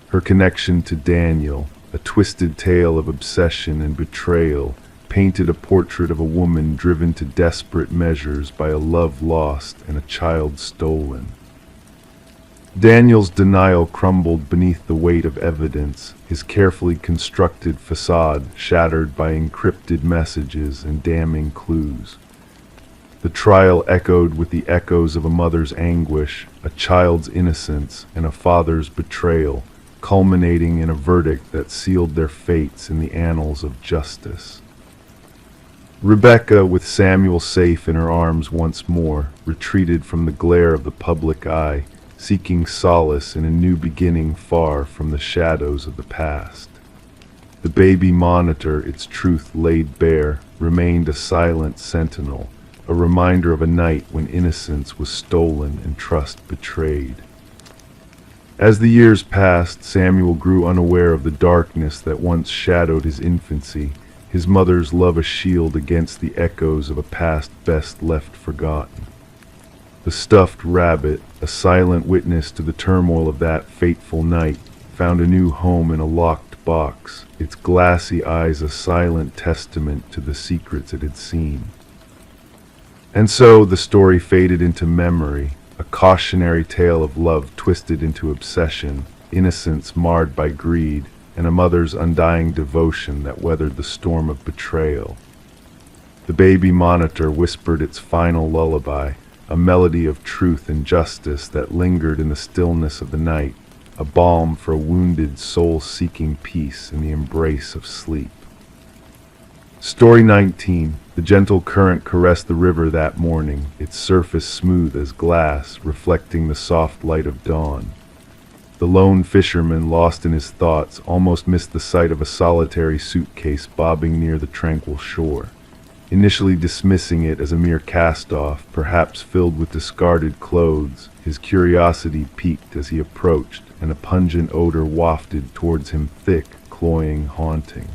Her connection to Daniel, a twisted tale of obsession and betrayal, painted a portrait of a woman driven to desperate measures by a love lost and a child stolen. Daniel's denial crumbled beneath the weight of evidence, his carefully constructed facade shattered by encrypted messages and damning clues. The trial echoed with the echoes of a mother's anguish, a child's innocence, and a father's betrayal, culminating in a verdict that sealed their fates in the annals of justice. Rebecca, with Samuel safe in her arms once more, retreated from the glare of the public eye, seeking solace in a new beginning far from the shadows of the past. The baby monitor, its truth laid bare, remained a silent sentinel, a reminder of a night when innocence was stolen and trust betrayed. As the years passed, Samuel grew unaware of the darkness that once shadowed his infancy, his mother's love a shield against the echoes of a past best left forgotten. The stuffed rabbit, a silent witness to the turmoil of that fateful night, found a new home in a locked box, its glassy eyes a silent testament to the secrets it had seen. And so the story faded into memory, a cautionary tale of love twisted into obsession, innocence marred by greed, and a mother's undying devotion that weathered the storm of betrayal. The baby monitor whispered its final lullaby, a melody of truth and justice that lingered in the stillness of the night, a balm for a wounded soul seeking peace in the embrace of sleep. Story 19. The gentle current caressed the river that morning, its surface smooth as glass, reflecting the soft light of dawn. The lone fisherman, lost in his thoughts, almost missed the sight of a solitary suitcase bobbing near the tranquil shore. Initially dismissing it as a mere cast-off, perhaps filled with discarded clothes, his curiosity piqued as he approached, and a pungent odor wafted towards him, thick, cloying, haunting.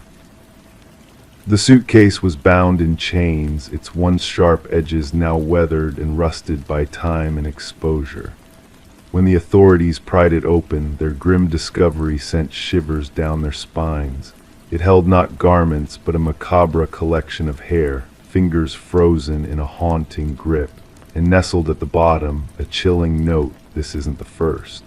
The suitcase was bound in chains, its once sharp edges now weathered and rusted by time and exposure. When the authorities pried it open, their grim discovery sent shivers down their spines. It held not garments, but a macabre collection of hair, fingers frozen in a haunting grip, and nestled at the bottom, a chilling note: this isn't the first.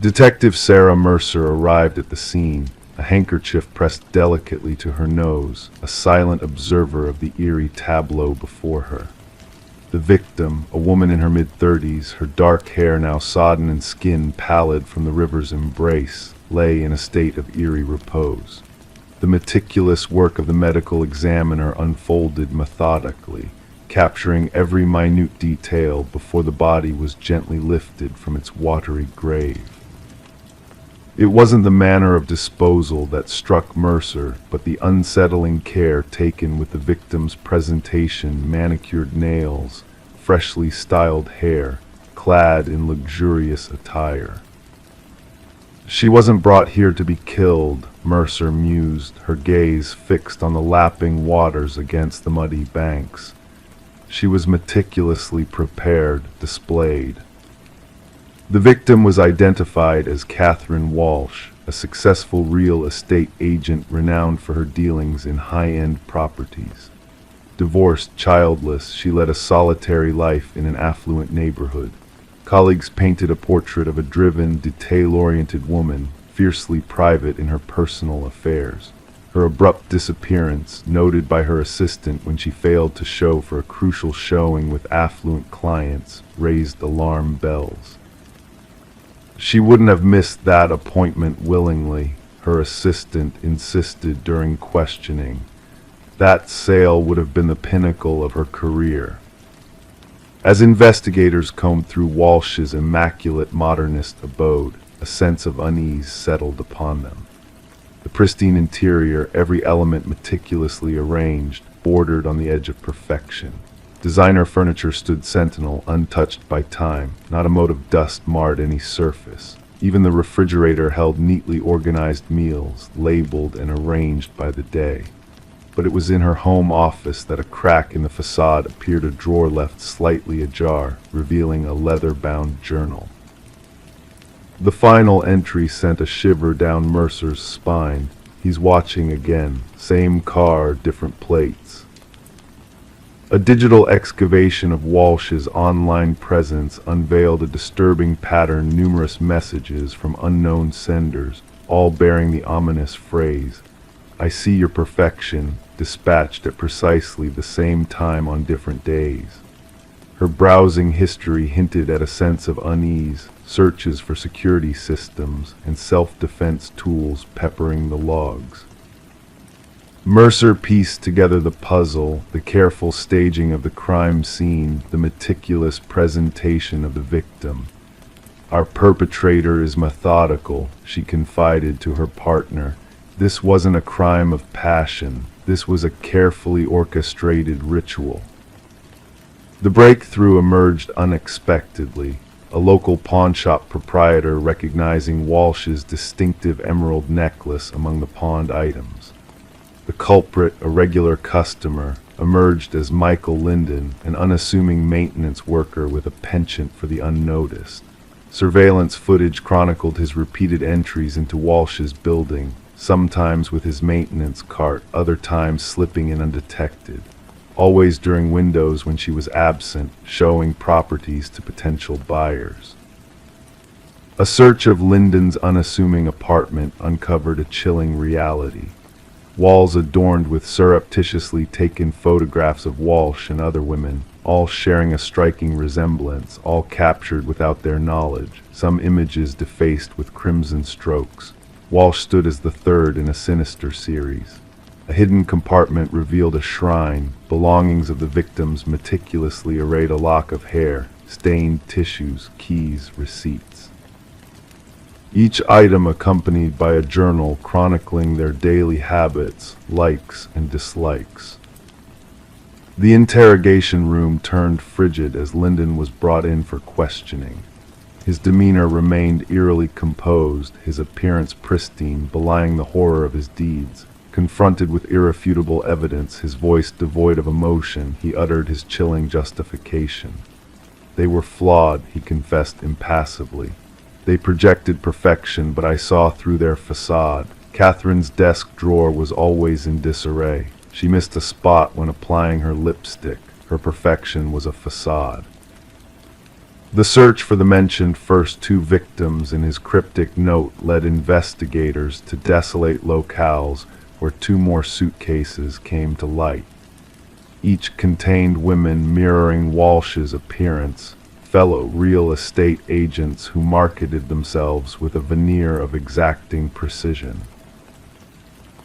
Detective Sarah Mercer arrived at the scene, a handkerchief pressed delicately to her nose, a silent observer of the eerie tableau before her. The victim, a woman in her mid-30s, her dark hair now sodden and skin pallid from the river's embrace, lay in a state of eerie repose. The meticulous work of the medical examiner unfolded methodically, capturing every minute detail before the body was gently lifted from its watery grave. It wasn't the manner of disposal that struck Mercer, but the unsettling care taken with the victim's presentation: manicured nails, freshly styled hair, clad in luxurious attire. She wasn't brought here to be killed, Mercer mused, her gaze fixed on the lapping waters against the muddy banks. She was meticulously prepared, displayed. The victim was identified as Catherine Walsh, a successful real estate agent renowned for her dealings in high-end properties. Divorced, childless, she led a solitary life in an affluent neighborhood. Colleagues painted a portrait of a driven, detail-oriented woman, fiercely private in her personal affairs. Her abrupt disappearance, noted by her assistant when she failed to show for a crucial showing with affluent clients, raised alarm bells. She wouldn't have missed that appointment willingly, her assistant insisted during questioning. That sale would have been the pinnacle of her career. As investigators combed through Walsh's immaculate modernist abode, a sense of unease settled upon them. The pristine interior, every element meticulously arranged, bordered on the edge of perfection. Designer furniture stood sentinel, untouched by time. Not a mote of dust marred any surface. Even the refrigerator held neatly organized meals, labeled and arranged by the day. But it was in her home office that a crack in the facade appeared, a drawer left slightly ajar, revealing a leather-bound journal. The final entry sent a shiver down Mercer's spine. He's watching again. Same car, different plates. A digital excavation of Walsh's online presence unveiled a disturbing pattern: numerous messages from unknown senders, all bearing the ominous phrase, "I see your perfection," dispatched at precisely the same time on different days. Her browsing history hinted at a sense of unease, searches for security systems and self-defense tools peppering the logs. Mercer pieced together the puzzle: the careful staging of the crime scene, the meticulous presentation of the victim. "Our perpetrator is methodical," she confided to her partner. "This wasn't a crime of passion. This was a carefully orchestrated ritual." The breakthrough emerged unexpectedly. A local pawnshop proprietor, recognizing Walsh's distinctive emerald necklace among the pawned items. The culprit, a regular customer, emerged as Michael Linden, an unassuming maintenance worker with a penchant for the unnoticed. Surveillance footage chronicled his repeated entries into Walsh's building, sometimes with his maintenance cart, other times slipping in undetected, always during windows when she was absent, showing properties to potential buyers. A search of Linden's unassuming apartment uncovered a chilling reality. Walls adorned with surreptitiously taken photographs of Walsh and other women, all sharing a striking resemblance, all captured without their knowledge, some images defaced with crimson strokes. Walsh stood as the third in a sinister series. A hidden compartment revealed a shrine, belongings of the victims meticulously arrayed, a lock of hair, stained tissues, keys, receipts. Each item accompanied by a journal chronicling their daily habits, likes, and dislikes. The interrogation room turned frigid as Lyndon was brought in for questioning. His demeanor remained eerily composed, his appearance pristine, belying the horror of his deeds. Confronted with irrefutable evidence, his voice devoid of emotion, he uttered his chilling justification. They were flawed, he confessed impassively. They projected perfection, but I saw through their facade. Catherine's desk drawer was always in disarray. She missed a spot when applying her lipstick. Her perfection was a facade. The search for the mentioned first two victims in his cryptic note led investigators to desolate locales where two more suitcases came to light. Each contained women mirroring Walsh's appearance, fellow real estate agents who marketed themselves with a veneer of exacting precision.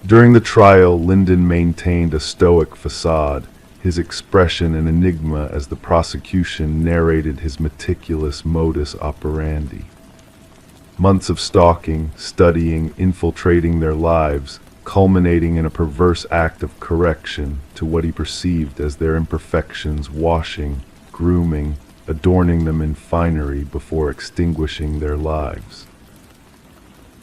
During the trial, Lyndon maintained a stoic facade, his expression an enigma as the prosecution narrated his meticulous modus operandi. Months of stalking, studying, infiltrating their lives, culminating in a perverse act of correction to what he perceived as their imperfections, washing, grooming, adorning them in finery before extinguishing their lives.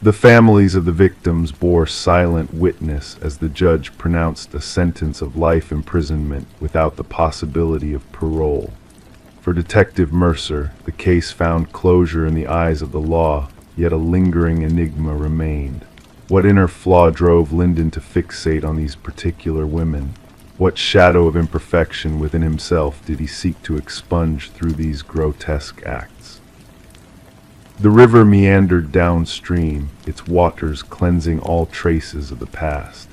The families of the victims bore silent witness as the judge pronounced a sentence of life imprisonment without the possibility of parole. For Detective Mercer, the case found closure in the eyes of the law, yet a lingering enigma remained. What inner flaw drove Lyndon to fixate on these particular women? What shadow of imperfection within himself did he seek to expunge through these grotesque acts? The river meandered downstream, its waters cleansing all traces of the past.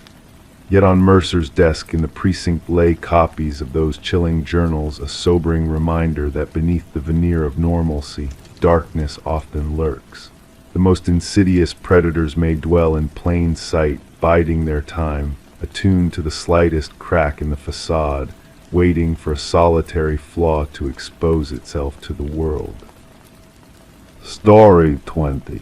Yet on Mercer's desk in the precinct lay copies of those chilling journals, a sobering reminder that beneath the veneer of normalcy, darkness often lurks. The most insidious predators may dwell in plain sight, biding their time, attuned to the slightest crack in the facade, waiting for a solitary flaw to expose itself to the world. Story 20.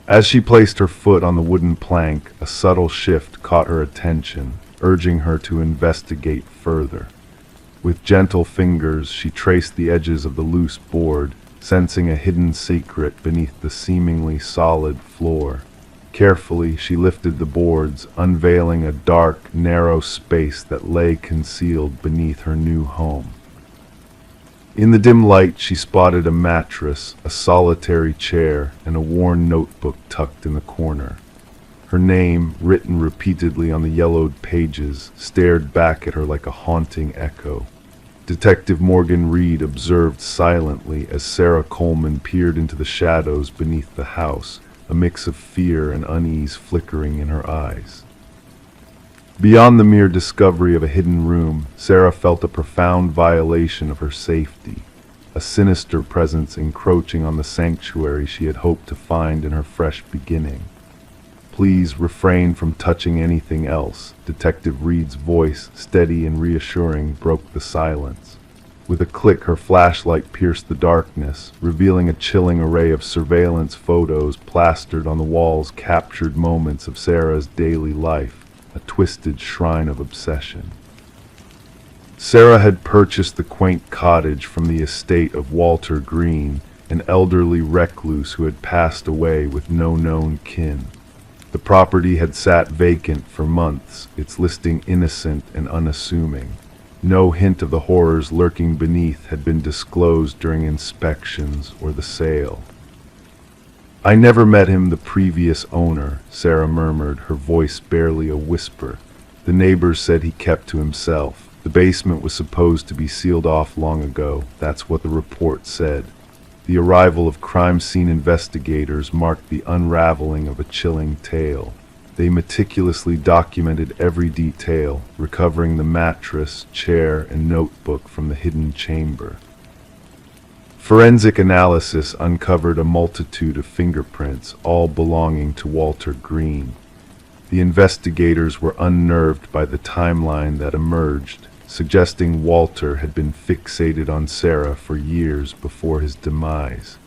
As she placed her foot on the wooden plank, a subtle shift caught her attention, urging her to investigate further. With gentle fingers, she traced the edges of the loose board, sensing a hidden secret beneath the seemingly solid floor. Carefully, she lifted the boards, unveiling a dark, narrow space that lay concealed beneath her new home. In the dim light, she spotted a mattress, a solitary chair, and a worn notebook tucked in the corner. Her name, written repeatedly on the yellowed pages, stared back at her like a haunting echo. Detective Morgan Reed observed silently as Sarah Coleman peered into the shadows beneath the house, a mix of fear and unease flickering in her eyes. Beyond the mere discovery of a hidden room, Sarah felt a profound violation of her safety, a sinister presence encroaching on the sanctuary she had hoped to find in her fresh beginning. Please refrain from touching anything else. Detective Reed's voice, steady and reassuring, broke the silence. With a click, her flashlight pierced the darkness, revealing a chilling array of surveillance photos plastered on the walls, captured moments of Sarah's daily life, a twisted shrine of obsession. Sarah had purchased the quaint cottage from the estate of Walter Green, an elderly recluse who had passed away with no known kin. The property had sat vacant for months, its listing innocent and unassuming. No hint of the horrors lurking beneath had been disclosed during inspections or the sale. "I never met him, the previous owner," Sarah murmured, her voice barely a whisper. "The neighbors said he kept to himself. The basement was supposed to be sealed off long ago. That's what the report said." The arrival of crime scene investigators marked the unraveling of a chilling tale. They meticulously documented every detail, recovering the mattress, chair, and notebook from the hidden chamber. Forensic analysis uncovered a multitude of fingerprints, all belonging to Walter Green. The investigators were unnerved by the timeline that emerged, suggesting Walter had been fixated on Sarah for years before his demise.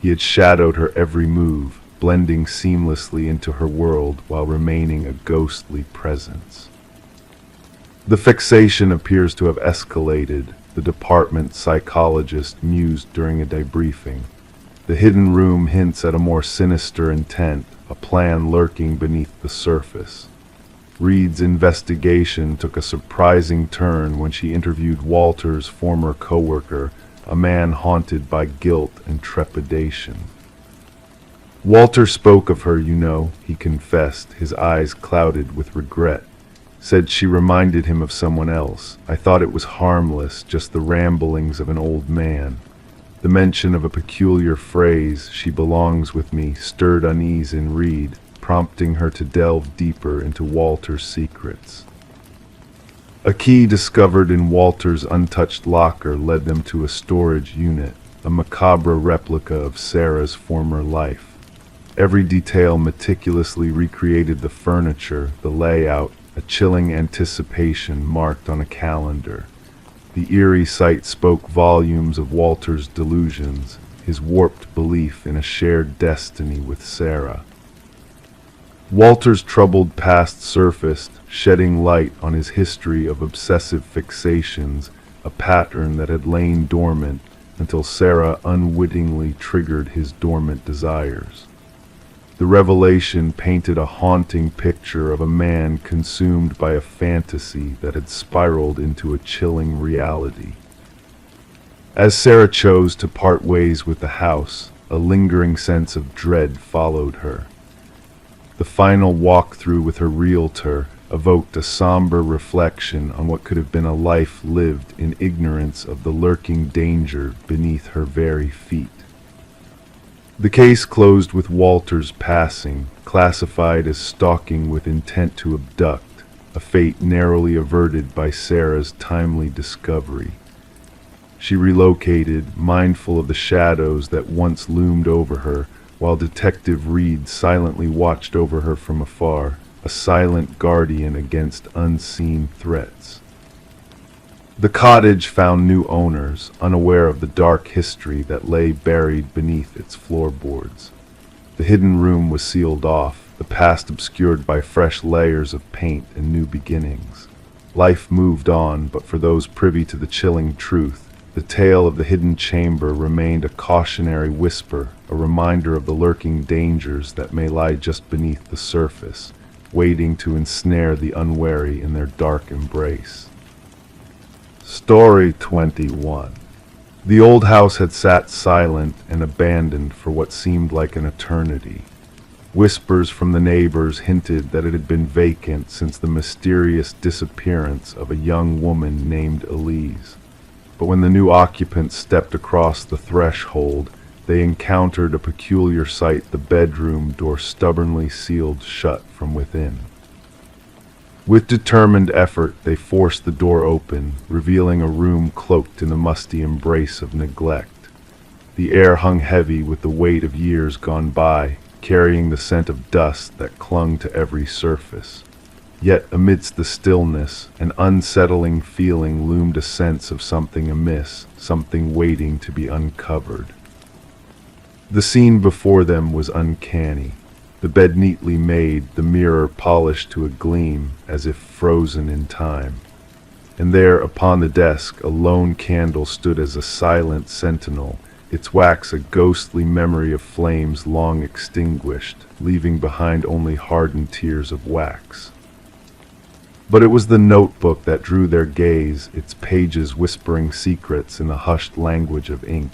He had shadowed her every move, blending seamlessly into her world while remaining a ghostly presence. The fixation appears to have escalated, the department psychologist mused during a debriefing. The hidden room hints at a more sinister intent, a plan lurking beneath the surface. Reed's investigation took a surprising turn when she interviewed Walter's former coworker, a man haunted by guilt and trepidation. Walter spoke of her, he confessed, his eyes clouded with regret. Said she reminded him of someone else. I thought it was harmless, just the ramblings of an old man. The mention of a peculiar phrase, "she belongs with me," stirred unease in Reed, prompting her to delve deeper into Walter's secrets. A key discovered in Walter's untouched locker led them to a storage unit, a macabre replica of Sarah's former life. Every detail meticulously recreated: the furniture, the layout, a chilling anticipation marked on a calendar. The eerie sight spoke volumes of Walter's delusions, his warped belief in a shared destiny with Sarah. Walter's troubled past surfaced, shedding light on his history of obsessive fixations, a pattern that had lain dormant until Sarah unwittingly triggered his dormant desires. The revelation painted a haunting picture of a man consumed by a fantasy that had spiraled into a chilling reality. As Sarah chose to part ways with the house, a lingering sense of dread followed her. The final walkthrough with her realtor evoked a somber reflection on what could have been a life lived in ignorance of the lurking danger beneath her very feet. The case closed with Walter's passing, classified as stalking with intent to abduct, a fate narrowly averted by Sarah's timely discovery. She relocated, mindful of the shadows that once loomed over her, while Detective Reed silently watched over her from afar, a silent guardian against unseen threats. The cottage found new owners, unaware of the dark history that lay buried beneath its floorboards. The hidden room was sealed off, the past obscured by fresh layers of paint and new beginnings. Life moved on, but for those privy to the chilling truth, the tale of the hidden chamber remained a cautionary whisper, a reminder of the lurking dangers that may lie just beneath the surface, waiting to ensnare the unwary in their dark embrace. Story 21. The old house had sat silent and abandoned for what seemed like an eternity. Whispers from the neighbors hinted that it had been vacant since the mysterious disappearance of a young woman named Elise. But when the new occupants stepped across the threshold, they encountered a peculiar sight: the bedroom door stubbornly sealed shut from within. With determined effort, they forced the door open, revealing a room cloaked in the musty embrace of neglect. The air hung heavy with the weight of years gone by, carrying the scent of dust that clung to every surface. Yet amidst the stillness, an unsettling feeling loomed: a sense of something amiss, something waiting to be uncovered. The scene before them was uncanny. The bed neatly made, the mirror polished to a gleam, as if frozen in time. And there, upon the desk, a lone candle stood as a silent sentinel, its wax a ghostly memory of flames long extinguished, leaving behind only hardened tears of wax. But it was the notebook that drew their gaze, its pages whispering secrets in the hushed language of ink.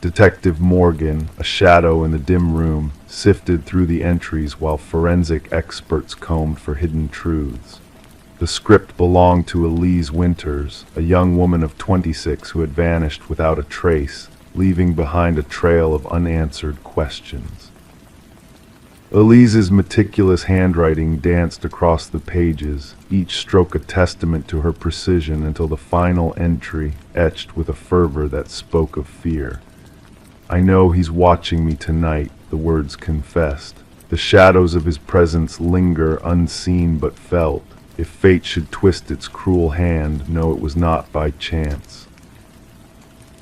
Detective Morgan, a shadow in the dim room, sifted through the entries while forensic experts combed for hidden truths. The script belonged to Elise Winters, a young woman of 26 who had vanished without a trace, leaving behind a trail of unanswered questions. Elise's meticulous handwriting danced across the pages, each stroke a testament to her precision until the final entry etched with a fervor that spoke of fear. "I know he's watching me tonight," the words confessed. "The shadows of his presence linger unseen but felt. If fate should twist its cruel hand, know it was not by chance."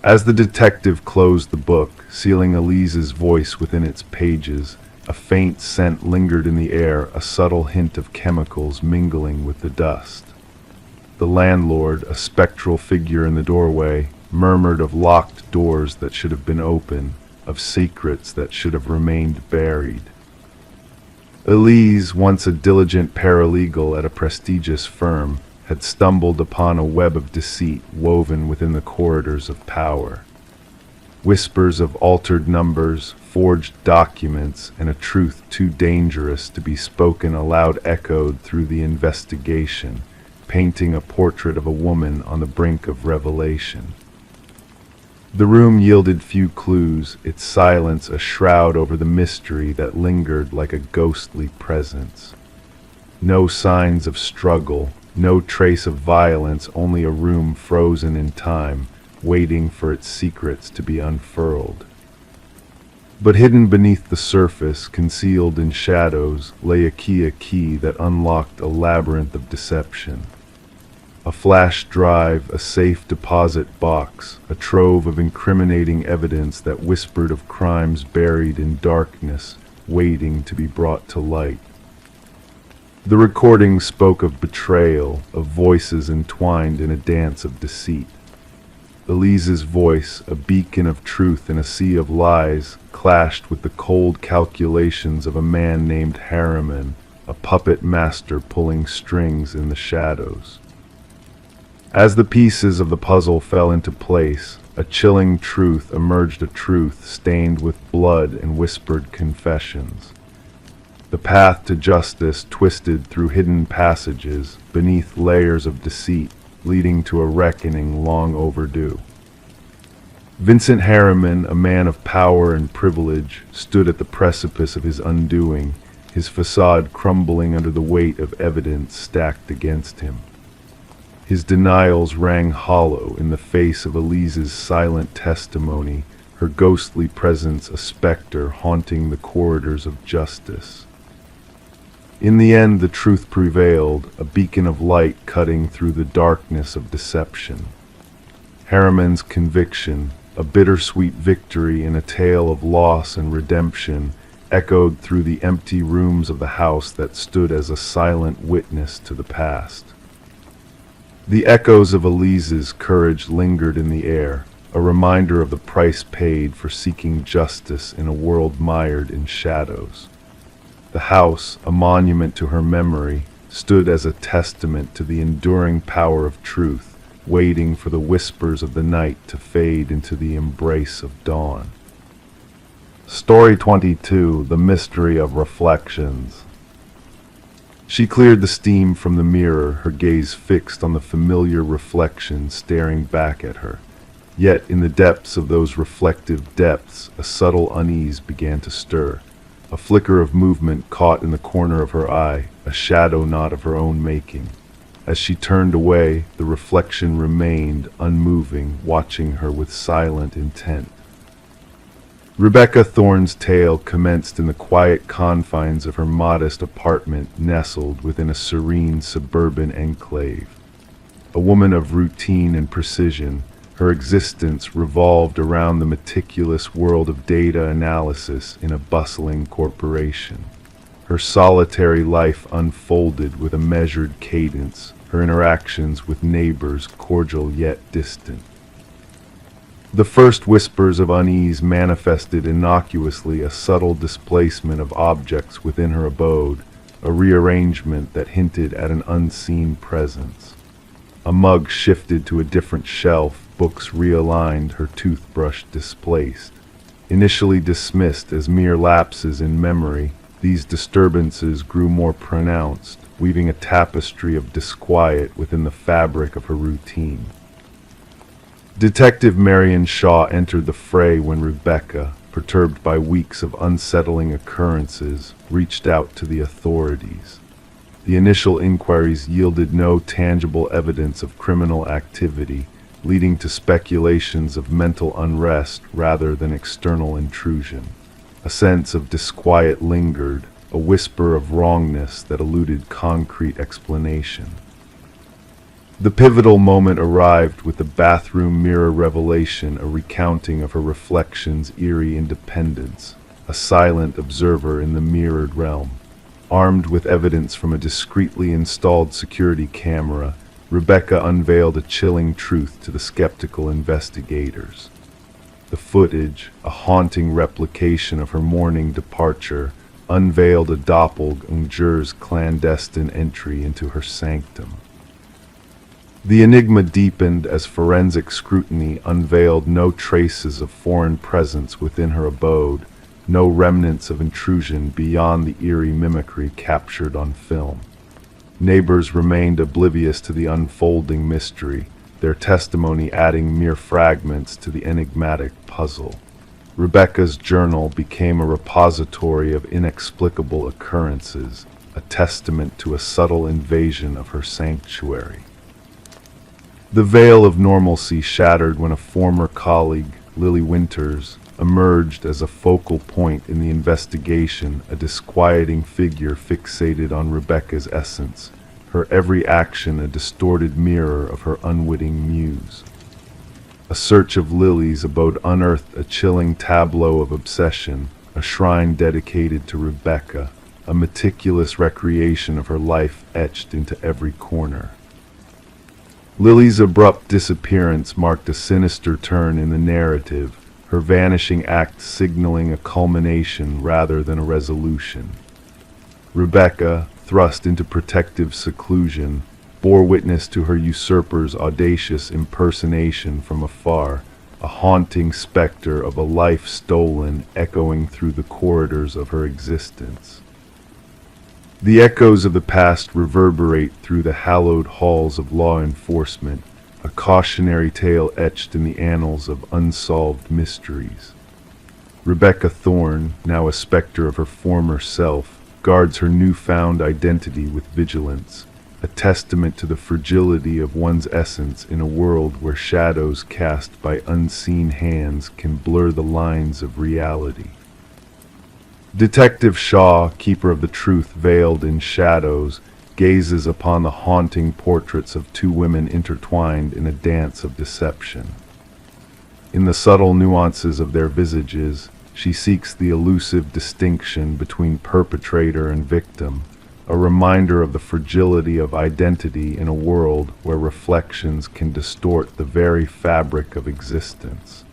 As the detective closed the book, sealing Elise's voice within its pages, a faint scent lingered in the air, a subtle hint of chemicals mingling with the dust. The landlord, a spectral figure in the doorway, murmured of locked doors that should have been open, of secrets that should have remained buried. Elise, once a diligent paralegal at a prestigious firm, had stumbled upon a web of deceit woven within the corridors of power. Whispers of altered numbers, forged documents, and a truth too dangerous to be spoken aloud echoed through the investigation, painting a portrait of a woman on the brink of revelation. The room yielded few clues, its silence a shroud over the mystery that lingered like a ghostly presence. No signs of struggle, no trace of violence, only a room frozen in time, waiting for its secrets to be unfurled. But hidden beneath the surface, concealed in shadows, lay a key that unlocked a labyrinth of deception. A flash drive, a safe deposit box, a trove of incriminating evidence that whispered of crimes buried in darkness, waiting to be brought to light. The recording spoke of betrayal, of voices entwined in a dance of deceit. Elise's voice, a beacon of truth in a sea of lies, clashed with the cold calculations of a man named Harriman, a puppet master pulling strings in the shadows. As the pieces of the puzzle fell into place, a chilling truth emerged, a truth stained with blood and whispered confessions. The path to justice twisted through hidden passages, beneath layers of deceit, leading to a reckoning long overdue. Vincent Harriman, a man of power and privilege, stood at the precipice of his undoing, his facade crumbling under the weight of evidence stacked against him. His denials rang hollow in the face of Elise's silent testimony, her ghostly presence a specter haunting the corridors of justice. In the end, the truth prevailed, a beacon of light cutting through the darkness of deception. Harriman's conviction, a bittersweet victory in a tale of loss and redemption, echoed through the empty rooms of the house that stood as a silent witness to the past. The echoes of Elise's courage lingered in the air, a reminder of the price paid for seeking justice in a world mired in shadows. The house, a monument to her memory, stood as a testament to the enduring power of truth, waiting for the whispers of the night to fade into the embrace of dawn. Story 22, The Mystery of Reflections. She cleared the steam from the mirror, her gaze fixed on the familiar reflection staring back at her. Yet in the depths of those reflective depths, a subtle unease began to stir. A flicker of movement caught in the corner of her eye, a shadow not of her own making. As she turned away, the reflection remained unmoving, watching her with silent intent. Rebecca Thorne's tale commenced in the quiet confines of her modest apartment nestled within a serene suburban enclave. A woman of routine and precision, her existence revolved around the meticulous world of data analysis in a bustling corporation. Her solitary life unfolded with a measured cadence, her interactions with neighbors cordial yet distant. The first whispers of unease manifested innocuously, a subtle displacement of objects within her abode, a rearrangement that hinted at an unseen presence. A mug shifted to a different shelf, books realigned, her toothbrush displaced. Initially dismissed as mere lapses in memory, these disturbances grew more pronounced, weaving a tapestry of disquiet within the fabric of her routine. Detective Marion Shaw entered the fray when Rebecca, perturbed by weeks of unsettling occurrences, reached out to the authorities. The initial inquiries yielded no tangible evidence of criminal activity, leading to speculations of mental unrest rather than external intrusion. A sense of disquiet lingered, a whisper of wrongness that eluded concrete explanation. The pivotal moment arrived with the bathroom mirror revelation, a recounting of her reflection's eerie independence, a silent observer in the mirrored realm. Armed with evidence from a discreetly installed security camera, Rebecca unveiled a chilling truth to the skeptical investigators. The footage, a haunting replication of her morning departure, unveiled a doppelganger's clandestine entry into her sanctum. The enigma deepened as forensic scrutiny unveiled no traces of foreign presence within her abode, no remnants of intrusion beyond the eerie mimicry captured on film. Neighbors remained oblivious to the unfolding mystery, their testimony adding mere fragments to the enigmatic puzzle. Rebecca's journal became a repository of inexplicable occurrences, a testament to a subtle invasion of her sanctuary. The veil of normalcy shattered when a former colleague, Lily Winters, emerged as a focal point in the investigation, a disquieting figure fixated on Rebecca's essence, her every action a distorted mirror of her unwitting muse. A search of Lily's abode unearthed a chilling tableau of obsession, a shrine dedicated to Rebecca, a meticulous recreation of her life etched into every corner. Lily's abrupt disappearance marked a sinister turn in the narrative, her vanishing act signaling a culmination rather than a resolution. Rebecca, thrust into protective seclusion, bore witness to her usurper's audacious impersonation from afar, a haunting specter of a life stolen echoing through the corridors of her existence. The echoes of the past reverberate through the hallowed halls of law enforcement, a cautionary tale etched in the annals of unsolved mysteries. Rebecca Thorne, now a specter of her former self, guards her newfound identity with vigilance, a testament to the fragility of one's essence in a world where shadows cast by unseen hands can blur the lines of reality. Detective Shaw, keeper of the truth veiled in shadows, gazes upon the haunting portraits of two women intertwined in a dance of deception. In the subtle nuances of their visages, she seeks the elusive distinction between perpetrator and victim, a reminder of the fragility of identity in a world where reflections can distort the very fabric of existence.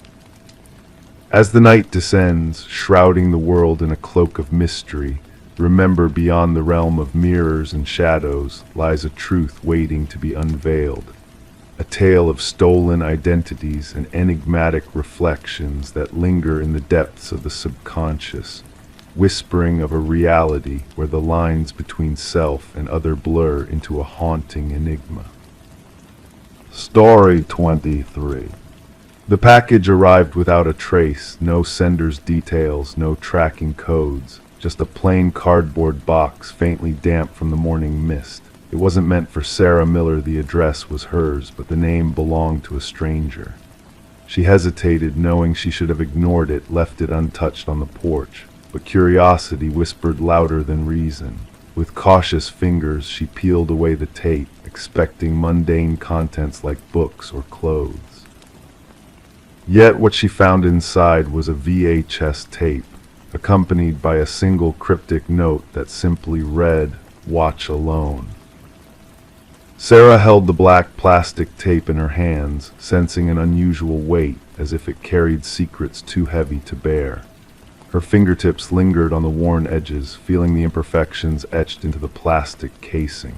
As the night descends, shrouding the world in a cloak of mystery, remember beyond the realm of mirrors and shadows lies a truth waiting to be unveiled, a tale of stolen identities and enigmatic reflections that linger in the depths of the subconscious, whispering of a reality where the lines between self and other blur into a haunting enigma. Story 23. The package arrived without a trace, no sender's details, no tracking codes, just a plain cardboard box faintly damp from the morning mist. It wasn't meant for Sarah Miller. The address was hers, but the name belonged to a stranger. She hesitated, knowing she should have ignored it, left it untouched on the porch, but curiosity whispered louder than reason. With cautious fingers, she peeled away the tape, expecting mundane contents like books or clothes. Yet what she found inside was a VHS tape, accompanied by a single cryptic note that simply read, "Watch alone." Sarah held the black plastic tape in her hands, sensing an unusual weight, as if it carried secrets too heavy to bear. Her fingertips lingered on the worn edges, feeling the imperfections etched into the plastic casing.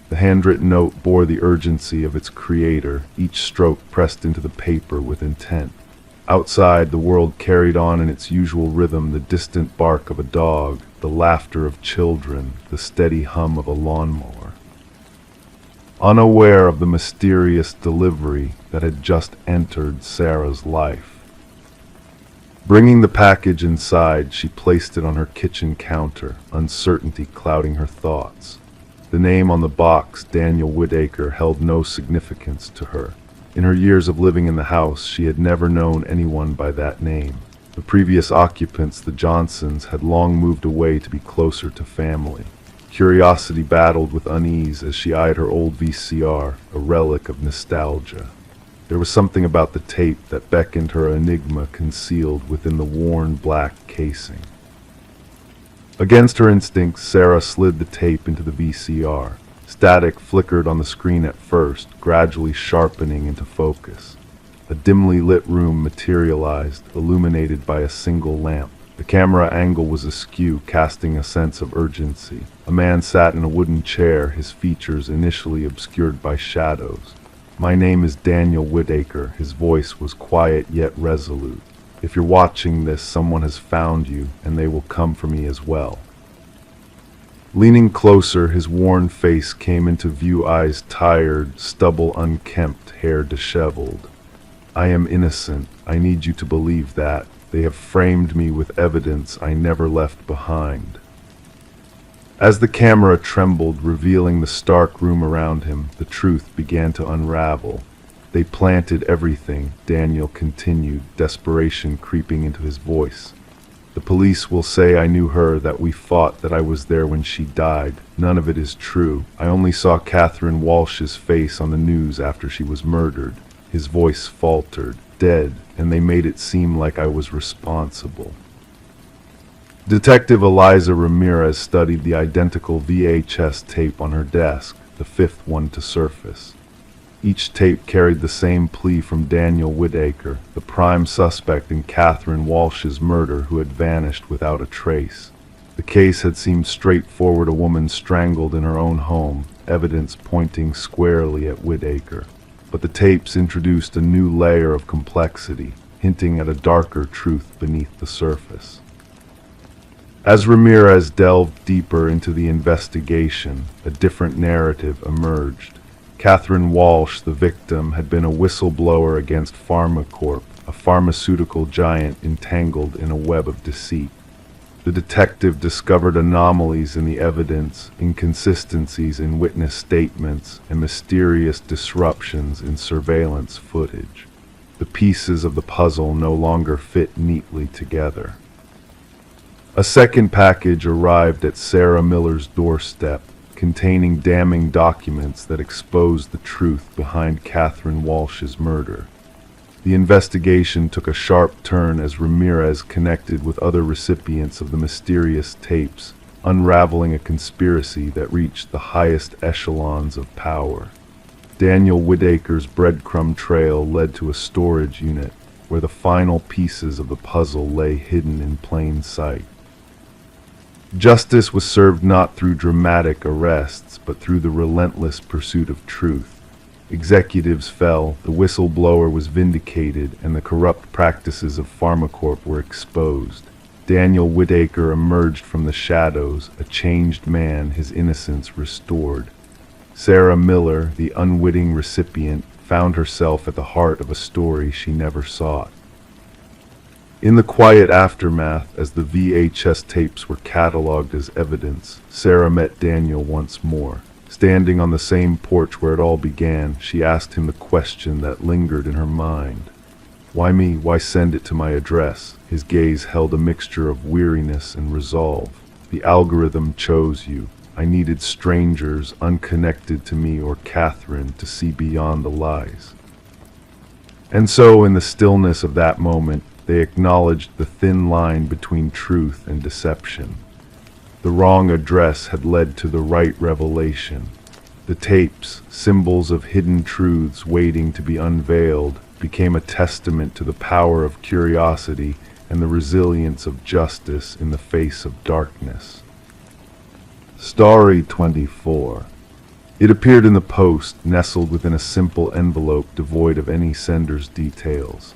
The handwritten note bore the urgency of its creator, each stroke pressed into the paper with intent. Outside, the world carried on in its usual rhythm, the distant bark of a dog, the laughter of children, the steady hum of a lawnmower. Unaware of the mysterious delivery that had just entered Sarah's life. Bringing the package inside, she placed it on her kitchen counter, uncertainty clouding her thoughts. The name on the box, Daniel Whitaker, held no significance to her. In her years of living in the house, she had never known anyone by that name. The previous occupants, the Johnsons, had long moved away to be closer to family. Curiosity battled with unease as she eyed her old VCR, a relic of nostalgia. There was something about the tape that beckoned her enigma concealed within the worn black casing. Against her instincts, Sarah slid the tape into the VCR. Static flickered on the screen at first, gradually sharpening into focus. A dimly lit room materialized, illuminated by a single lamp. The camera angle was askew, casting a sense of urgency. A man sat in a wooden chair, his features initially obscured by shadows. "My name is Daniel Whitaker." His voice was quiet yet resolute. "If you're watching this, someone has found you, and they will come for me as well." Leaning closer, his worn face came into view, eyes tired, stubble unkempt, hair disheveled. "I am innocent. I need you to believe that. They have framed me with evidence I never left behind." As the camera trembled, revealing the stark room around him, the truth began to unravel. "They planted everything," Daniel continued, desperation creeping into his voice. "The police will say I knew her, that we fought, that I was there when she died. None of it is true. I only saw Catherine Walsh's face on the news after she was murdered." His voice faltered. "Dead, and they made it seem like I was responsible." Detective Eliza Ramirez studied the identical VHS tape on her desk, the fifth one to surface. Each tape carried the same plea from Daniel Whitaker, the prime suspect in Catherine Walsh's murder, who had vanished without a trace. The case had seemed straightforward: a woman strangled in her own home, evidence pointing squarely at Whitaker. But the tapes introduced a new layer of complexity, hinting at a darker truth beneath the surface. As Ramirez delved deeper into the investigation, a different narrative emerged. Catherine Walsh, the victim, had been a whistleblower against PharmaCorp, a pharmaceutical giant entangled in a web of deceit. The detective discovered anomalies in the evidence, inconsistencies in witness statements, and mysterious disruptions in surveillance footage. The pieces of the puzzle no longer fit neatly together. A second package arrived at Sarah Miller's doorstep, containing damning documents that exposed the truth behind Catherine Walsh's murder. The investigation took a sharp turn as Ramirez connected with other recipients of the mysterious tapes, unraveling a conspiracy that reached the highest echelons of power. Daniel Whitaker's breadcrumb trail led to a storage unit, where the final pieces of the puzzle lay hidden in plain sight. Justice was served not through dramatic arrests, but through the relentless pursuit of truth. Executives fell, the whistleblower was vindicated, and the corrupt practices of PharmaCorp were exposed. Daniel Whitaker emerged from the shadows, a changed man, his innocence restored. Sarah Miller, the unwitting recipient, found herself at the heart of a story she never sought. In the quiet aftermath, as the VHS tapes were cataloged as evidence, Sarah met Daniel once more. Standing on the same porch where it all began, she asked him the question that lingered in her mind. "Why me? Why send it to my address?" His gaze held a mixture of weariness and resolve. "The algorithm chose you. I needed strangers, unconnected to me or Catherine, to see beyond the lies." And so, in the stillness of that moment, they acknowledged the thin line between truth and deception. The wrong address had led to the right revelation. The tapes, symbols of hidden truths waiting to be unveiled, became a testament to the power of curiosity and the resilience of justice in the face of darkness. Story 24. It appeared in the post, nestled within a simple envelope devoid of any sender's details.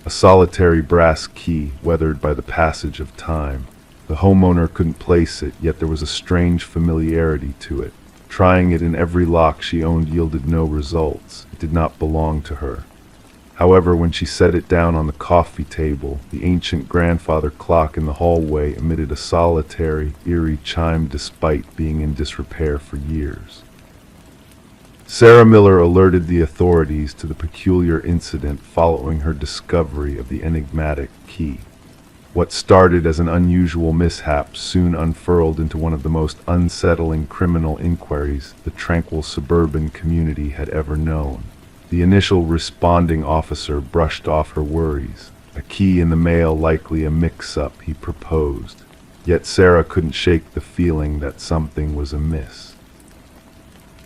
A solitary brass key, weathered by the passage of time. The homeowner couldn't place it, yet there was a strange familiarity to it. Trying it in every lock she owned yielded no results. It did not belong to her. However, when she set it down on the coffee table, the ancient grandfather clock in the hallway emitted a solitary, eerie chime despite being in disrepair for years. Sarah Miller alerted the authorities to the peculiar incident following her discovery of the enigmatic key. What started as an unusual mishap soon unfurled into one of the most unsettling criminal inquiries the tranquil suburban community had ever known. The initial responding officer brushed off her worries. A key in the mail, likely a mix-up, he proposed. Yet Sarah couldn't shake the feeling that something was amiss.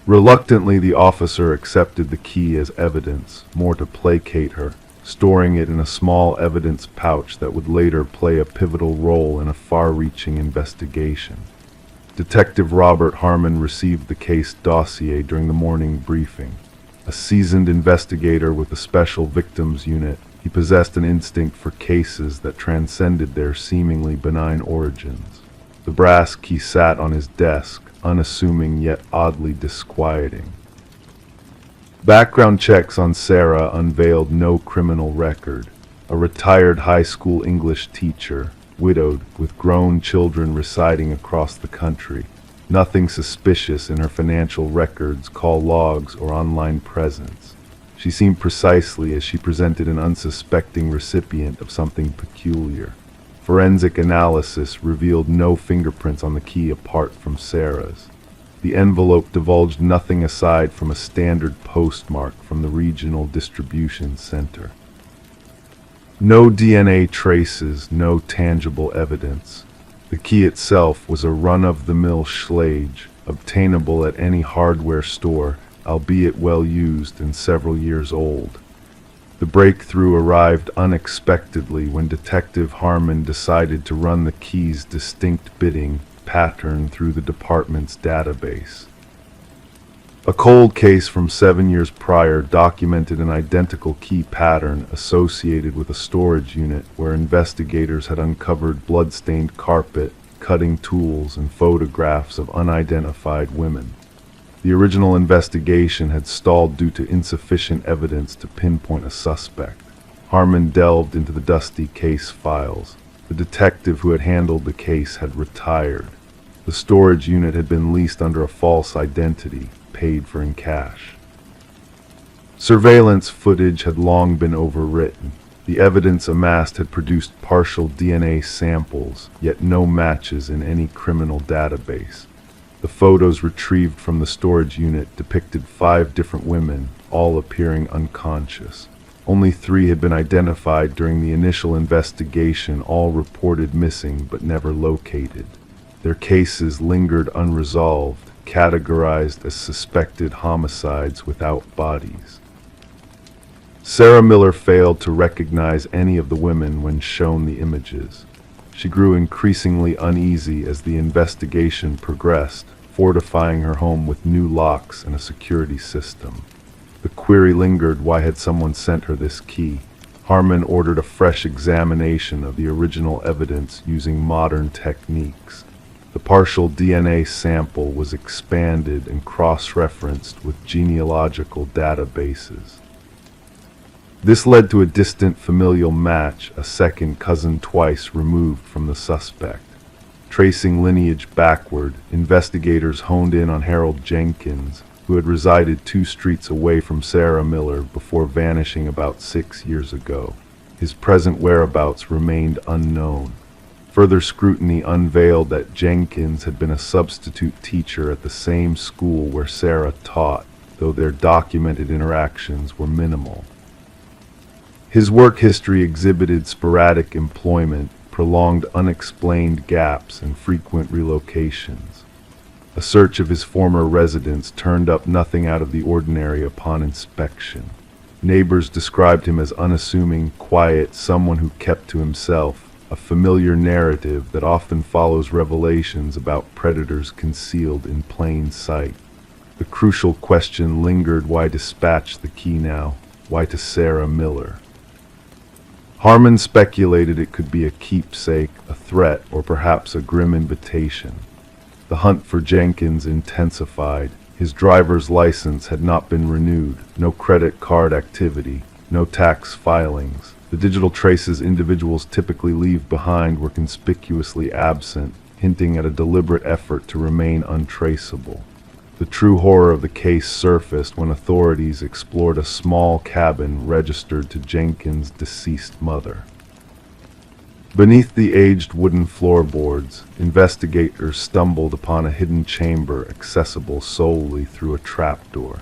Reluctantly, the officer accepted the key as evidence, more to placate her, storing it in a small evidence pouch that would later play a pivotal role in a far-reaching investigation. Detective Robert Harmon received the case dossier during the morning briefing. A seasoned investigator with a special victims unit, he possessed an instinct for cases that transcended their seemingly benign origins. The brass key sat on his desk, unassuming yet oddly disquieting. Background checks on Sarah unveiled no criminal record. A retired high school English teacher, widowed, with grown children residing across the country. Nothing suspicious in her financial records, call logs, or online presence. She seemed precisely as she presented an unsuspecting recipient of something peculiar. Forensic analysis revealed no fingerprints on the key apart from Sarah's. The envelope divulged nothing aside from a standard postmark from the regional distribution center. No DNA traces, no tangible evidence. The key itself was a run-of-the-mill Schlage, obtainable at any hardware store, albeit well used and several years old. The breakthrough arrived unexpectedly when Detective Harmon decided to run the key's distinct bidding pattern through the department's database. A cold case from 7 years prior documented an identical key pattern associated with a storage unit where investigators had uncovered blood-stained carpet, cutting tools, and photographs of unidentified women. The original investigation had stalled due to insufficient evidence to pinpoint a suspect. Harmon delved into the dusty case files. The detective who had handled the case had retired. The storage unit had been leased under a false identity, paid for in cash. Surveillance footage had long been overwritten. The evidence amassed had produced partial DNA samples, yet no matches in any criminal database. The photos retrieved from the storage unit depicted 5 different women, all appearing unconscious. Only 3 had been identified during the initial investigation, all reported missing but never located. Their cases lingered unresolved, categorized as suspected homicides without bodies. Sarah Miller failed to recognize any of the women when shown the images. She grew increasingly uneasy as the investigation progressed, fortifying her home with new locks and a security system. The query lingered: why had someone sent her this key? Harmon ordered a fresh examination of the original evidence using modern techniques. The partial DNA sample was expanded and cross-referenced with genealogical databases. This led to a distant familial match, a second cousin twice removed from the suspect. Tracing lineage backward, investigators honed in on Harold Jenkins, who had resided 2 streets away from Sarah Miller before vanishing about 6 years ago. His present whereabouts remained unknown. Further scrutiny unveiled that Jenkins had been a substitute teacher at the same school where Sarah taught, though their documented interactions were minimal. His work history exhibited sporadic employment, prolonged unexplained gaps, and frequent relocations. A search of his former residence turned up nothing out of the ordinary upon inspection. Neighbors described him as unassuming, quiet, someone who kept to himself, a familiar narrative that often follows revelations about predators concealed in plain sight. The crucial question lingered: why dispatch the key now? Why to Sarah Miller? Harmon speculated it could be a keepsake, a threat, or perhaps a grim invitation. The hunt for Jenkins intensified. His driver's license had not been renewed, no credit card activity. no tax filings. The digital traces individuals typically leave behind were conspicuously absent, hinting at a deliberate effort to remain untraceable. The true horror of the case surfaced when authorities explored a small cabin registered to Jenkins' deceased mother. Beneath the aged wooden floorboards, investigators stumbled upon a hidden chamber accessible solely through a trapdoor.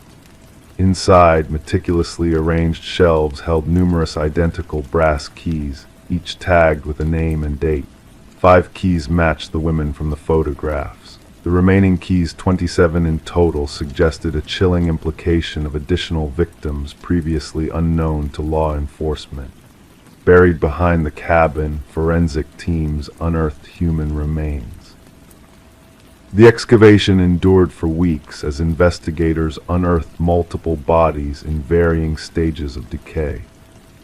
Inside, meticulously arranged shelves held numerous identical brass keys, each tagged with a name and date. 5 keys matched the women from the photographs. The remaining keys, 27 in total, suggested a chilling implication of additional victims previously unknown to law enforcement. Buried behind the cabin, forensic teams unearthed human remains. The excavation endured for weeks as investigators unearthed multiple bodies in varying stages of decay.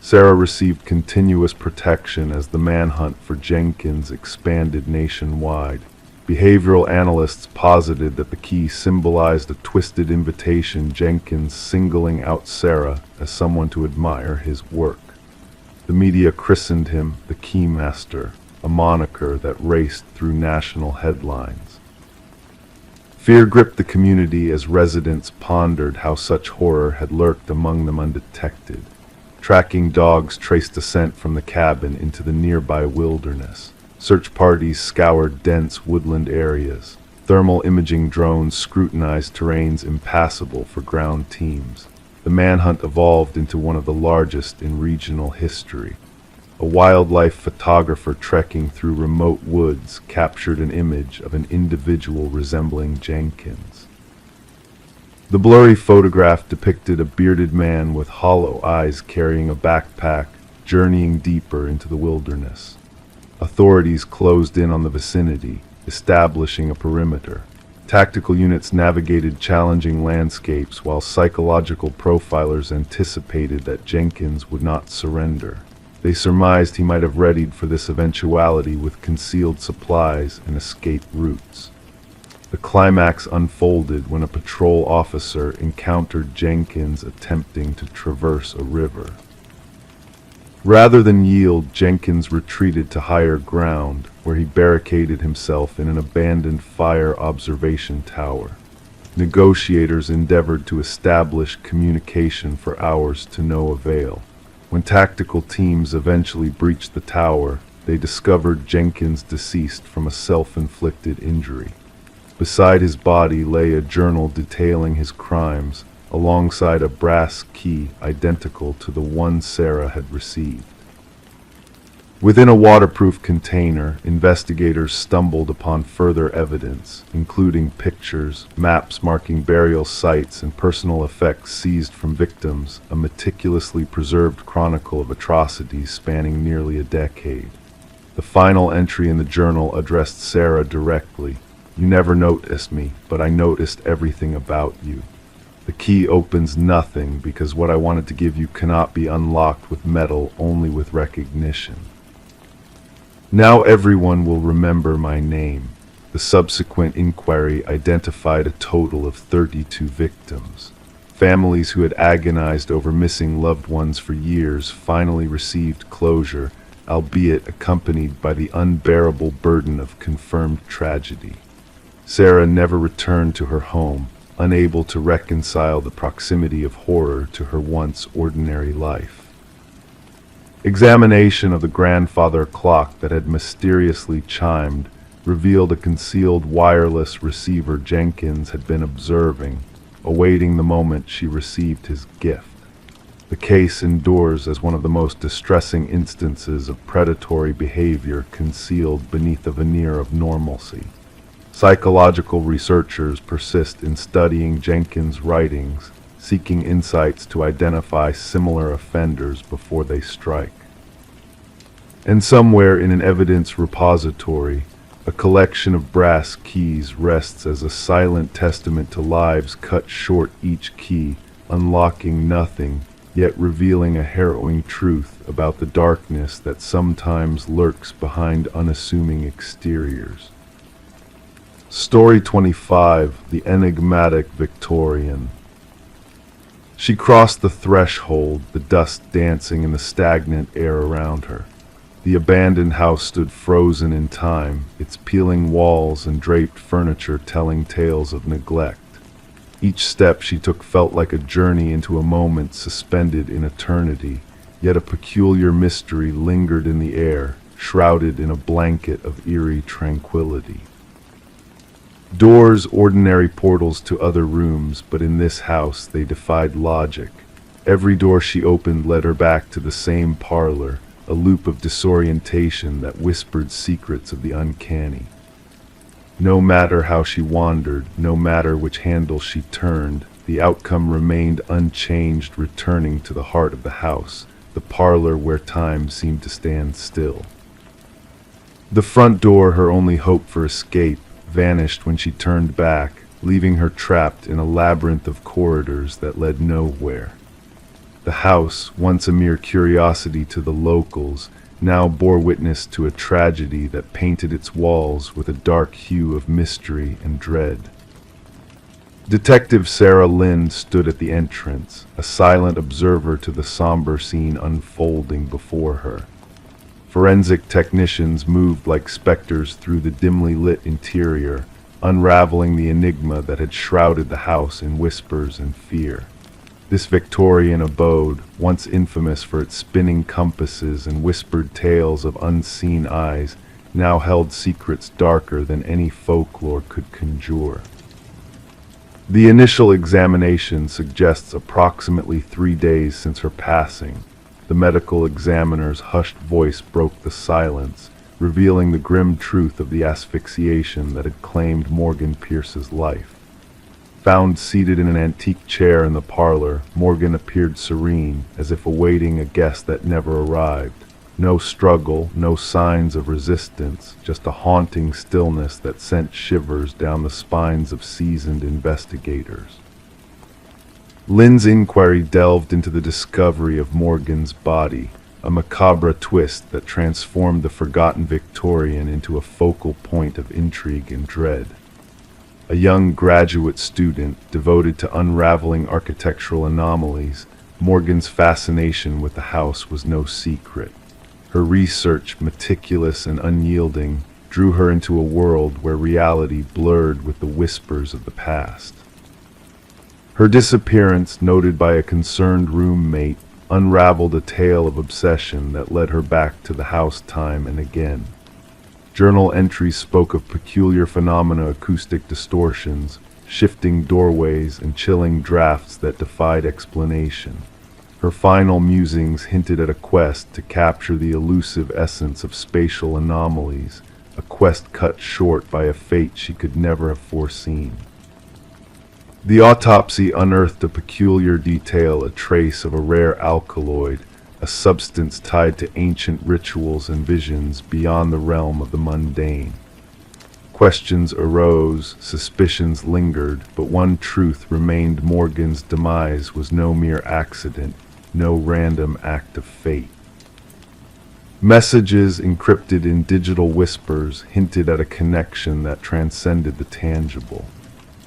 Sarah received continuous protection as the manhunt for Jenkins expanded nationwide. Behavioral analysts posited that the key symbolized a twisted invitation, Jenkins singling out Sarah as someone to admire his work. The media christened him the Keymaster, a moniker that raced through national headlines. Fear gripped the community as residents pondered how such horror had lurked among them undetected. Tracking dogs traced descent from the cabin into the nearby wilderness. Search parties scoured dense woodland areas. Thermal imaging drones scrutinized terrains impassable for ground teams. The manhunt evolved into one of the largest in regional history. A wildlife photographer trekking through remote woods captured an image of an individual resembling Jenkins. The blurry photograph depicted a bearded man with hollow eyes carrying a backpack, journeying deeper into the wilderness. Authorities closed in on the vicinity, establishing a perimeter. Tactical units navigated challenging landscapes while psychological profilers anticipated that Jenkins would not surrender. They surmised he might have readied for this eventuality with concealed supplies and escape routes. The climax unfolded when a patrol officer encountered Jenkins attempting to traverse a river. Rather than yield, Jenkins retreated to higher ground, where he barricaded himself in an abandoned fire observation tower. Negotiators endeavored to establish communication for hours to no avail. When tactical teams eventually breached the tower, they discovered Jenkins deceased from a self-inflicted injury. Beside his body lay a journal detailing his crimes, alongside a brass key identical to the one Sarah had received. Within a waterproof container, investigators stumbled upon further evidence, including pictures, maps marking burial sites, and personal effects seized from victims, a meticulously preserved chronicle of atrocities spanning nearly a decade. The final entry in the journal addressed Sarah directly. "You never noticed me, but I noticed everything about you. The key opens nothing because what I wanted to give you cannot be unlocked with metal, only with recognition. Now everyone will remember my name." The subsequent inquiry identified a total of 32 victims. Families who had agonized over missing loved ones for years finally received closure, albeit accompanied by the unbearable burden of confirmed tragedy. Sarah never returned to her home, unable to reconcile the proximity of horror to her once ordinary life. Examination of the grandfather clock that had mysteriously chimed revealed a concealed wireless receiver Jenkins had been observing, awaiting the moment she received his gift. The case endures as one of the most distressing instances of predatory behavior concealed beneath a veneer of normalcy. Psychological researchers persist in studying Jenkins' writings, seeking insights to identify similar offenders before they strike. And somewhere in an evidence repository, a collection of brass keys rests as a silent testament to lives cut short, each key unlocking nothing, yet revealing a harrowing truth about the darkness that sometimes lurks behind unassuming exteriors. Story 25: The Enigmatic Victorian. She crossed the threshold, the dust dancing in the stagnant air around her. The abandoned house stood frozen in time, its peeling walls and draped furniture telling tales of neglect. Each step she took felt like a journey into a moment suspended in eternity, yet a peculiar mystery lingered in the air, shrouded in a blanket of eerie tranquility. Doors, ordinary portals to other rooms, but in this house they defied logic. Every door she opened led her back to the same parlor, a loop of disorientation that whispered secrets of the uncanny. No matter how she wandered, no matter which handle she turned, the outcome remained unchanged, returning to the heart of the house, the parlor where time seemed to stand still. The front door, her only hope for escape, vanished when she turned back, leaving her trapped in a labyrinth of corridors that led nowhere. The house, once a mere curiosity to the locals, now bore witness to a tragedy that painted its walls with a dark hue of mystery and dread. Detective Sarah Lynn stood at the entrance, a silent observer to the somber scene unfolding before her. Forensic technicians moved like specters through the dimly lit interior, unraveling the enigma that had shrouded the house in whispers and fear. This Victorian abode, once infamous for its spinning compasses and whispered tales of unseen eyes, now held secrets darker than any folklore could conjure. The initial examination suggests approximately 3 days since her passing. The medical examiner's hushed voice broke the silence, revealing the grim truth of the asphyxiation that had claimed Morgan Pierce's life. Found seated in an antique chair in the parlor, Morgan appeared serene, as if awaiting a guest that never arrived. No struggle, no signs of resistance, just a haunting stillness that sent shivers down the spines of seasoned investigators. Lynn's inquiry delved into the discovery of Morgan's body, a macabre twist that transformed the forgotten Victorian into a focal point of intrigue and dread. A young graduate student devoted to unraveling architectural anomalies, Morgan's fascination with the house was no secret. Her research, meticulous and unyielding, drew her into a world where reality blurred with the whispers of the past. Her disappearance, noted by a concerned roommate, unraveled a tale of obsession that led her back to the house time and again. Journal entries spoke of peculiar phenomena, acoustic distortions, shifting doorways, and chilling drafts that defied explanation. Her final musings hinted at a quest to capture the elusive essence of spatial anomalies, a quest cut short by a fate she could never have foreseen. The autopsy unearthed a peculiar detail, a trace of a rare alkaloid, a substance tied to ancient rituals and visions beyond the realm of the mundane. Questions arose, suspicions lingered, but one truth remained: Morgan's demise was no mere accident, no random act of fate. Messages encrypted in digital whispers hinted at a connection that transcended the tangible.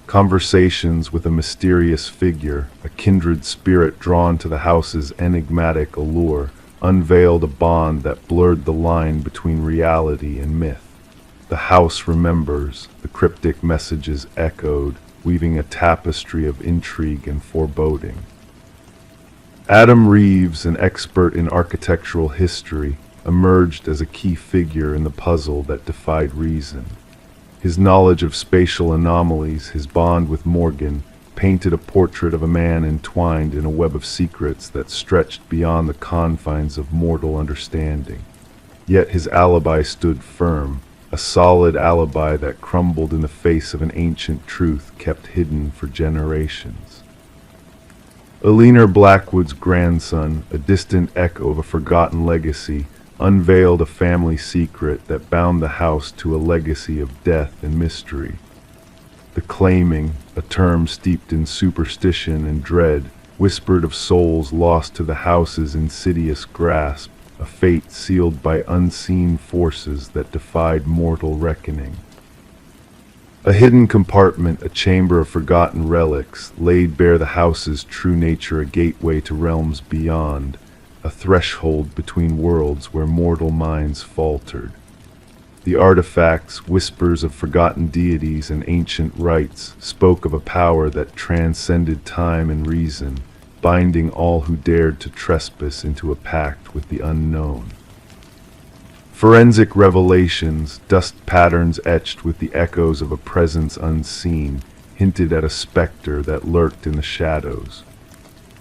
Conversations with a mysterious figure, a kindred spirit drawn to the house's enigmatic allure, unveiled a bond that blurred the line between reality and myth. The house remembers, the cryptic messages echoed, weaving a tapestry of intrigue and foreboding. Adam Reeves, an expert in architectural history, emerged as a key figure in the puzzle that defied reason. His knowledge of spatial anomalies, his bond with Morgan, painted a portrait of a man entwined in a web of secrets that stretched beyond the confines of mortal understanding. Yet his alibi stood firm, a solid alibi that crumbled in the face of an ancient truth kept hidden for generations. Eleanor Blackwood's grandson, a distant echo of a forgotten legacy, unveiled a family secret that bound the house to a legacy of death and mystery. The claiming, a term steeped in superstition and dread, whispered of souls lost to the house's insidious grasp, a fate sealed by unseen forces that defied mortal reckoning. A hidden compartment, a chamber of forgotten relics, laid bare the house's true nature, a gateway to realms beyond, a threshold between worlds where mortal minds faltered. The artifacts, whispers of forgotten deities and ancient rites, spoke of a power that transcended time and reason, binding all who dared to trespass into a pact with the unknown. Forensic revelations, dust patterns etched with the echoes of a presence unseen, hinted at a specter that lurked in the shadows.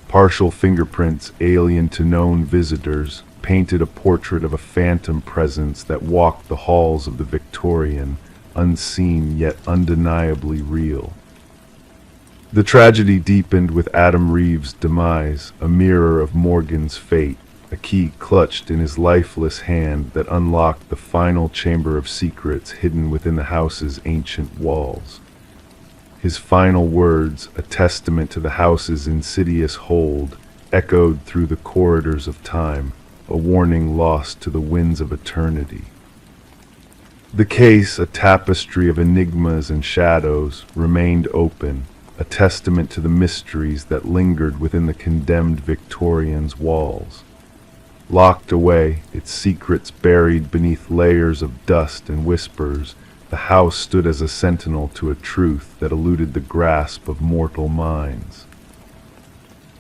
Partial fingerprints, alien to known visitors, painted a portrait of a phantom presence that walked the halls of the Victorian, unseen yet undeniably real. The tragedy deepened with Adam Reeves' demise, a mirror of Morgan's fate, a key clutched in his lifeless hand that unlocked the final chamber of secrets hidden within the house's ancient walls. His final words, a testament to the house's insidious hold, echoed through the corridors of time, a warning lost to the winds of eternity. The case, a tapestry of enigmas and shadows, remained open, a testament to the mysteries that lingered within the condemned Victorian's walls. Locked away, its secrets buried beneath layers of dust and whispers, the house stood as a sentinel to a truth that eluded the grasp of mortal minds.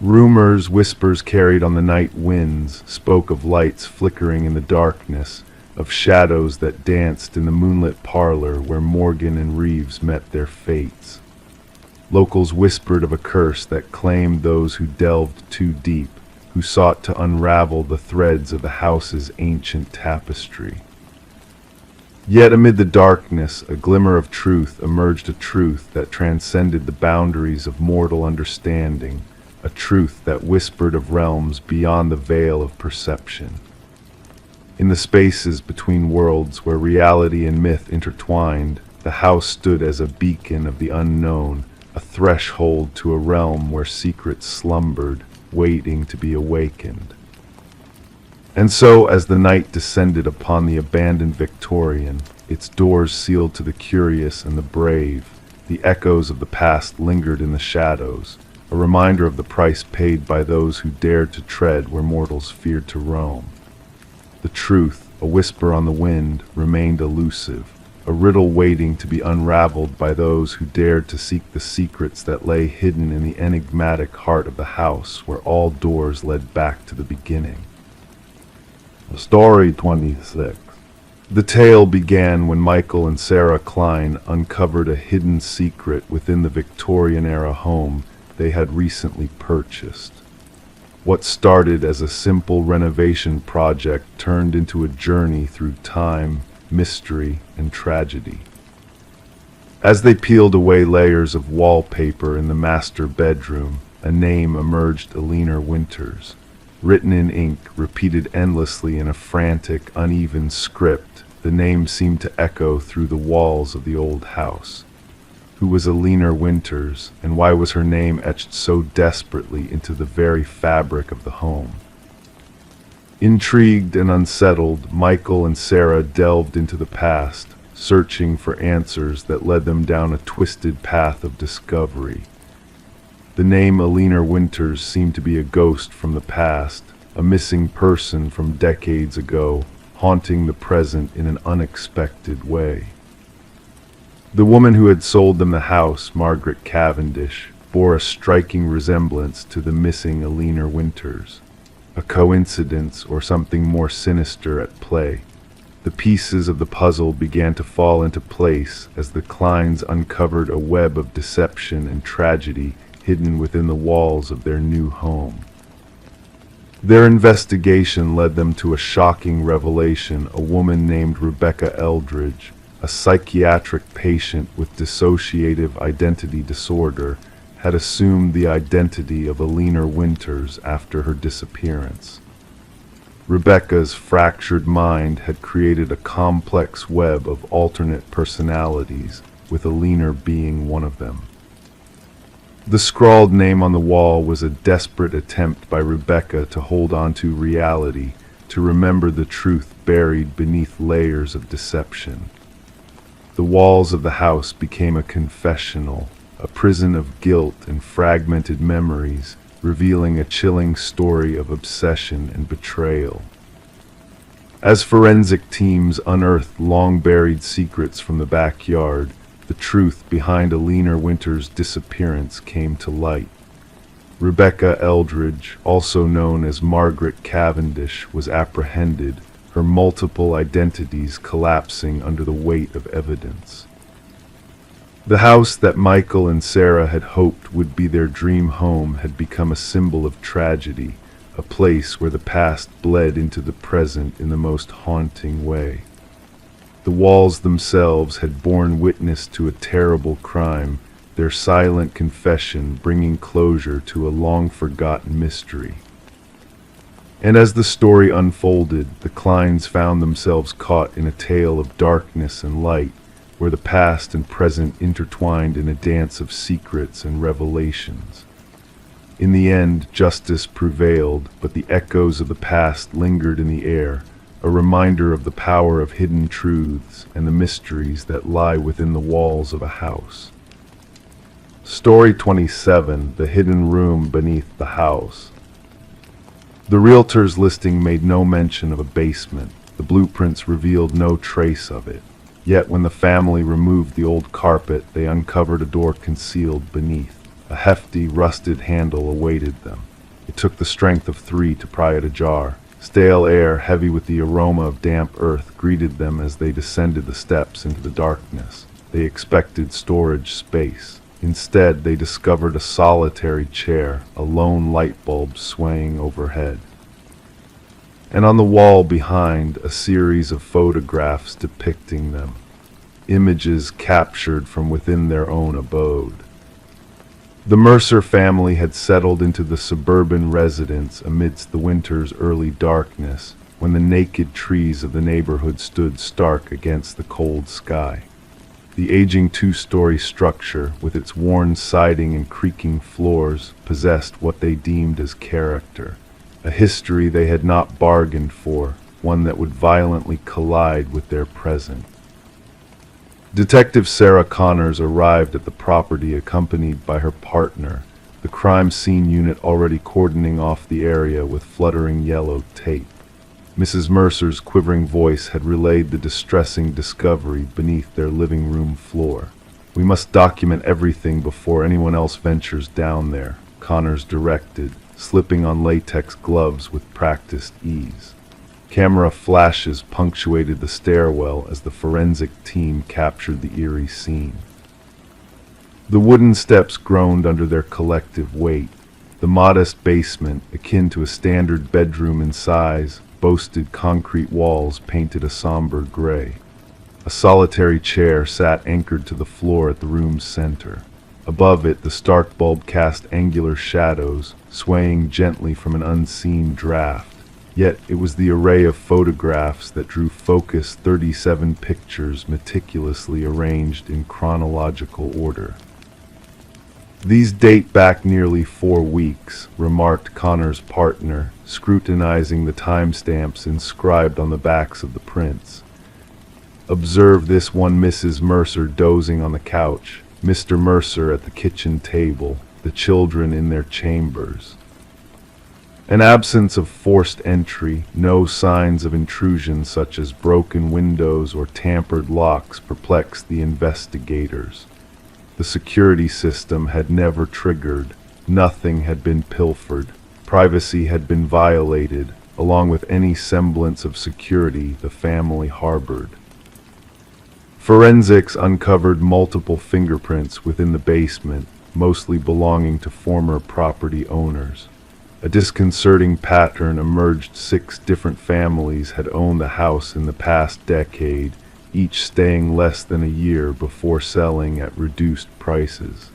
Rumors, whispers carried on the night winds, spoke of lights flickering in the darkness, of shadows that danced in the moonlit parlor where Morgan and Reeves met their fates. Locals whispered of a curse that claimed those who delved too deep, who sought to unravel the threads of the house's ancient tapestry. Yet amid the darkness, a glimmer of truth emerged, a truth that transcended the boundaries of mortal understanding, a truth that whispered of realms beyond the veil of perception. In the spaces between worlds where reality and myth intertwined, the house stood as a beacon of the unknown, a threshold to a realm where secrets slumbered, waiting to be awakened. And so, as the night descended upon the abandoned Victorian, its doors sealed to the curious and the brave, the echoes of the past lingered in the shadows, a reminder of the price paid by those who dared to tread where mortals feared to roam. The truth, a whisper on the wind, remained elusive, a riddle waiting to be unraveled by those who dared to seek the secrets that lay hidden in the enigmatic heart of the house where all doors led back to the beginning. Story 26. The tale began when Michael and Sarah Klein uncovered a hidden secret within the Victorian-era home they had recently purchased. What started as a simple renovation project turned into a journey through time, mystery, and tragedy. As they peeled away layers of wallpaper in the master bedroom, a name emerged: Alina Winters. Written in ink, repeated endlessly in a frantic, uneven script, the name seemed to echo through the walls of the old house. Who was Alina Winters, and why was her name etched so desperately into the very fabric of the home? Intrigued and unsettled, Michael and Sarah delved into the past, searching for answers that led them down a twisted path of discovery. The name Alina Winters seemed to be a ghost from the past, a missing person from decades ago, haunting the present in an unexpected way. The woman who had sold them the house, Margaret Cavendish, bore a striking resemblance to the missing Alina Winters. A coincidence or something more sinister at play? The pieces of the puzzle began to fall into place as the Kleins uncovered a web of deception and tragedy hidden within the walls of their new home. Their investigation led them to a shocking revelation: a woman named Rebecca Eldridge, a psychiatric patient with dissociative identity disorder, had assumed the identity of Alina Winters after her disappearance. Rebecca's fractured mind had created a complex web of alternate personalities, with Alina being one of them. The scrawled name on the wall was a desperate attempt by Rebecca to hold on to reality, to remember the truth buried beneath layers of deception. The walls of the house became a confessional, a prison of guilt and fragmented memories, revealing a chilling story of obsession and betrayal. As forensic teams unearthed long-buried secrets from the backyard, the truth behind Alina Winter's disappearance came to light. Rebecca Eldridge, also known as Margaret Cavendish, was apprehended, her multiple identities collapsing under the weight of evidence. The house that Michael and Sarah had hoped would be their dream home had become a symbol of tragedy, a place where the past bled into the present in the most haunting way. The walls themselves had borne witness to a terrible crime, their silent confession bringing closure to a long-forgotten mystery. And as the story unfolded, the Kleins found themselves caught in a tale of darkness and light, where the past and present intertwined in a dance of secrets and revelations. In the end, justice prevailed, but the echoes of the past lingered in the air, a reminder of the power of hidden truths and the mysteries that lie within the walls of a house. Story 27, The Hidden Room Beneath the House. The realtor's listing made no mention of a basement. The blueprints revealed no trace of it. Yet when the family removed the old carpet, they uncovered a door concealed beneath. A hefty, rusted handle awaited them. It took the strength of 3 to pry it ajar. Stale air, heavy with the aroma of damp earth, greeted them as they descended the steps into the darkness. They expected storage space. Instead, they discovered a solitary chair, a lone light bulb swaying overhead. And on the wall behind, a series of photographs depicting them, images captured from within their own abode. The Mercer family had settled into the suburban residence amidst the winter's early darkness, when the naked trees of the neighborhood stood stark against the cold sky. The aging 2-story structure, with its worn siding and creaking floors, possessed what they deemed as character, a history they had not bargained for, one that would violently collide with their present. Detective Sarah Connors arrived at the property accompanied by her partner, the crime scene unit already cordoning off the area with fluttering yellow tape. Mrs. Mercer's quivering voice had relayed the distressing discovery beneath their living room floor. "We must document everything before anyone else ventures down there," Connors directed, slipping on latex gloves with practiced ease. Camera flashes punctuated the stairwell as the forensic team captured the eerie scene. The wooden steps groaned under their collective weight. The modest basement, akin to a standard bedroom in size, boasted concrete walls painted a somber gray. A solitary chair sat anchored to the floor at the room's center. Above it, the stark bulb cast angular shadows, swaying gently from an unseen draft. Yet it was the array of photographs that drew focus, 37 pictures meticulously arranged in chronological order. "These date back nearly 4 weeks," remarked Connor's partner, scrutinizing the timestamps inscribed on the backs of the prints. "Observe this one: Mrs. Mercer dozing on the couch, Mr. Mercer at the kitchen table, the children in their chambers." An absence of forced entry, no signs of intrusion such as broken windows or tampered locks perplexed the investigators. The security system had never triggered, nothing had been pilfered, privacy had been violated, along with any semblance of security the family harbored. Forensics uncovered multiple fingerprints within the basement, mostly belonging to former property owners. A disconcerting pattern emerged: 6 different families had owned the house in the past decade, each staying less than a year before selling at reduced prices.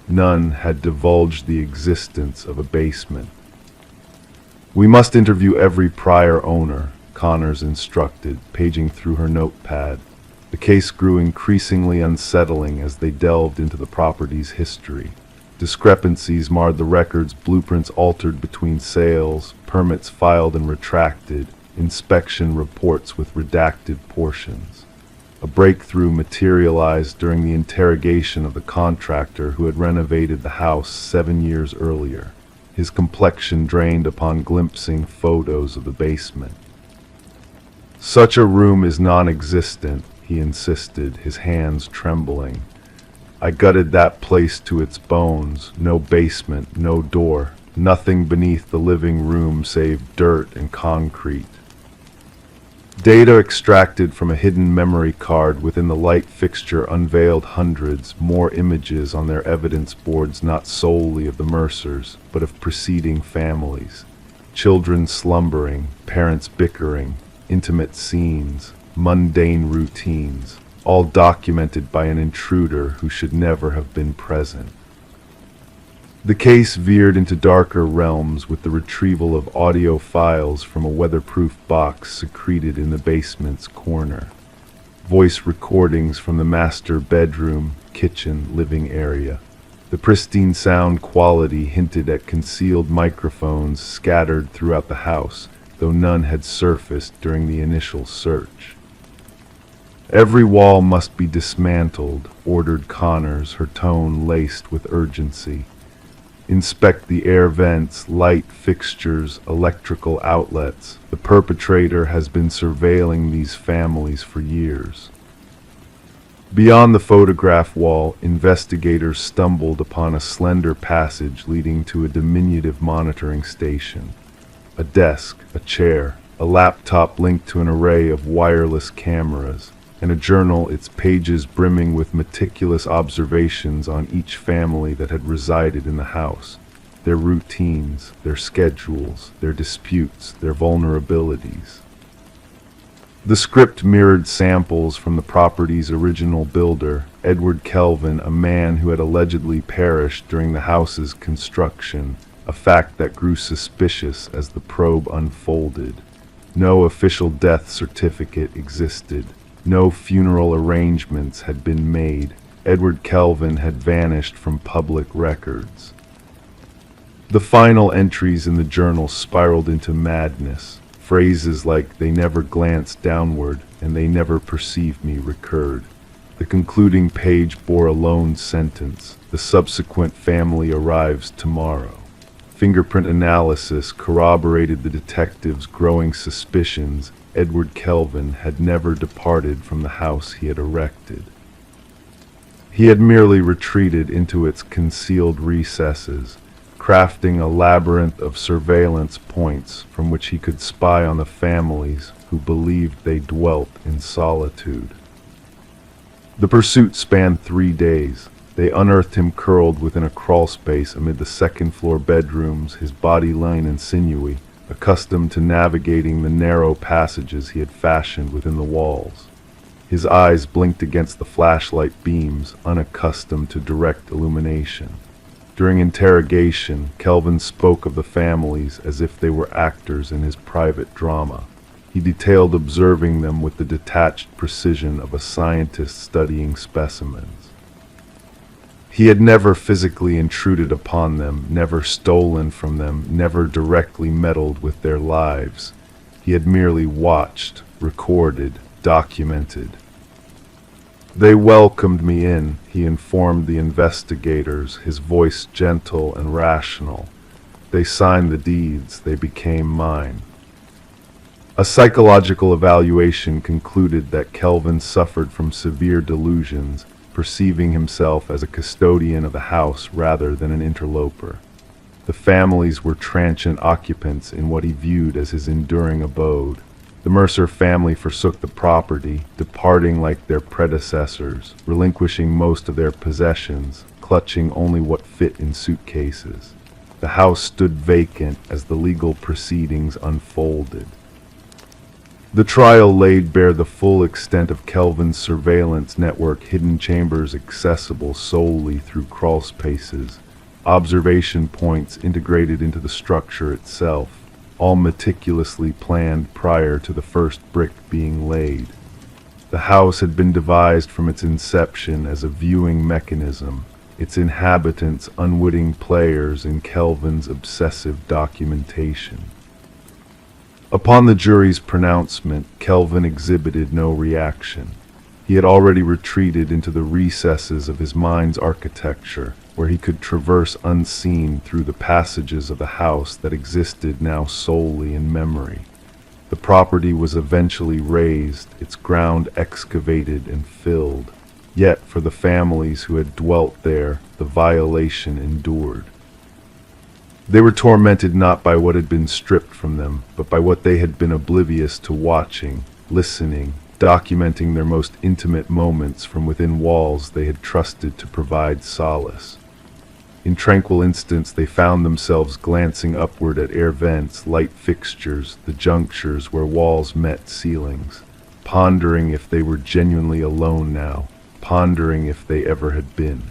None had divulged the existence of a basement. "We must interview every prior owner," Connors instructed, paging through her notepad. The case grew increasingly unsettling as they delved into the property's history. Discrepancies marred the records, blueprints altered between sales, permits filed and retracted, inspection reports with redacted portions. A breakthrough materialized during the interrogation of the contractor who had renovated the house 7 years earlier. His complexion drained upon glimpsing photos of the basement. "Such a room is non-existent," he insisted, his hands trembling. "I gutted that place to its bones. No basement, no door, nothing beneath the living room save dirt and concrete." Data extracted from a hidden memory card within the light fixture unveiled hundreds more images on their evidence boards, not solely of the Mercers, but of preceding families. Children slumbering, parents bickering, intimate scenes, mundane routines, all documented by an intruder who should never have been present. The case veered into darker realms with the retrieval of audio files from a weatherproof box secreted in the basement's corner. Voice recordings from the master bedroom, kitchen, living area. The pristine sound quality hinted at concealed microphones scattered throughout the house, though none had surfaced during the initial search. "Every wall must be dismantled," ordered Connors, her tone laced with urgency. "Inspect the air vents, light fixtures, electrical outlets. The perpetrator has been surveilling these families for years." Beyond the photograph wall, investigators stumbled upon a slender passage leading to a diminutive monitoring station. A desk, a chair, a laptop linked to an array of wireless cameras, and a journal, its pages brimming with meticulous observations on each family that had resided in the house, their routines, their schedules, their disputes, their vulnerabilities. The script mirrored samples from the property's original builder, Edward Kelvin, a man who had allegedly perished during the house's construction, a fact that grew suspicious as the probe unfolded. No official death certificate existed. No funeral arrangements had been made. Edward Kelvin had vanished from public records. The final entries in the journal spiraled into madness. Phrases like "they never glanced downward" and "they never perceived me" recurred. The concluding page bore a lone sentence: "The subsequent family arrives tomorrow." Fingerprint analysis corroborated the detectives' growing suspicions. Edward Kelvin had never departed from the house he had erected. He had merely retreated into its concealed recesses, crafting a labyrinth of surveillance points from which he could spy on the families who believed they dwelt in solitude. The pursuit spanned 3 days. They unearthed him curled within a crawlspace amid the second-floor bedrooms, his body lean and sinewy, accustomed to navigating the narrow passages he had fashioned within the walls. His eyes blinked against the flashlight beams, unaccustomed to direct illumination. During interrogation, Kelvin spoke of the families as if they were actors in his private drama. He detailed observing them with the detached precision of a scientist studying specimens. He had never physically intruded upon them, never stolen from them, never directly meddled with their lives. He had merely watched, recorded, documented. "They welcomed me in," he informed the investigators, his voice gentle and rational. "They signed the deeds, they became mine." A psychological evaluation concluded that Kelvin suffered from severe delusions, perceiving himself as a custodian of the house rather than an interloper. The families were transient occupants in what he viewed as his enduring abode. The Mercer family forsook the property, departing like their predecessors, relinquishing most of their possessions, clutching only what fit in suitcases. The house stood vacant as the legal proceedings unfolded. The trial laid bare the full extent of Kelvin's surveillance network, hidden chambers accessible solely through crawl spaces, observation points integrated into the structure itself, all meticulously planned prior to the first brick being laid. The house had been devised from its inception as a viewing mechanism, its inhabitants unwitting players in Kelvin's obsessive documentation. Upon the jury's pronouncement, Kelvin exhibited no reaction. He had already retreated into the recesses of his mind's architecture, where he could traverse unseen through the passages of a house that existed now solely in memory. The property was eventually razed, its ground excavated and filled. Yet for the families who had dwelt there, the violation endured. They were tormented not by what had been stripped from them, but by what they had been oblivious to watching, listening, documenting their most intimate moments from within walls they had trusted to provide solace. In tranquil instants they found themselves glancing upward at air vents, light fixtures, the junctures where walls met ceilings, pondering if they were genuinely alone now, pondering if they ever had been.